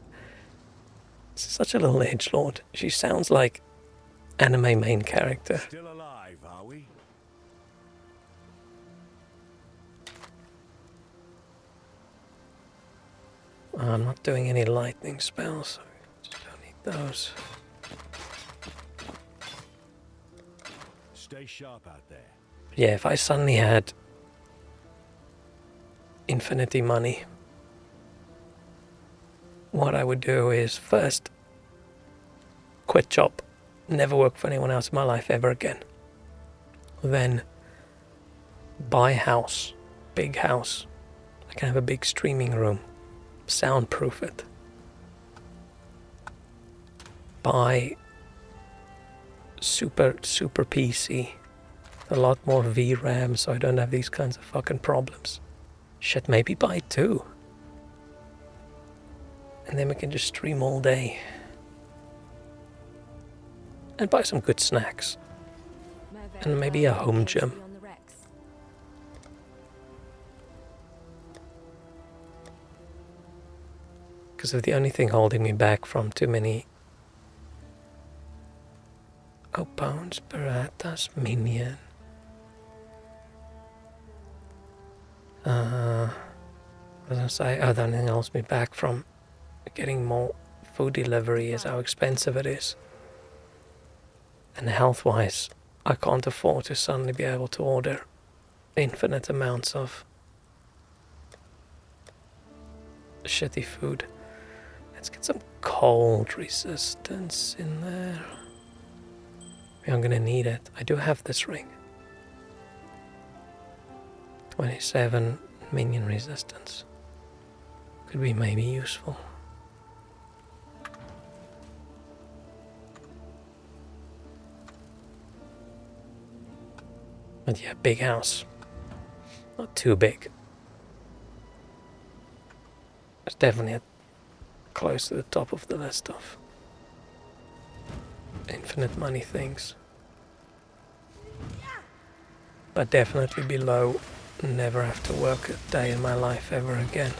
little edgelord. She sounds like anime main character. Still alive, are we? I'm not doing any lightning spells, so I just don't need those. Stay sharp out there. Yeah, if I suddenly had infinity money, what I would do is first quit job, never work for anyone else in my life ever again. Then buy a house, big house. I can have a big streaming room, soundproof it. Buy super PC, a lot more VRAM so I don't have these kinds of fucking problems. Shit, maybe buy 2. And then we can just stream all day. And buy some good snacks. And maybe a home gym. Because if the only thing holding me back from too many pounds, Baratas, minion. What was I say? Oh, the only thing holds me back from getting more food delivery is how expensive it is. And health-wise, I can't afford to suddenly be able to order infinite amounts of shitty food. Let's get some cold resistance in there. I'm gonna need it. I do have this ring. 27 minion resistance. Could be maybe useful. But yeah, big house. Not too big. It's definitely close to the top of the list of infinite money things. But definitely below never have to work a day in my life ever again.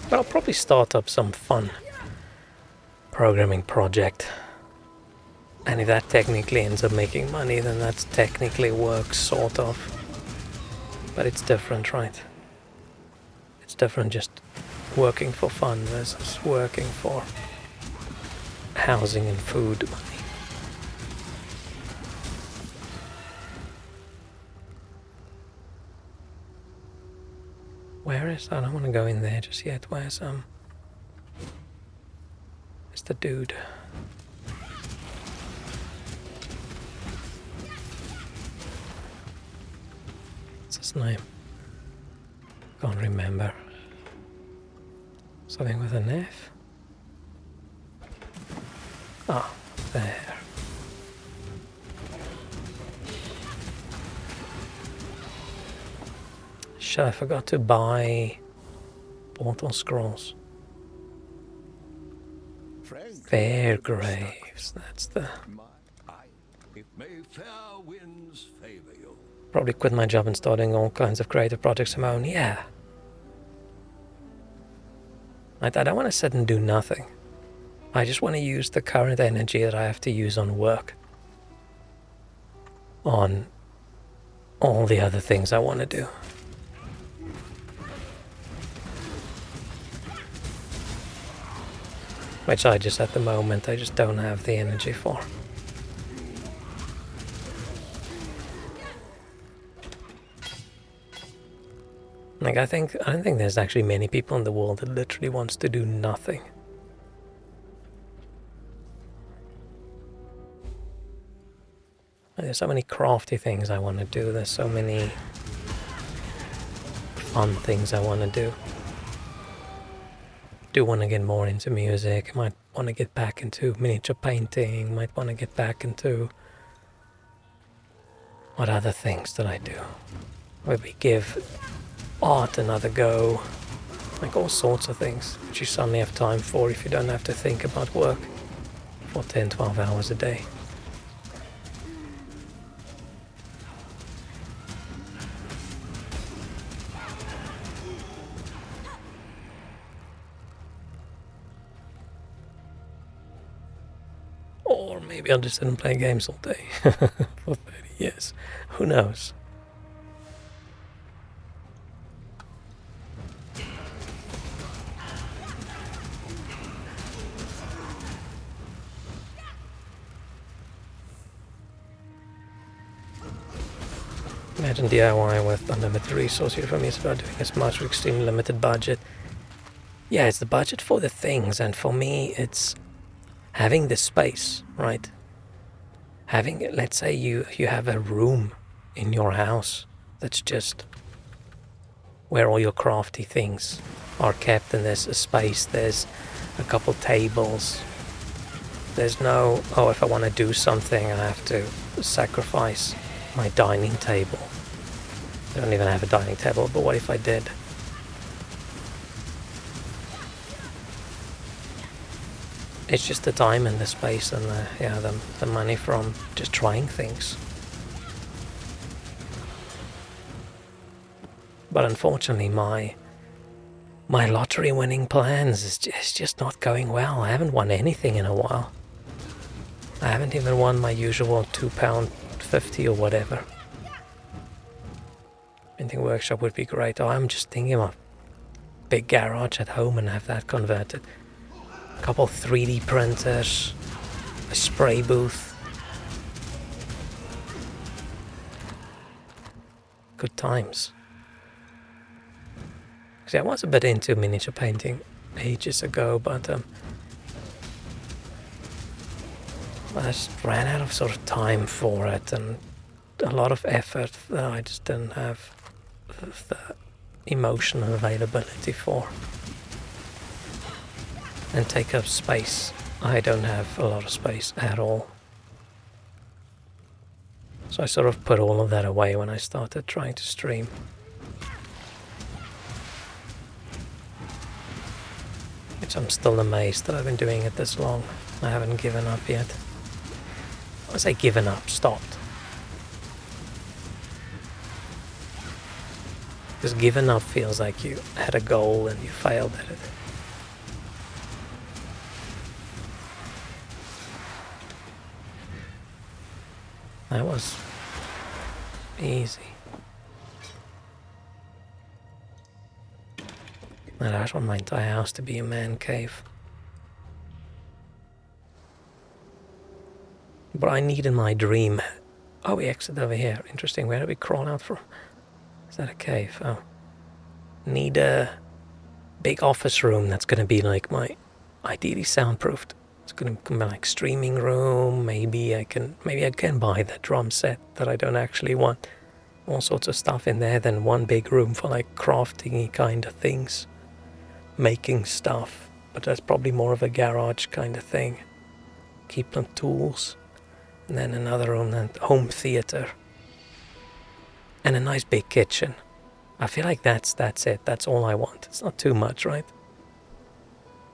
But I'll probably start up some fun programming project. And if that technically ends up making money, then that's technically work, sort of. But it's different, right? It's different just working for fun versus working for housing and food money. Where is... I don't want to go in there just yet. Where's the dude? What's his name? Can't remember. Something with an F? Ah, there. Shit, I forgot to buy portal scrolls. Fair graves, that's the... Probably quit my job and starting all kinds of creative projects of my own, yeah. I don't want to sit and do nothing. I just want to use the current energy that I have to use on work. On all the other things I want to do. Which I just, at the moment, I just don't have the energy for. Like, I don't think there's actually many people in the world that literally wants to do nothing. There's so many crafty things I want to do. There's so many fun things I want to do. Do want to get more into music. I might want to get back into miniature painting. Might want to get back into... What other things did I do? Maybe give art another go. Like all sorts of things which you suddenly have time for if you don't have to think about work for 10-12 hours a day. Or maybe I just didn't play games all day for 30 years. Who knows? Imagine DIY with unlimited resources. For me, it's about doing as much with extremely limited budget. Yeah, it's the budget for the things, and for me, it's having the space, right? Having, let's say you have a room in your house that's just where all your crafty things are kept, and there's a space, there's a couple tables. There's no, oh, if I want to do something, I have to sacrifice my dining table. I don't even have a dining table, but what if I did? It's just the time and the space and the money from just trying things. But unfortunately, my lottery winning plans is just not going well. I haven't won anything in a while. I haven't even won my usual £2.50 or whatever. Printing workshop would be great. Oh, I'm just thinking of a big garage at home and have that converted. A couple 3D printers, a spray booth. Good times. See, I was a bit into miniature painting ages ago, but I just ran out of sort of time for it and a lot of effort that I just didn't have the emotional availability for. And take up space. I don't have a lot of space at all. So I sort of put all of that away when I started trying to stream. Which I'm still amazed that I've been doing it this long. I haven't given up yet. I say given up, stopped. Because giving up feels like you had a goal and you failed at it. That was easy. And I just want my entire house to be a man cave. But I need in my dream... Oh, we exit over here. Interesting. Where did we crawl out from? Is that a cave? Oh. Need a big office room that's going to be like my... Ideally soundproofed. It's going to be like streaming room. Maybe I can buy that drum set that I don't actually want. All sorts of stuff in there. Then one big room for like crafting-y kind of things. Making stuff. But that's probably more of a garage kind of thing. Keep them tools. And then another room, then home theater. And a nice big kitchen. I feel like that's it. That's all I want. It's not too much, right?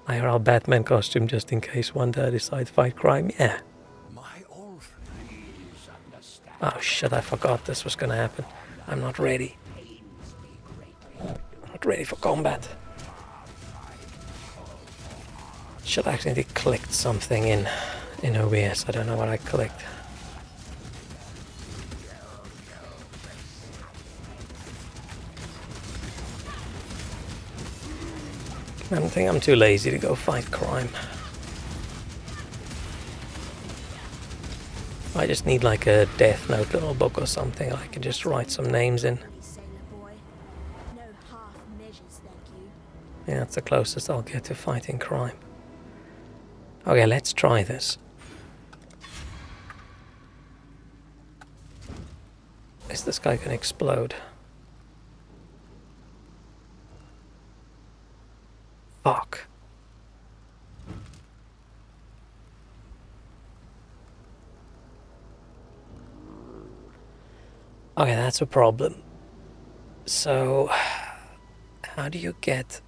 IRL Batman costume just in case one day I decide to fight crime. Yeah. Oh shit, I forgot this was gonna happen. I'm not ready. I'm not ready for combat. Shit, I accidentally clicked something in OBS. I don't know what I clicked. I don't think I'm too lazy to go fight crime. I just need like a Death Note little book or something. I can just write some names in. Yeah, that's the closest I'll get to fighting crime. Okay, let's try this. Is this guy gonna explode? Fuck. Okay, that's a problem. So, how do you get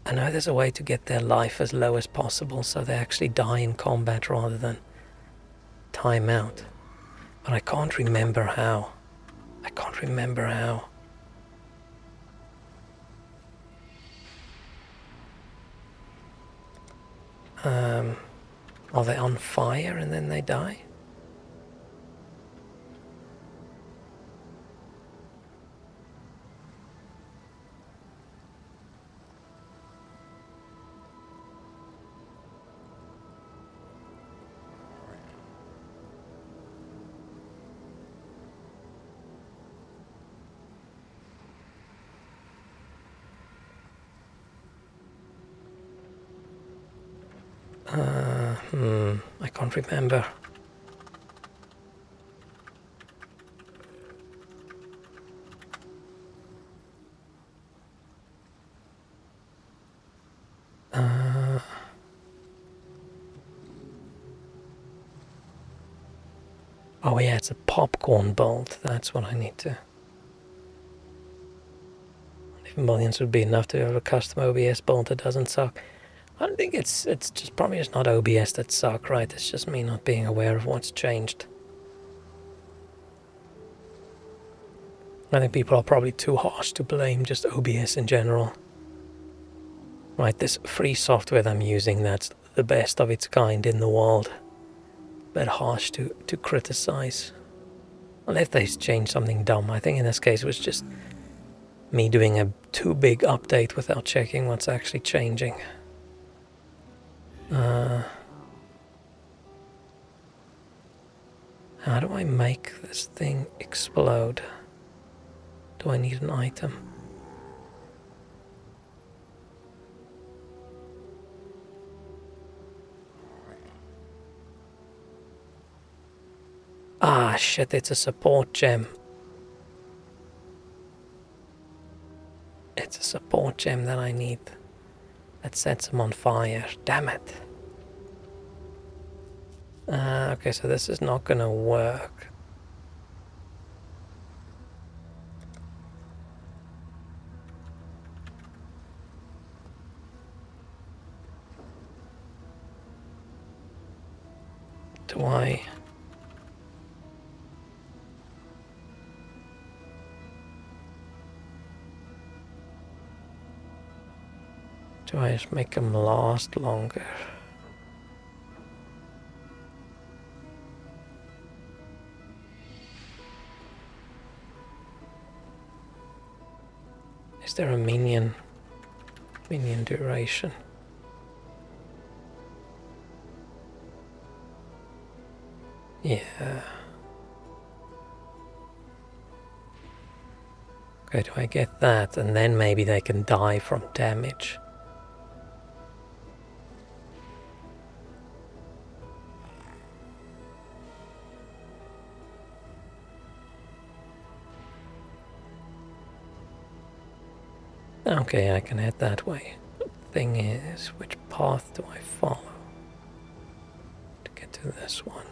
I know there's a way to get their life as low as possible so they actually die in combat rather than time out. But I can't remember how. I can't remember how. Are they on fire and then they die? I can't remember. Oh yeah, it's a popcorn bolt. That's what I need to. If millions would be enough to have a custom OBS bolt that doesn't suck. I don't think it's just probably just not OBS that suck, right? It's just me not being aware of what's changed. I think people are probably too harsh to blame just OBS in general. Right, this free software that I'm using, that's the best of its kind in the world. But harsh to criticize. Unless they changed something dumb. I think in this case it was just me doing a too big update without checking what's actually changing. How do I make this thing explode? Do I need an item? Ah, shit, it's a support gem. It's a support gem that I need. That sets him on fire. Damn it. Okay, so this is not gonna work. Do I... Do I just make them last longer? Is there a minion duration? Yeah. Okay, do I get that? And then maybe they can die from damage. Okay, I can head that way. Thing is, which path do I follow to get to this one?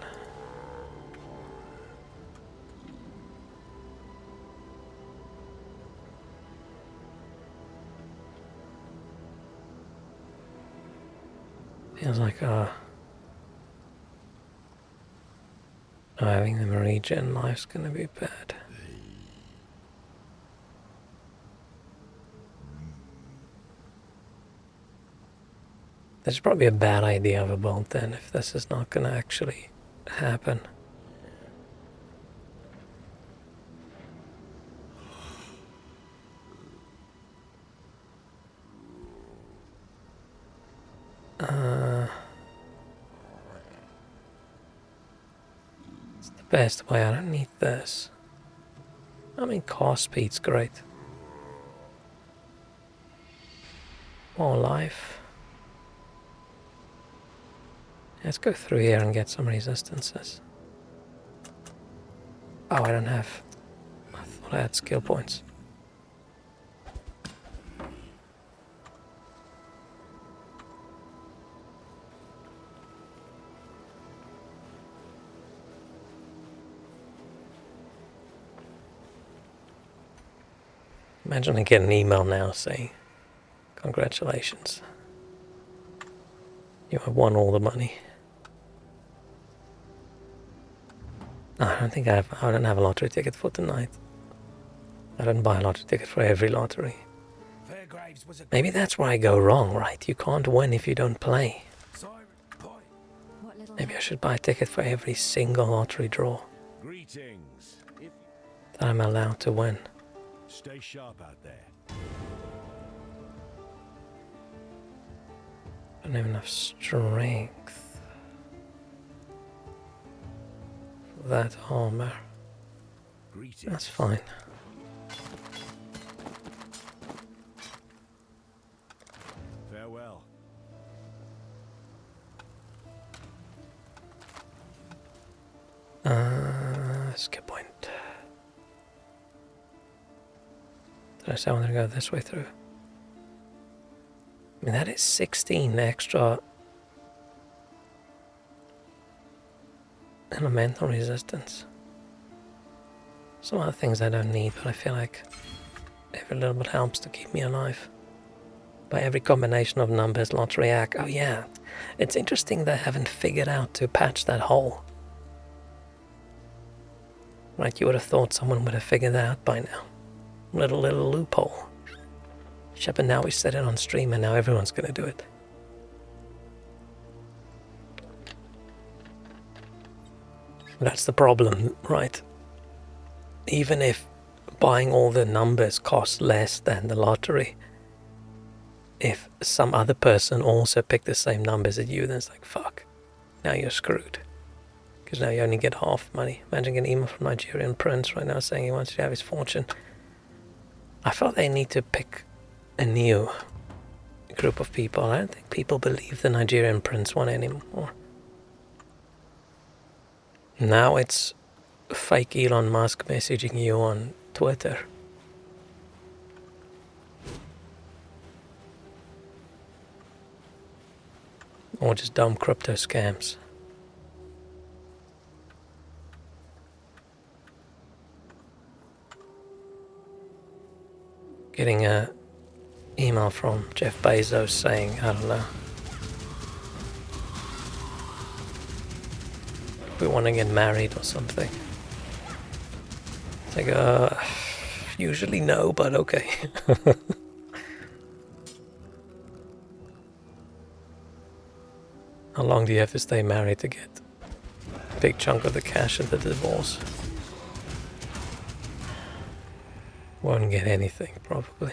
Feels like having them regen life's gonna be bad. That's probably a bad idea of a bolt then, if this is not gonna actually happen. It's the best way. I don't need this. I mean, car speed's great. More life. Let's go through here and get some resistances. Oh, I don't have... I thought I had skill points. Imagine I get an email now saying, Congratulations. You have won all the money. I don't think I don't have a lottery ticket for tonight. I don't buy a lottery ticket for every lottery. Fairgraves was a Maybe that's where I go wrong, right? You can't win if you don't play. siren boy. What little Maybe I should buy a ticket for every single lottery draw Greetings. If that I'm allowed to win. stay sharp out there. I don't have enough strength for that armor. Greetings. That's fine. Farewell. That's a good point. Did I say I wanted to go this way through? I mean, that is 16 extra elemental resistance. Some other things I don't need, but I feel like every little bit helps to keep me alive. By every combination of numbers, lottery hack. Oh yeah, it's interesting they haven't figured out to patch that hole. Right, you would have thought someone would have figured that out by now. Little loophole. Shep, and now we set it on stream and now everyone's gonna do it. That's the problem, right? Even if buying all the numbers costs less than the lottery, if some other person also picked the same numbers as you, then it's like, fuck, now you're screwed. Because now you only get half money. Imagine getting an email from Nigerian prince right now saying he wants you to have his fortune. I felt they need to pick a new group of people. I don't think people believe the Nigerian prince one anymore. Now it's fake Elon Musk messaging you on Twitter. Or just dumb crypto scams. Getting a email from Jeff Bezos saying, I don't know, we want to get married or something. It's like, usually no, but okay. How long do you have to stay married to get a big chunk of the cash in the divorce? Won't get anything, probably.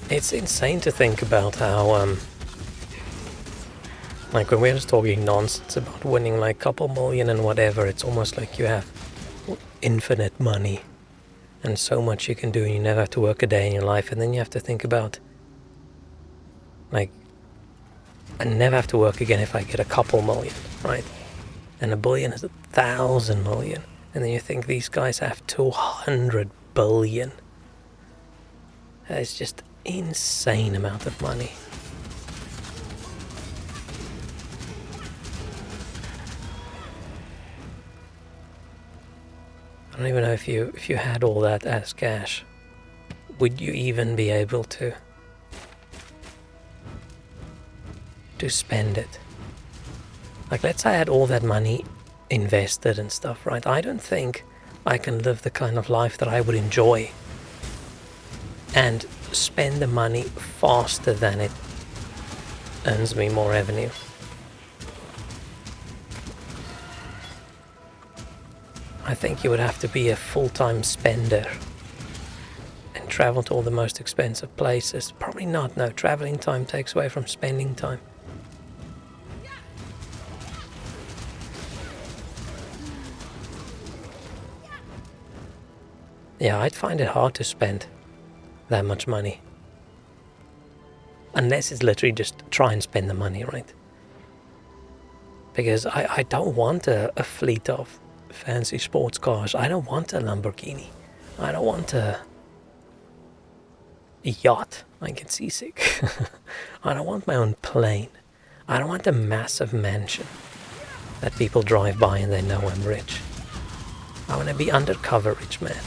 It's insane to think about how, like when we're just talking nonsense about winning like a couple million and whatever, it's almost like you have infinite money and so much you can do and you never have to work a day in your life, and then you have to think about, like, I never have to work again if I get a couple million, right? And a billion is 1,000 million. And then you think these guys have 200 billion. That is just insane amount of money. I don't even know if you had all that as cash, would you even be able to spend it? Like, let's say I had all that money invested and stuff, right? I don't think I can live the kind of life that I would enjoy and spend the money faster than it earns me more revenue. I think you would have to be a full-time spender and travel to all the most expensive places. Probably not, no. Traveling time takes away from spending time. Yeah, I'd find it hard to spend that much money. Unless it's literally just try and spend the money, right? Because I don't want a fleet of fancy sports cars. I don't want a Lamborghini. I don't want a... yacht. I get seasick. I don't want my own plane. I don't want a massive mansion that people drive by and they know I'm rich. I want to be undercover rich man.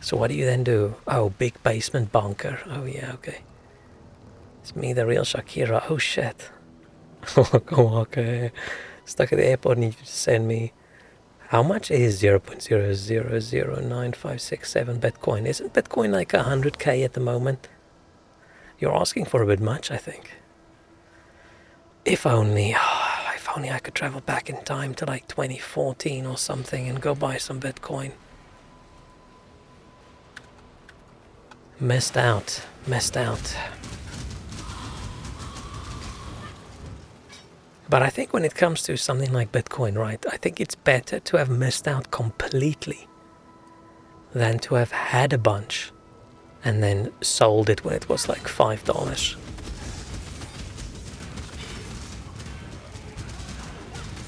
So what do you then do? Oh, big basement bunker. Oh yeah, okay. It's me, the real Shakira. Oh shit. Okay. Stuck at the airport, need you to send me. How much is 0.0009567 Bitcoin? Isn't Bitcoin like 100k at the moment? You're asking for a bit much, I think. If only I could travel back in time to like 2014 or something and go buy some Bitcoin. Missed out. But I think when it comes to something like Bitcoin, right, I think it's better to have missed out completely than to have had a bunch and then sold it when it was like $5.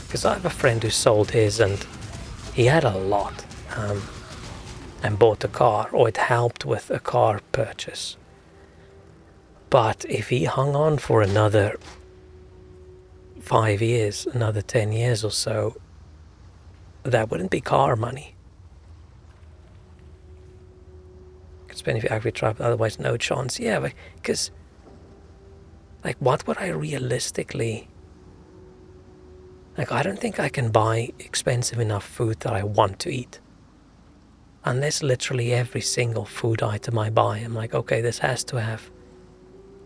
Because I have a friend who sold his and he had a lot and bought a car, or it helped with a car purchase. But if he hung on for another 5 years, another 10 years or so, that wouldn't be car money. Could spend if you actually try, but otherwise no chance. Yeah, because like what would I realistically, like I don't think I can buy expensive enough food that I want to eat. Unless literally every single food item I buy, I'm like, okay, this has to have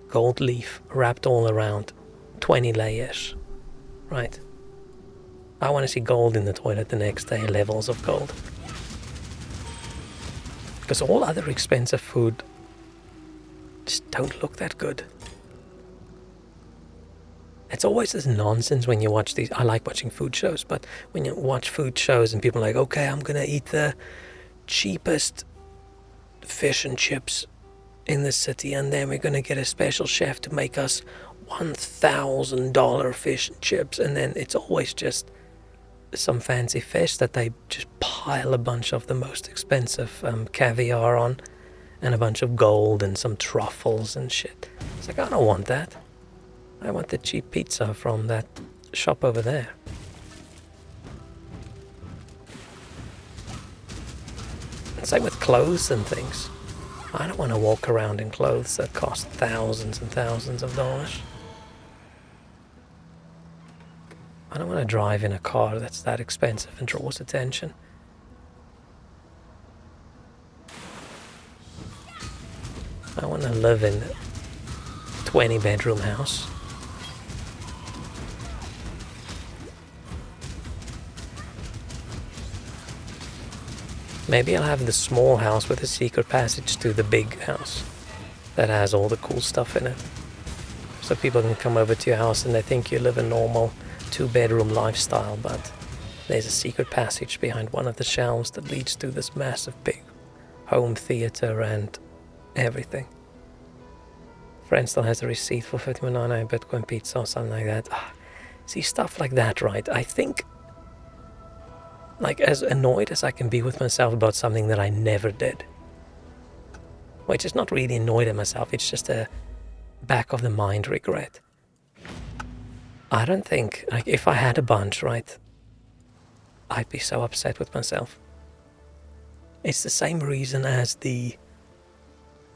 gold leaf wrapped all around, 20 layers, right? I want to see gold in the toilet the next day, levels of gold. Because all other expensive food just don't look that good. It's always this nonsense when you watch these. I like watching food shows, but when you watch food shows and people are like, okay, I'm going to eat the cheapest fish and chips in the city, and then we're going to get a special chef to make us $1,000 fish and chips, and then it's always just some fancy fish that they just pile a bunch of the most expensive caviar on, and a bunch of gold and some truffles and shit. It's like, I don't want that. I want the cheap pizza from that shop over there. Same with clothes and things. I don't want to walk around in clothes that cost thousands and thousands of dollars. I don't want to drive in a car that's that expensive and draws attention. I want to live in a 20-bedroom house. Maybe I'll have the small house with a secret passage to the big house that has all the cool stuff in it. So people can come over to your house and they think you live a normal 2-bedroom lifestyle, but there's a secret passage behind one of the shelves that leads to this massive big home theater and everything. Friend still has a receipt for 51.99 Bitcoin pizza or something like that. See, stuff like that, right? I think, like, as annoyed as I can be with myself about something that I never did, which is not really annoyed at myself, it's just a back of the mind regret. I don't think, like, if I had a bunch, right, I'd be so upset with myself. It's the same reason as the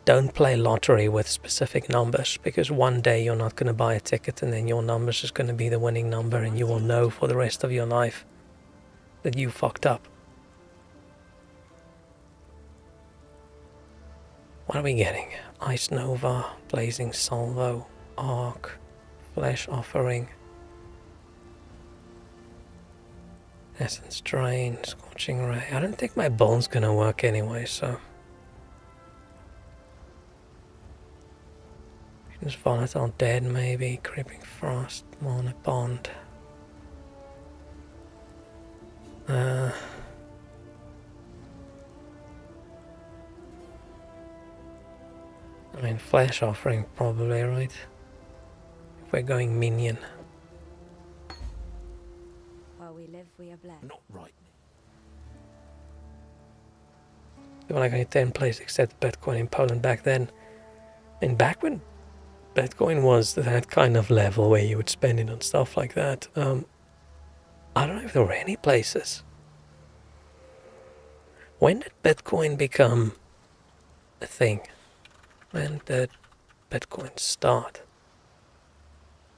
don't play lottery with specific numbers, because one day you're not going to buy a ticket and then your number is going to be the winning number and you will know for the rest of your life that you fucked up. What are we getting? Ice Nova, Blazing Salvo, Arc, Flesh Offering, Essence Drain, Scorching Ray. I don't think my bone's gonna work anyway, so just Volatile Dead maybe, Creeping Frost, Mana Bond. I mean, Flesh Offering probably, right? If we're going minion. While we live, we are blessed. Not right. Even like only 10 places accepted Bitcoin in Poland back then. And back when Bitcoin was that kind of level where you would spend it on stuff like that, I don't know if there were any places. When did Bitcoin become a thing? When did Bitcoin start?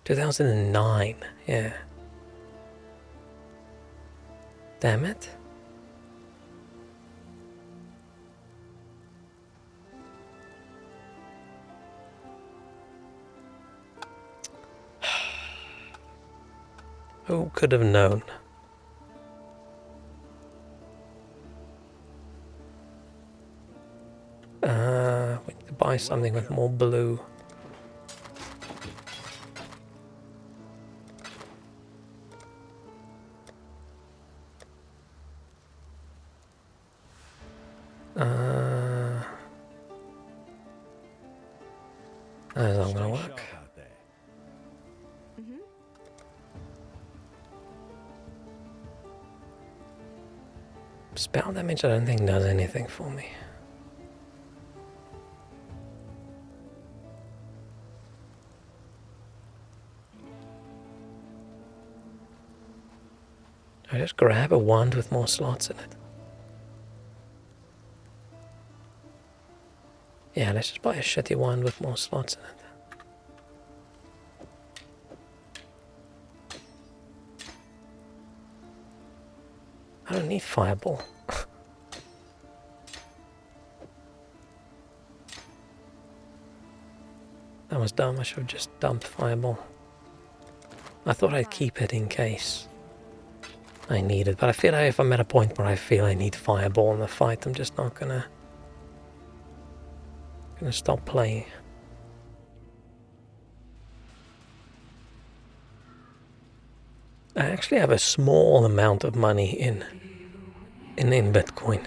2009, yeah. Damn it. Who could have known? We need to buy something with more blue. That's not gonna work. Out there. Spell damage I don't think does anything for me. I just grab a wand with more slots in it. Yeah, let's just buy a shitty wand with more slots in it. I don't need fireball. That was dumb, I should have just dumped fireball. I thought I'd keep it in case I need it, but I feel like if I'm at a point where I feel I need fireball in the fight, I'm just not gonna stop playing. I actually have a small amount of money in Bitcoin.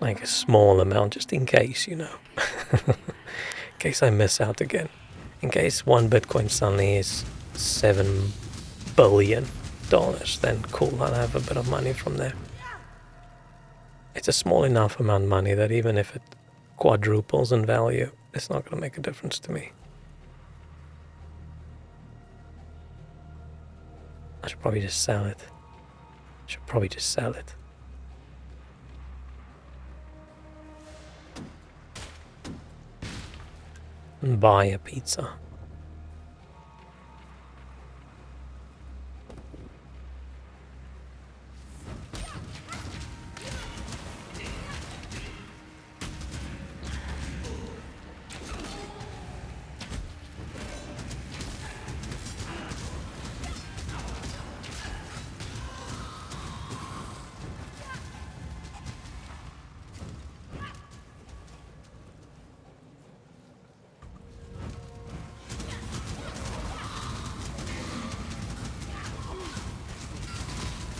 Like a small amount, just in case, you know. In case I miss out again. In case one Bitcoin suddenly is $7 billion, then cool, I'll have a bit of money from there. It's a small enough amount of money that even if it quadruples in value, it's not going to make a difference to me. I should probably just sell it. And buy a pizza.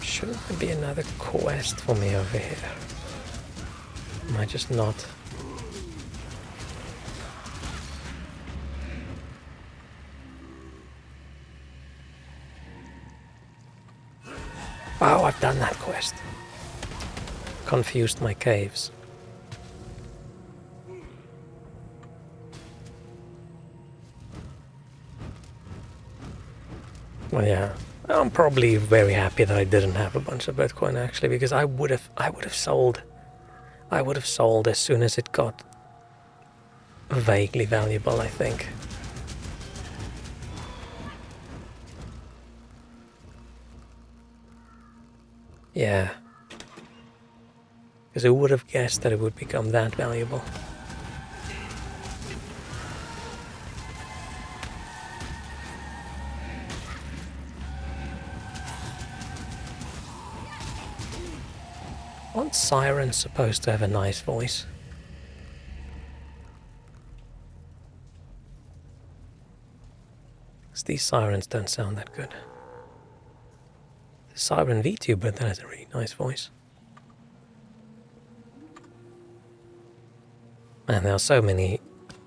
Shouldn't there be another quest for me over here? Am I just not? Oh, I've done that quest. Confused my caves. Well, yeah. I'm probably very happy that I didn't have a bunch of Bitcoin actually, because I would have sold. I would have sold as soon as it got vaguely valuable, I think. Yeah. Because who would have guessed that it would become that valuable? Aren't sirens supposed to have a nice voice? Because these sirens don't sound that good. The siren VTuber that has a really nice voice. Man, there are so many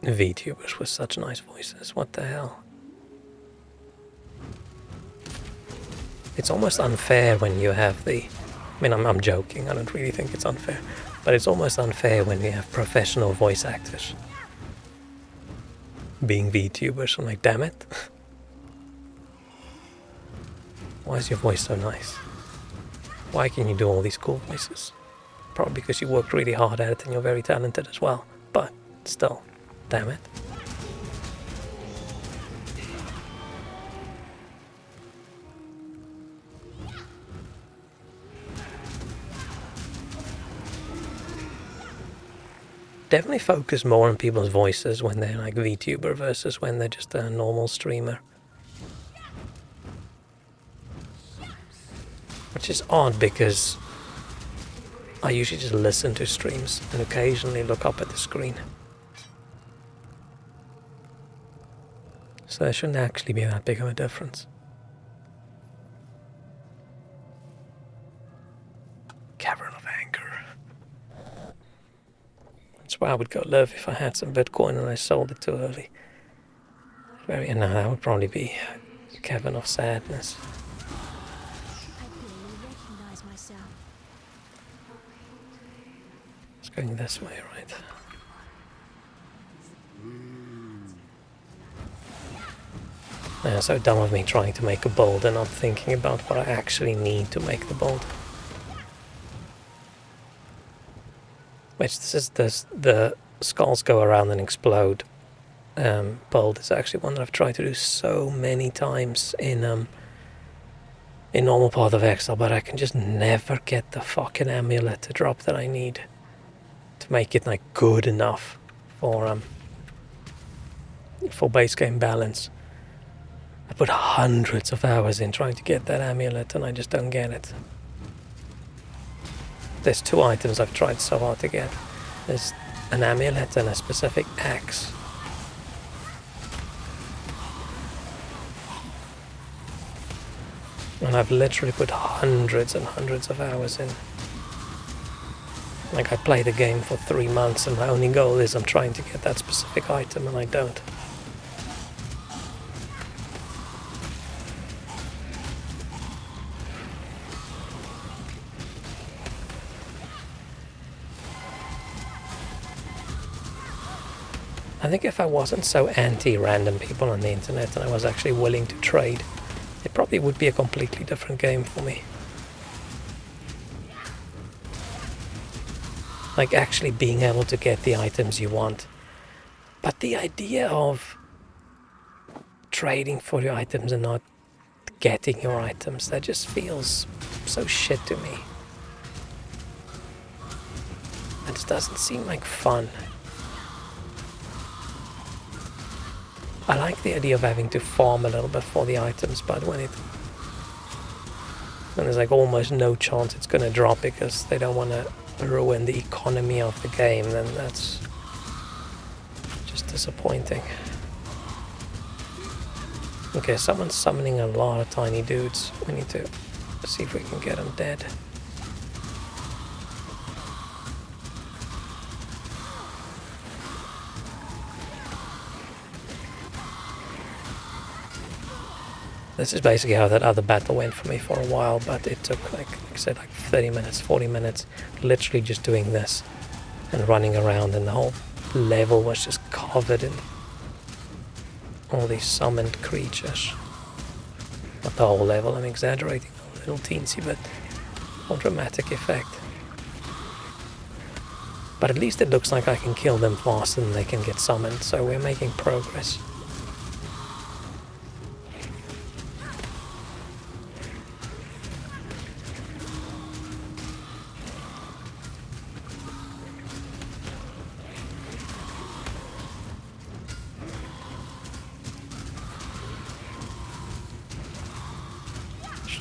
VTubers with such nice voices. What the hell? It's almost unfair when you have the I mean, I'm joking, I don't really think it's unfair. But it's almost unfair when we have professional voice actors being VTubers. I'm like, damn it. Why is your voice so nice? Why can you do all these cool voices? Probably because you worked really hard at it and you're very talented as well. But still, damn it. Definitely focus more on people's voices when they're like VTuber versus when they're just a normal streamer. Which is odd because I usually just listen to streams and occasionally look up at the screen. So there shouldn't actually be that big of a difference. Cavern of Anger. That's where I would go live if I had some Bitcoin and I sold it too early. No, that would probably be Cavern of Sadness. I barely recognize myself. It's going this way, right? Yeah, so dumb of me trying to make a bold and not thinking about what I actually need to make the bold. Which the skulls go around and explode. Bold is actually one that I've tried to do so many times in normal Path of Exile, but I can just never get the fucking amulet to drop that I need to make it like good enough for base game balance. I put hundreds of hours in trying to get that amulet and I just don't get it. There's two items I've tried so hard to get. There's an amulet and a specific axe. And I've literally put hundreds and hundreds of hours in. Like I play the game for 3 months and my only goal is I'm trying to get that specific item and I don't. I think if I wasn't so anti-random people on the internet and I was actually willing to trade, it probably would be a completely different game for me. Like actually being able to get the items you want. But the idea of trading for your items and not getting your items, that just feels so shit to me. It just doesn't seem like fun. I like the idea of having to farm a little bit for the items, but when there's like almost no chance it's gonna drop because they don't want to ruin the economy of the game, then that's just disappointing. Okay, someone's summoning a lot of tiny dudes. We need to see if we can get them dead. This is basically how that other battle went for me for a while, but it took, like I said, like 30 minutes, 40 minutes, literally just doing this and running around, and the whole level was just covered in all these summoned creatures. Not the whole level, I'm exaggerating a little teensy bit, for dramatic effect. But at least it looks like I can kill them faster than they can get summoned, so we're making progress.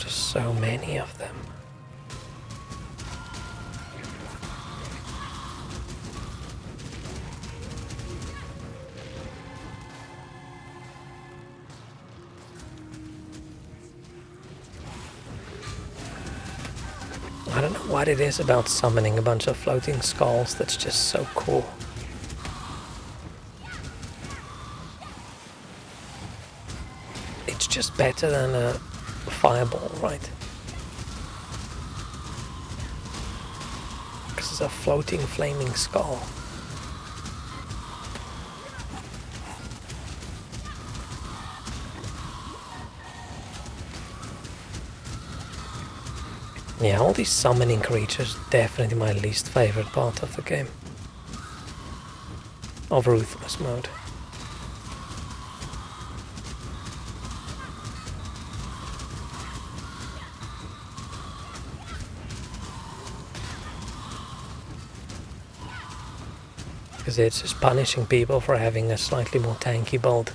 So many of them. I don't know what it is about summoning a bunch of floating skulls that's just so cool. It's just better than a fireball, right? is a floating flaming skull. Yeah, all these summoning creatures, definitely my least favorite part of the game. Of Ruthless mode. Because it's just punishing people for having a slightly more tanky build.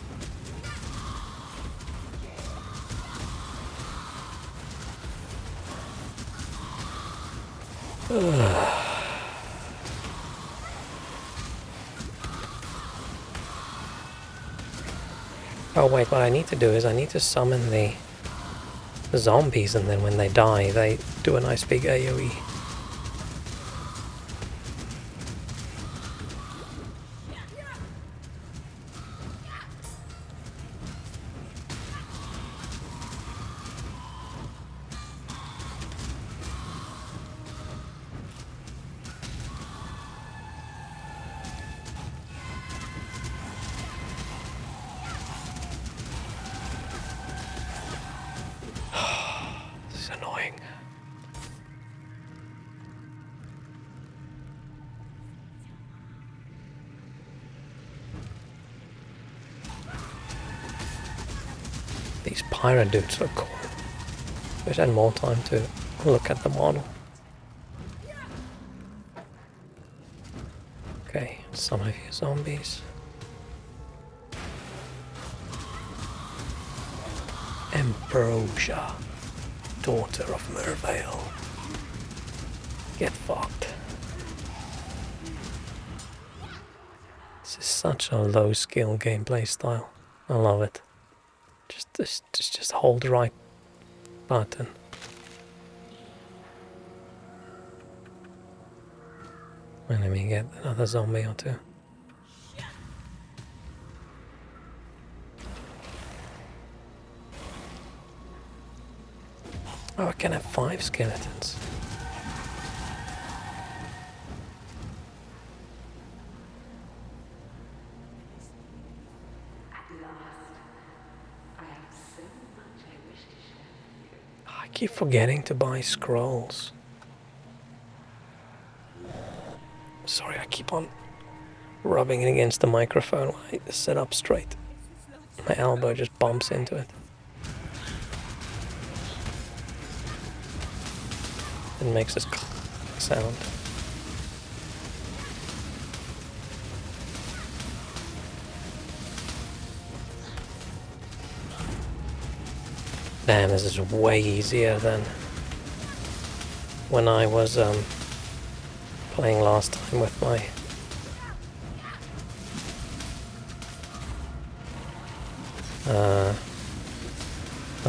Oh wait, what I need to do is I need to summon the zombies, and then when they die they do a nice big AoE. This is annoying. These pirate dudes look cool. Wish I had more time to look at the model. Okay, some of you zombies. Ambrosia, daughter of Mervale. Get fucked. This is such a low skill gameplay style. I love it. Just hold the right button. And let me get another zombie or two. Oh, I can have 5 skeletons. I keep forgetting to buy scrolls. Sorry, I keep on rubbing it against the microphone while I sit up straight. My elbow just bumps into it. It makes this sound. Damn, this is way easier than when I was playing last time with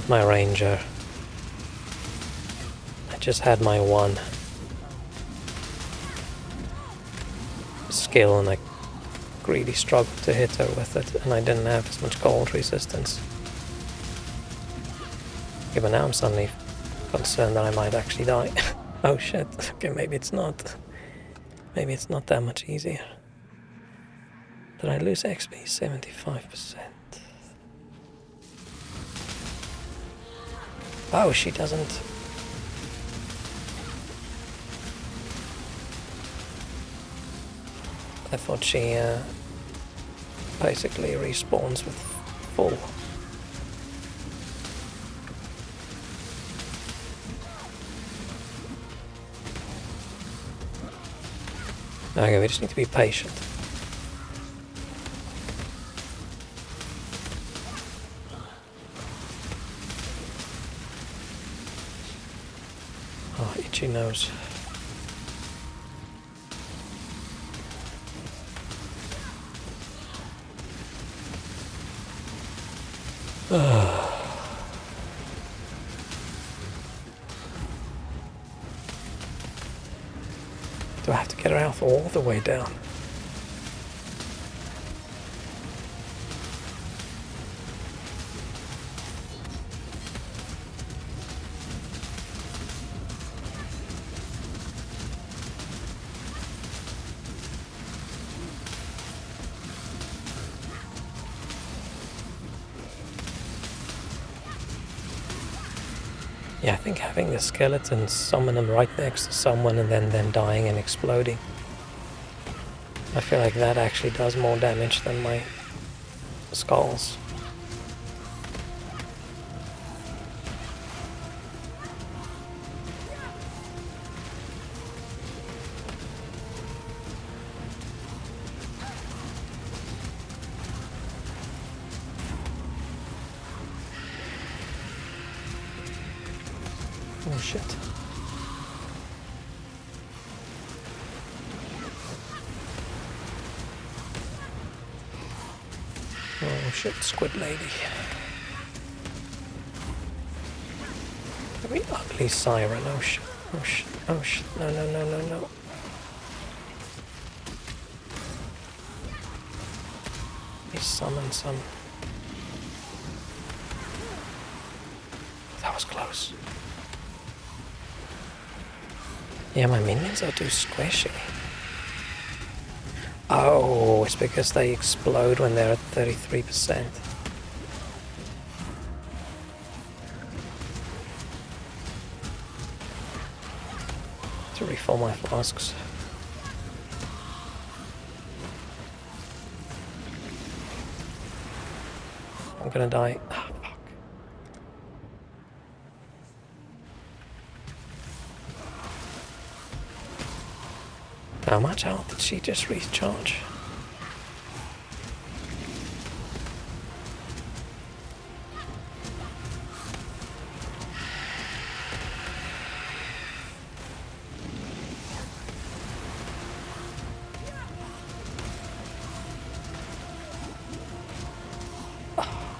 my ranger. I just had my one skill and I really struggled to hit her with it, and I didn't have as much cold resistance. Okay, but now I'm suddenly concerned that I might actually die. Oh shit, okay, maybe it's not. Maybe it's not that much easier. Did I lose XP? 75%. Oh, she doesn't. I thought she basically respawns with full. Okay, we just need to be patient. Oh, itchy nose. Do I have to get her health all the way down? Yeah, I think having the skeletons summon them right next to someone and then them dying and exploding. I feel like that actually does more damage than my skulls. Oh shit. Oh shit, squid lady. Very ugly siren. Oh shit. Oh shit. Oh shit. No, no, no, no, no. He summoned some. That was close. Yeah, my minions are too squishy. Oh, it's because they explode when they're at 33%. To refill my flasks. I'm gonna die. Ah, fuck. How much health did she just recharge?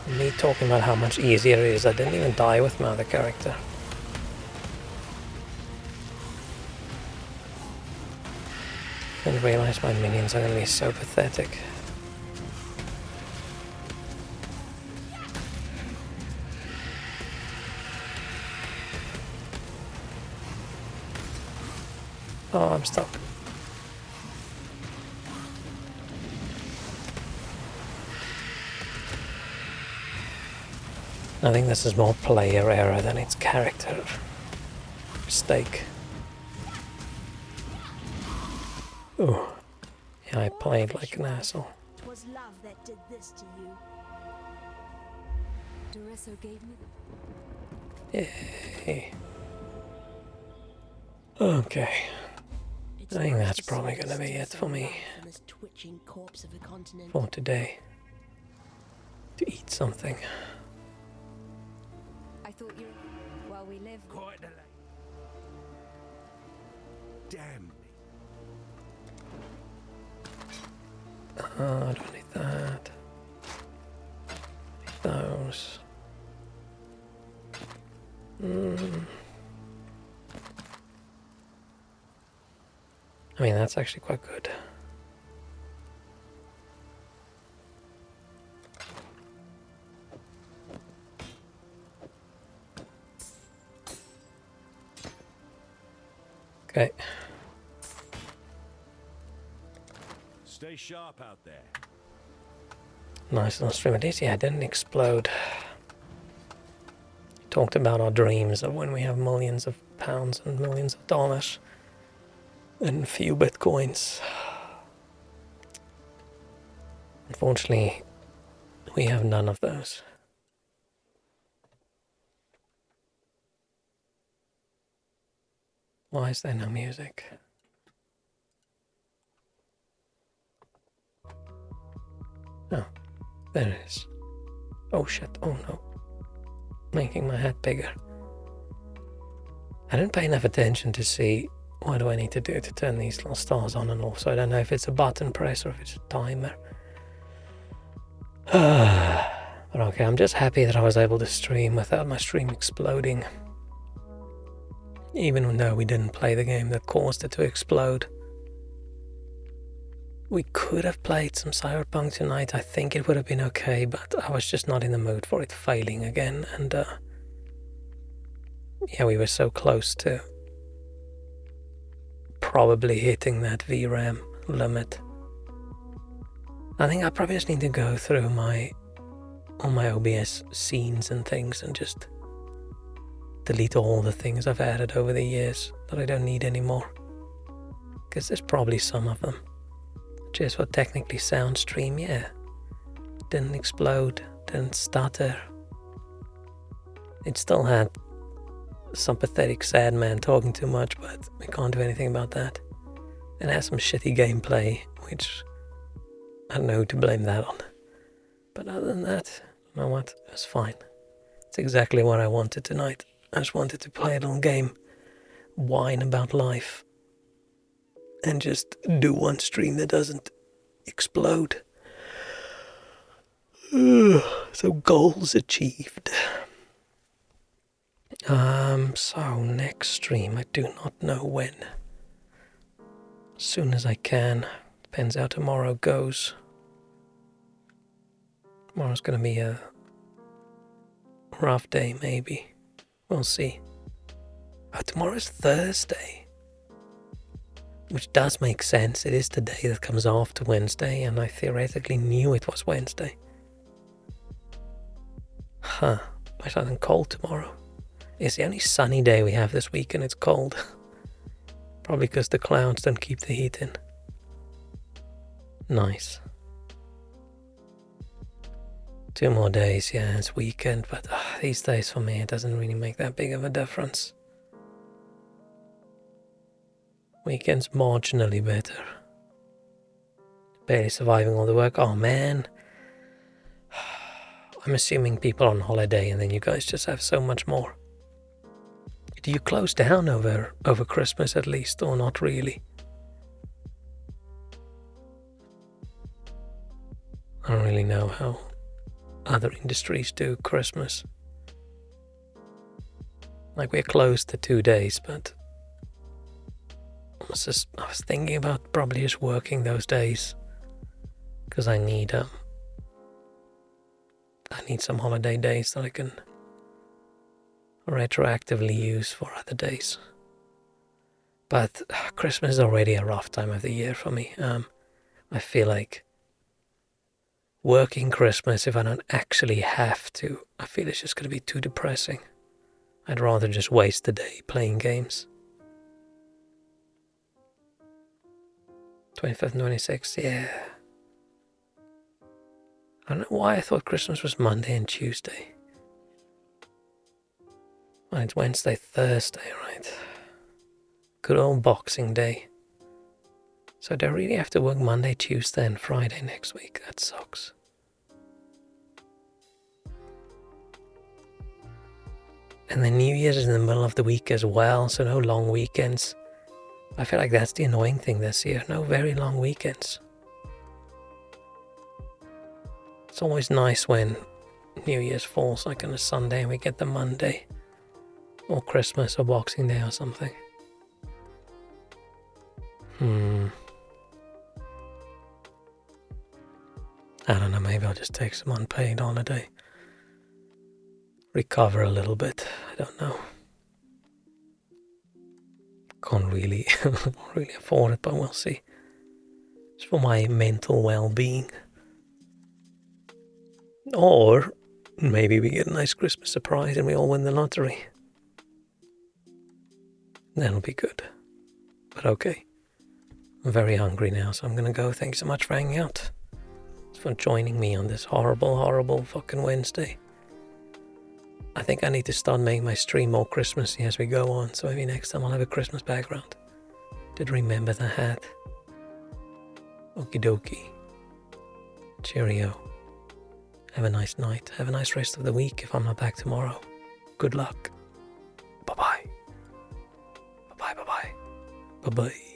Me talking about how much easier it is. I didn't even die with my other character. Didn't realize my minions are gonna be so pathetic. Oh, I'm stuck. I think this is more player error than it's character mistake. Ooh. Yeah, I played like an asshole. It was love that did this to you. Doresso gave me the... Yay. Okay. It's I think nice that's to probably see gonna be it for me from this twitching corpse of a continent. for today. To eat something. I thought you... While we live... Quite the late. Damn me. I don't need that. Need those. I mean, that's actually quite good. Okay. Stay sharp out there. Nice little stream. At least, yeah, it didn't explode. Talked about our dreams of when we have millions of pounds and millions of dollars and a few bitcoins. Unfortunately, we have none of those. Why is there no music? Oh, there it is. Oh shit, oh no. Making my head bigger. I didn't pay enough attention to see what do I need to do to turn these little stars on and off, so I don't know if it's a button press or if it's a timer. But okay, I'm just happy that I was able to stream without my stream exploding. Even though we didn't play the game that caused it to explode. We could have played some Cyberpunk tonight. I think it would have been okay, but I was just not in the mood for it failing again. And yeah, we were so close to probably hitting that VRAM limit. I think I probably just need to go through all my OBS scenes and things and just delete all the things I've added over the years that I don't need anymore. Because there's probably some of them. Just for technically sound stream, yeah. Didn't explode, didn't stutter. It still had some pathetic sad man talking too much, but we can't do anything about that. It has some shitty gameplay, which I don't know who to blame that on. But other than that, you know what, it was fine. It's exactly what I wanted tonight. I just wanted to play a little game, whine about life, and just do one stream that doesn't explode. So goals achieved. So next stream, I do not know when. As soon as I can. Depends how tomorrow goes. Tomorrow's gonna be a rough day, maybe. We'll see. Oh, tomorrow's Thursday. Which does make sense. It is the day that comes after Wednesday, and I theoretically knew it was Wednesday. Huh. It's something cold tomorrow. It's the only sunny day we have this week, and it's cold. Probably because the clouds don't keep the heat in. Nice. 2 more days, yeah, it's weekend, but these days for me it doesn't really make that big of a difference. Weekend's marginally better. Barely surviving all the work. Oh man. I'm assuming people are on holiday and then you guys just have so much more. Do you close down over Christmas at least, or not really? I don't really know how other industries do Christmas. Like, we're closed for 2 days, but I was thinking about probably just working those days, because I need some holiday days that I can retroactively use for other days. But Christmas is already a rough time of the year for me. I feel like working Christmas, if I don't actually have to, I feel it's just going to be too depressing. I'd rather just waste the day playing games. 25th and 26th, yeah. I don't know why I thought Christmas was Monday and Tuesday. Well, it's Wednesday, Thursday, right? Good old Boxing Day. So do I really have to work Monday, Tuesday and Friday next week? That sucks. And then New Year's is in the middle of the week as well, so no long weekends. I feel like that's the annoying thing this year. No very long weekends. It's always nice when New Year's falls like on a Sunday and we get the Monday. Or Christmas or Boxing Day or something. I don't know, maybe I'll just take some unpaid holiday. Recover a little bit, I don't know. Can't really afford it, but we'll see. It's for my mental well-being. Or maybe we get a nice Christmas surprise and we all win the lottery. That'll be good. But okay. I'm very hungry now, so I'm gonna go. Thanks so much for hanging out. Thanks for joining me on this horrible, horrible fucking Wednesday. I think I need to start making my stream more Christmassy as we go on, so maybe next time I'll have a Christmas background. Did remember the hat. Okie dokie. Cheerio. Have a nice night. Have a nice rest of the week if I'm not back tomorrow. Good luck. Bye-bye. Bye-bye, bye-bye. Bye-bye.